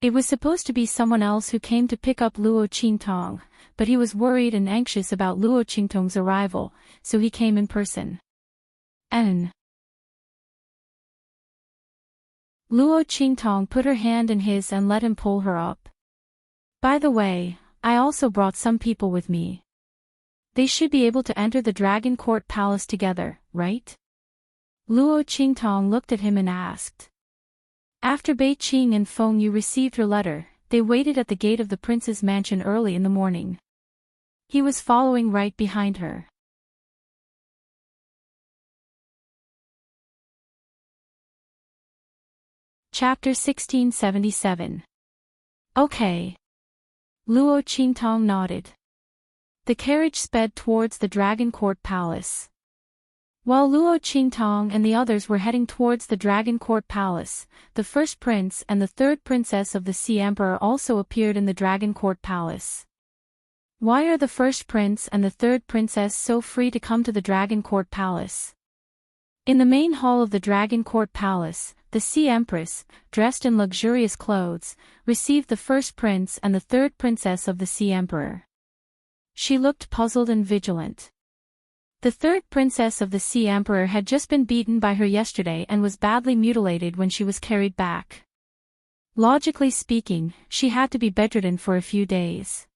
It was supposed to be someone else who came to pick up Luo Qingtong, but he was worried and anxious about Luo Qingtong's arrival, so he came in person. Luo Qingtong put her hand in his and let him pull her up. By the way, I also brought some people with me. They should be able to enter the Dragon Court Palace together, right? Luo Qingtong looked at him and asked. After Bei Qing and Feng Yu received her letter, they waited at the gate of the prince's mansion early in the morning. He was following right behind her. Chapter 1677. Okay. Luo Qingtong nodded. The carriage sped towards the Dragon Court Palace. While Luo Qingtong and the others were heading towards the Dragon Court Palace, the first prince and the third princess of the Sea Emperor also appeared in the Dragon Court Palace. Why are the first prince and the third princess so free to come to the Dragon Court Palace? In the main hall of the Dragon Court Palace, the Sea Empress, dressed in luxurious clothes, received the first prince and the third princess of the Sea Emperor. She looked puzzled and vigilant. The third princess of the Sea Emperor had just been beaten by her yesterday and was badly mutilated when she was carried back. Logically speaking, she had to be bedridden for a few days.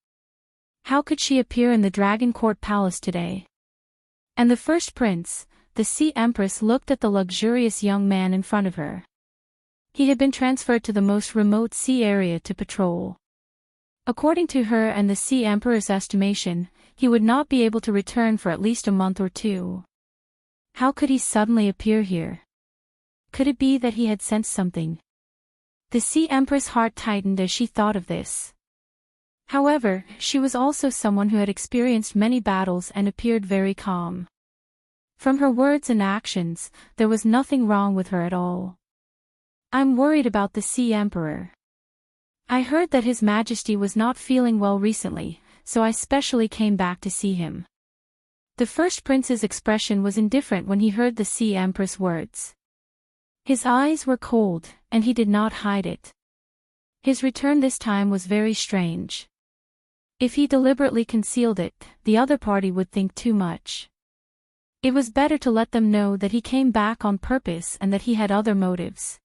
How could she appear in the Dragon Court Palace today? And the first prince, the Sea Empress, looked at the luxurious young man in front of her. He had been transferred to the most remote sea area to patrol. According to her and the Sea Emperor's estimation, he would not be able to return for at least a month or two. How could he suddenly appear here? Could it be that he had sensed something? The Sea Empress' heart tightened as she thought of this. However, she was also someone who had experienced many battles and appeared very calm. From her words and actions, there was nothing wrong with her at all. I'm worried about the Sea Emperor. I heard that His Majesty was not feeling well recently, so I specially came back to see him. The first prince's expression was indifferent when he heard the Sea Empress' words. His eyes were cold, and he did not hide it. His return this time was very strange. If he deliberately concealed it, the other party would think too much. It was better to let them know that he came back on purpose and that he had other motives.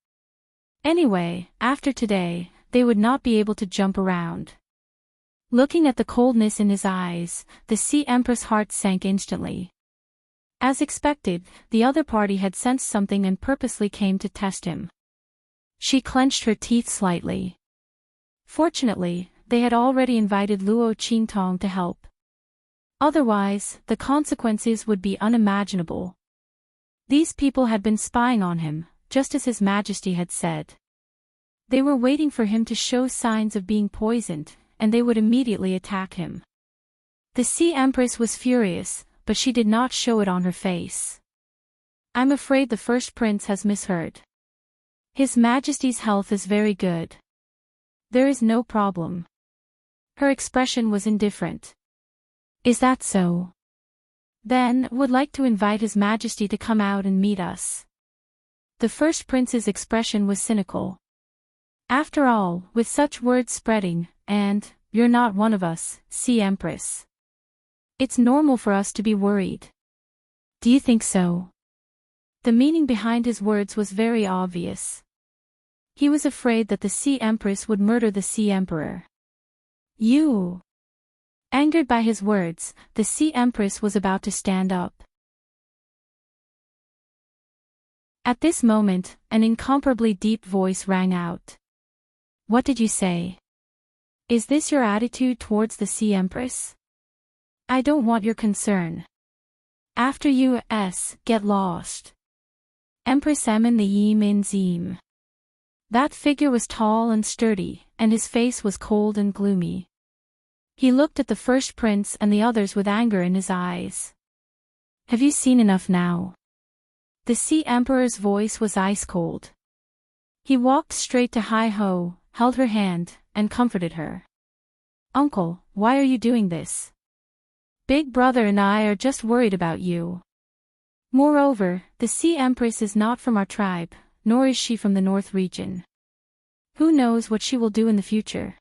Anyway, after today, they would not be able to jump around. Looking at the coldness in his eyes, the Sea Empress' heart sank instantly. As expected, the other party had sensed something and purposely came to test him. She clenched her teeth slightly. Fortunately, they had already invited Luo Qingtong to help. Otherwise, the consequences would be unimaginable. These people had been spying on him, just as His Majesty had said. They were waiting for him to show signs of being poisoned, and they would immediately attack him. The Sea Empress was furious, but she did not show it on her face. I'm afraid the first prince has misheard. His Majesty's health is very good. There is no problem. Her expression was indifferent. Is that so? Then, would like to invite His Majesty to come out and meet us. The first prince's expression was cynical. After all, with such words spreading, and, you're not one of us, Sea Empress. It's normal for us to be worried. Do you think so? The meaning behind his words was very obvious. He was afraid that the Sea Empress would murder the Sea Emperor. You! Angered by his words, the Sea Empress was about to stand up. At this moment, an incomparably deep voice rang out. What did you say? Is this your attitude towards the Sea Empress? I don't want your concern. After you, get lost. Empress Emin the Yemin Zim. That figure was tall and sturdy, and his face was cold and gloomy. He looked at the first prince and the others with anger in his eyes. Have you seen enough now? The Sea Emperor's voice was ice-cold. He walked straight to Hai-Ho, held her hand, and comforted her. Uncle, why are you doing this? Big brother and I are just worried about you. Moreover, the Sea Empress is not from our tribe, nor is she from the North region. Who knows what she will do in the future?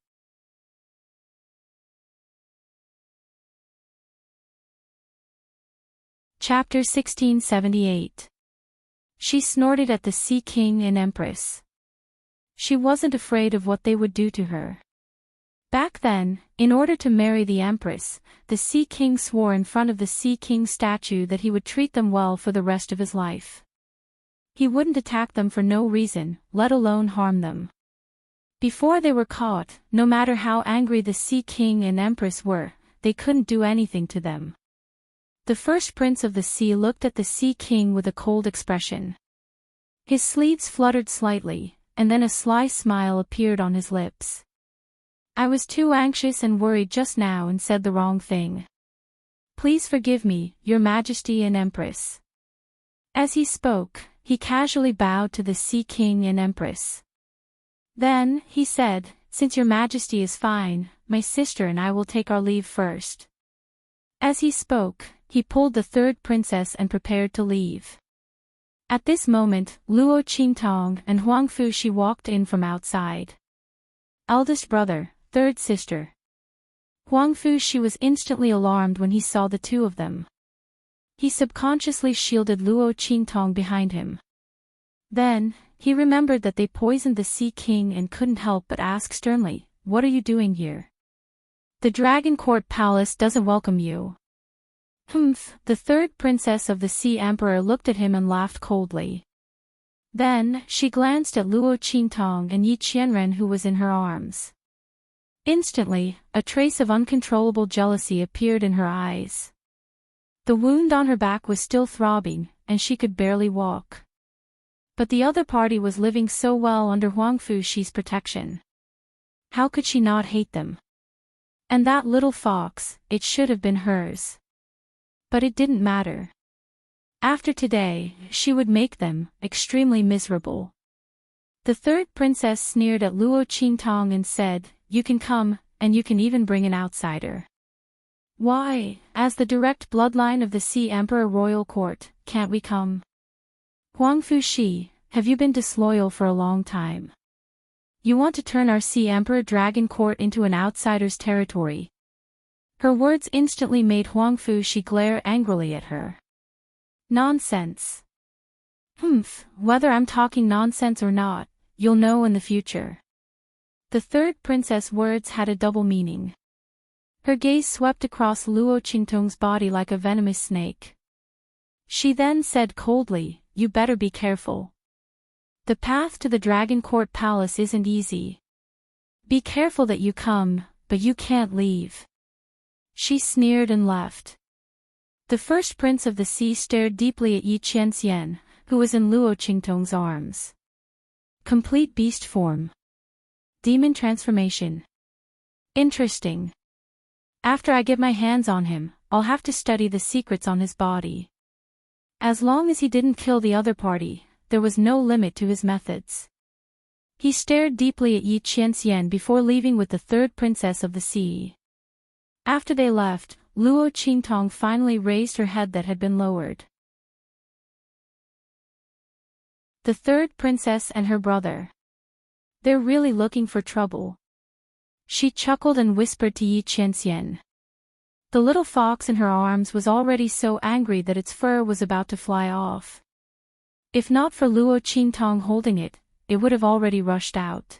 Chapter 1678. She snorted at the Sea King and Empress. She wasn't afraid of what they would do to her. Back then, in order to marry the Empress, the Sea King swore in front of the Sea King statue that he would treat them well for the rest of his life. He wouldn't attack them for no reason, let alone harm them. Before they were caught, no matter how angry the Sea King and Empress were, they couldn't do anything to them. The first prince of the sea looked at the Sea King with a cold expression. His sleeves fluttered slightly, and then a sly smile appeared on his lips. I was too anxious and worried just now and said the wrong thing. Please forgive me, Your Majesty and Empress. As he spoke, he casually bowed to the Sea King and Empress. Then, he said, since Your Majesty is fine, my sister and I will take our leave first. As he spoke, he pulled the third princess and prepared to leave. At this moment, Luo Qingtong and Huang Fushi walked in from outside. Eldest brother, third sister. Huang Fushi was instantly alarmed when he saw the two of them. He subconsciously shielded Luo Qingtong behind him. Then, he remembered that they poisoned the Sea King and couldn't help but ask sternly, "What are you doing here? The Dragon Court Palace doesn't welcome you." Humph! The third princess of the Sea Emperor looked at him and laughed coldly. Then, she glanced at Luo Qingtong and Yi Qianren who was in her arms. Instantly, a trace of uncontrollable jealousy appeared in her eyes. The wound on her back was still throbbing, and she could barely walk. But the other party was living so well under Huang Fuxi's protection. How could she not hate them? And that little fox, it should have been hers. But it didn't matter. After today, she would make them extremely miserable. The third princess sneered at Luo Qingtong and said, "You can come, and you can even bring an outsider." "Why, as the direct bloodline of the Sea Emperor Royal Court, can't we come? Huang Fuxi, have you been disloyal for a long time? You want to turn our Sea Emperor Dragon Court into an outsider's territory?" Her words instantly made Huang Fuxi glare angrily at her. "Nonsense." "Humph, whether I'm talking nonsense or not, you'll know in the future." The third princess' words had a double meaning. Her gaze swept across Luo Qingtong's body like a venomous snake. She then said coldly, "You better be careful. The path to the Dragon Court Palace isn't easy. Be careful that you come, but you can't leave." She sneered and left. The first prince of the sea stared deeply at Yi Qianxian, who was in Luo Qingtong's arms. Complete beast form. Demon transformation. Interesting. After I get my hands on him, I'll have to study the secrets on his body. As long as he didn't kill the other party, there was no limit to his methods. He stared deeply at Yi Qianxian before leaving with the third princess of the sea. After they left, Luo Qingtong finally raised her head that had been lowered. The third princess and her brother. "They're really looking for trouble." She chuckled and whispered to Yi Qianxian. The little fox in her arms was already so angry that its fur was about to fly off. If not for Luo Qingtong holding it, it would have already rushed out.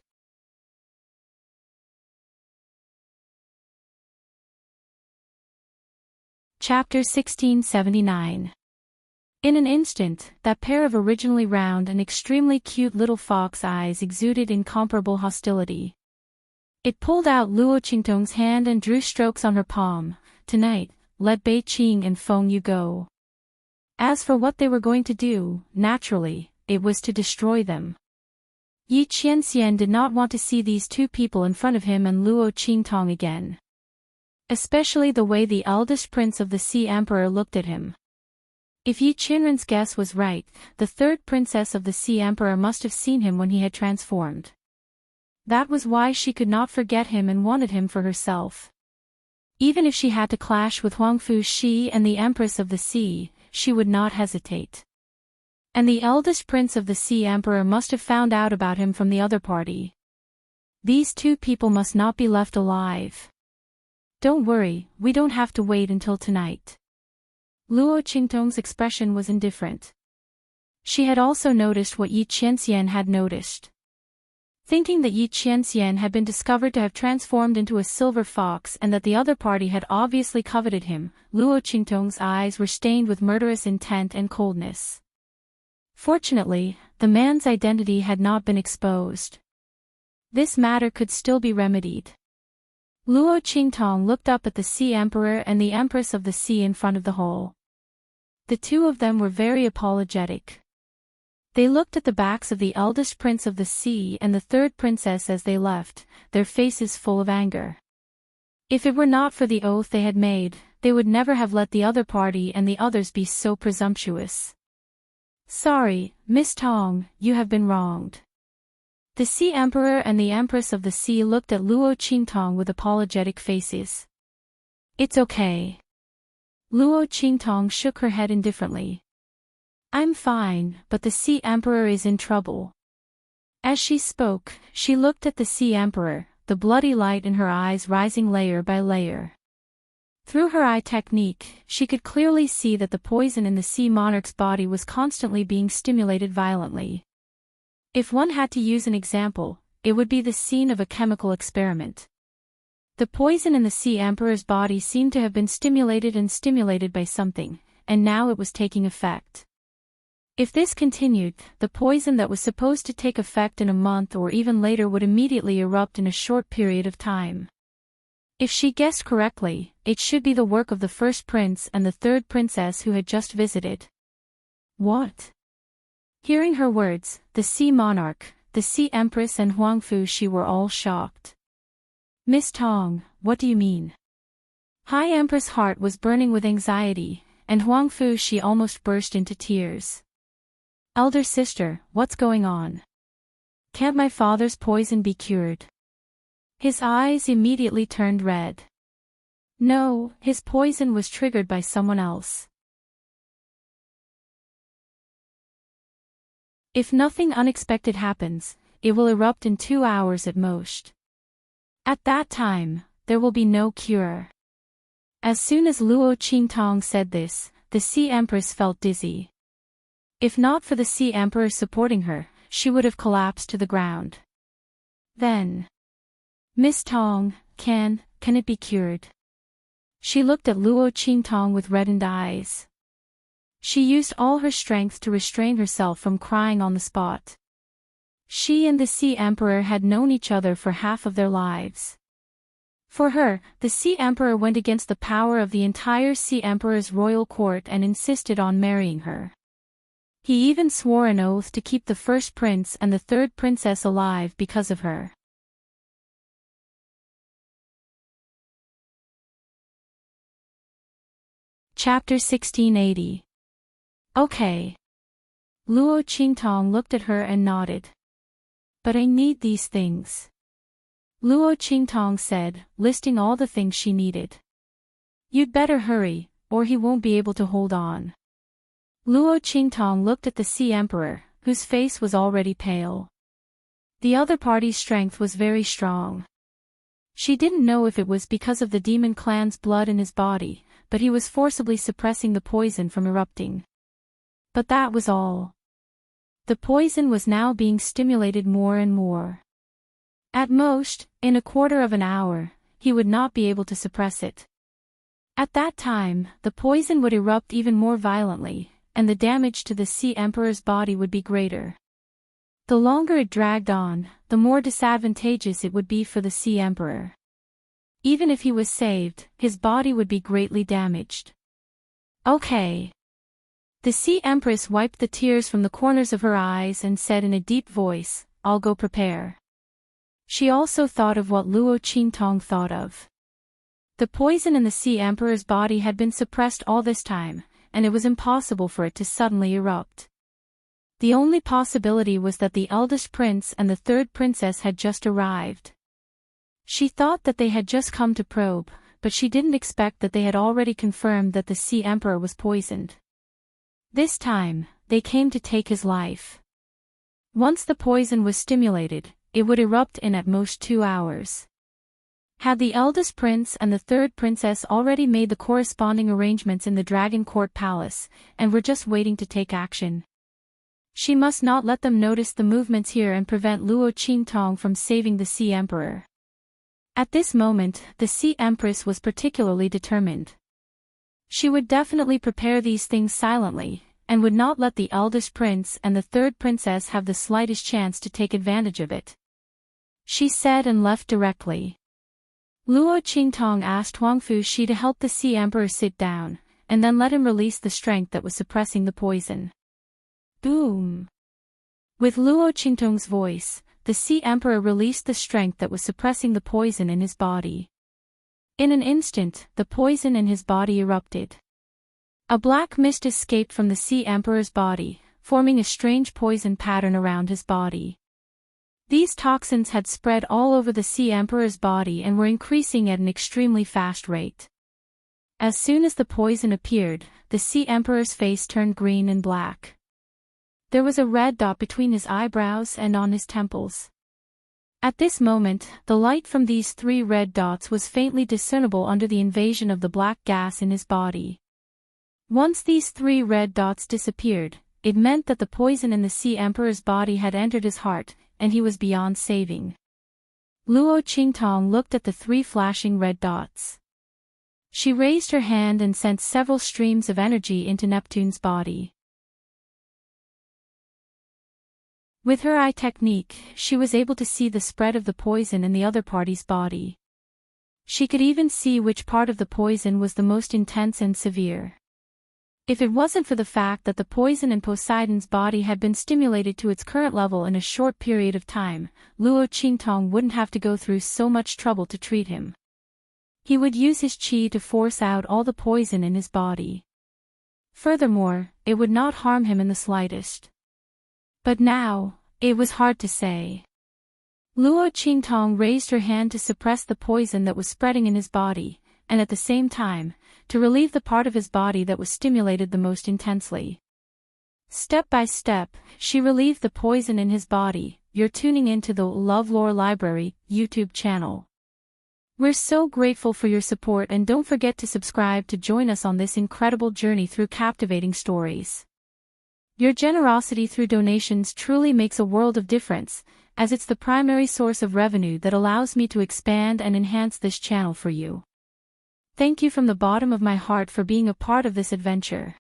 Chapter 1679. In an instant, that pair of originally round and extremely cute little fox eyes exuded incomparable hostility. It pulled out Luo Qingtong's hand and drew strokes on her palm. "Tonight, let Bei Qing and Feng Yu go." As for what they were going to do, naturally, it was to destroy them. Yi Qianxian did not want to see these two people in front of him and Luo Qingtong again. Especially the way the eldest prince of the Sea Emperor looked at him. If Yi Qianren's guess was right, the third princess of the Sea Emperor must have seen him when he had transformed. That was why she could not forget him and wanted him for herself. Even if she had to clash with Huang Fuxi and the Empress of the Sea, she would not hesitate. And the eldest prince of the Sea Emperor must have found out about him from the other party. These two people must not be left alive. "Don't worry, we don't have to wait until tonight." Luo Qingtong's expression was indifferent. She had also noticed what Yi Qianxian had noticed. Thinking that Yi Qianxian had been discovered to have transformed into a silver fox and that the other party had obviously coveted him, Luo Qingtong's eyes were stained with murderous intent and coldness. Fortunately, the man's identity had not been exposed. This matter could still be remedied. Luo Qingtong looked up at the Sea Emperor and the Empress of the Sea in front of the hole. The two of them were very apologetic. They looked at the backs of the eldest prince of the sea and the third princess as they left, their faces full of anger. If it were not for the oath they had made, they would never have let the other party and the others be so presumptuous. "Sorry, Miss Tong, you have been wronged." The Sea Emperor and the Empress of the Sea looked at Luo Qingtong with apologetic faces. "It's okay." Luo Qingtong shook her head indifferently. "I'm fine, but the Sea Emperor is in trouble." As she spoke, she looked at the Sea Emperor, the bloody light in her eyes rising layer by layer. Through her eye technique, she could clearly see that the poison in the sea monarch's body was constantly being stimulated violently. If one had to use an example, it would be the scene of a chemical experiment. The poison in the sea emperor's body seemed to have been stimulated by something, and now it was taking effect. If this continued, the poison that was supposed to take effect in a month or even later would immediately erupt in a short period of time. If she guessed correctly, it should be the work of the first prince and the third princess who had just visited. What? Hearing her words, the sea monarch, the sea empress and Huang Fushi were all shocked. Miss Tong, what do you mean? High Empress' heart was burning with anxiety, and Huang Fushi almost burst into tears. Elder sister, what's going on? Can't my father's poison be cured? His eyes immediately turned red. No, his poison was triggered by someone else. If nothing unexpected happens, it will erupt in 2 hours at most. At that time, there will be no cure. As soon as Luo Qingtong said this, the Sea Empress felt dizzy. If not for the Sea Emperor supporting her, she would have collapsed to the ground. Then, Miss Tong, can it be cured? She looked at Luo Qingtong with reddened eyes. She used all her strength to restrain herself from crying on the spot. She and the Sea Emperor had known each other for half of their lives. For her, the Sea Emperor went against the power of the entire Sea Emperor's royal court and insisted on marrying her. He even swore an oath to keep the first prince and the third princess alive because of her. Chapter 1680. Okay. Luo Qingtong looked at her and nodded. But I need these things. Luo Qingtong said, listing all the things she needed. You'd better hurry, or he won't be able to hold on. Luo Qingtong looked at the Sea Emperor, whose face was already pale. The other party's strength was very strong. She didn't know if it was because of the demon clan's blood in his body, but he was forcibly suppressing the poison from erupting. But that was all. The poison was now being stimulated more and more. At most, in a quarter of an hour, he would not be able to suppress it. At that time, the poison would erupt even more violently, and the damage to the Sea Emperor's body would be greater. The longer it dragged on, the more disadvantageous it would be for the Sea Emperor. Even if he was saved, his body would be greatly damaged. Okay. The Sea Empress wiped the tears from the corners of her eyes and said in a deep voice, I'll go prepare. She also thought of what Luo Qingtong thought of. The poison in the Sea Emperor's body had been suppressed all this time, and it was impossible for it to suddenly erupt. The only possibility was that the eldest prince and the third princess had just arrived. She thought that they had just come to probe, but she didn't expect that they had already confirmed that the Sea Emperor was poisoned. This time, they came to take his life. Once the poison was stimulated, it would erupt in at most 2 hours. Had the eldest prince and the third princess already made the corresponding arrangements in the Dragon Court Palace, and were just waiting to take action? She must not let them notice the movements here and prevent Luo Qingtong from saving the Sea Emperor. At this moment, the Sea Empress was particularly determined. She would definitely prepare these things silently, and would not let the eldest prince and the third princess have the slightest chance to take advantage of it. She said and left directly. Luo Qingtong asked Huang Fushi to help the Sea Emperor sit down, and then let him release the strength that was suppressing the poison. Boom! With Luo Qingtong's voice, the Sea Emperor released the strength that was suppressing the poison in his body. In an instant, the poison in his body erupted. A black mist escaped from the Sea Emperor's body, forming a strange poison pattern around his body. These toxins had spread all over the Sea Emperor's body and were increasing at an extremely fast rate. As soon as the poison appeared, the Sea Emperor's face turned green and black. There was a red dot between his eyebrows and on his temples. At this moment, the light from these 3 red dots was faintly discernible under the invasion of the black gas in his body. Once these 3 red dots disappeared, it meant that the poison in the Sea Emperor's body had entered his heart, and he was beyond saving. Luo Qingtong looked at the 3 flashing red dots. She raised her hand and sent several streams of energy into Neptune's body. With her eye technique, she was able to see the spread of the poison in the other party's body. She could even see which part of the poison was the most intense and severe. If it wasn't for the fact that the poison in Poseidon's body had been stimulated to its current level in a short period of time, Luo Qingtong wouldn't have to go through so much trouble to treat him. He would use his qi to force out all the poison in his body. Furthermore, it would not harm him in the slightest. But now, it was hard to say. Luo Qingtong raised her hand to suppress the poison that was spreading in his body, and at the same time, to relieve the part of his body that was stimulated the most intensely. Step by step, she relieved the poison in his body. You're tuning into the LoveLore Library YouTube channel. We're so grateful for your support, and don't forget to subscribe to join us on this incredible journey through captivating stories. Your generosity through donations truly makes a world of difference, as it's the primary source of revenue that allows me to expand and enhance this channel for you. Thank you from the bottom of my heart for being a part of this adventure.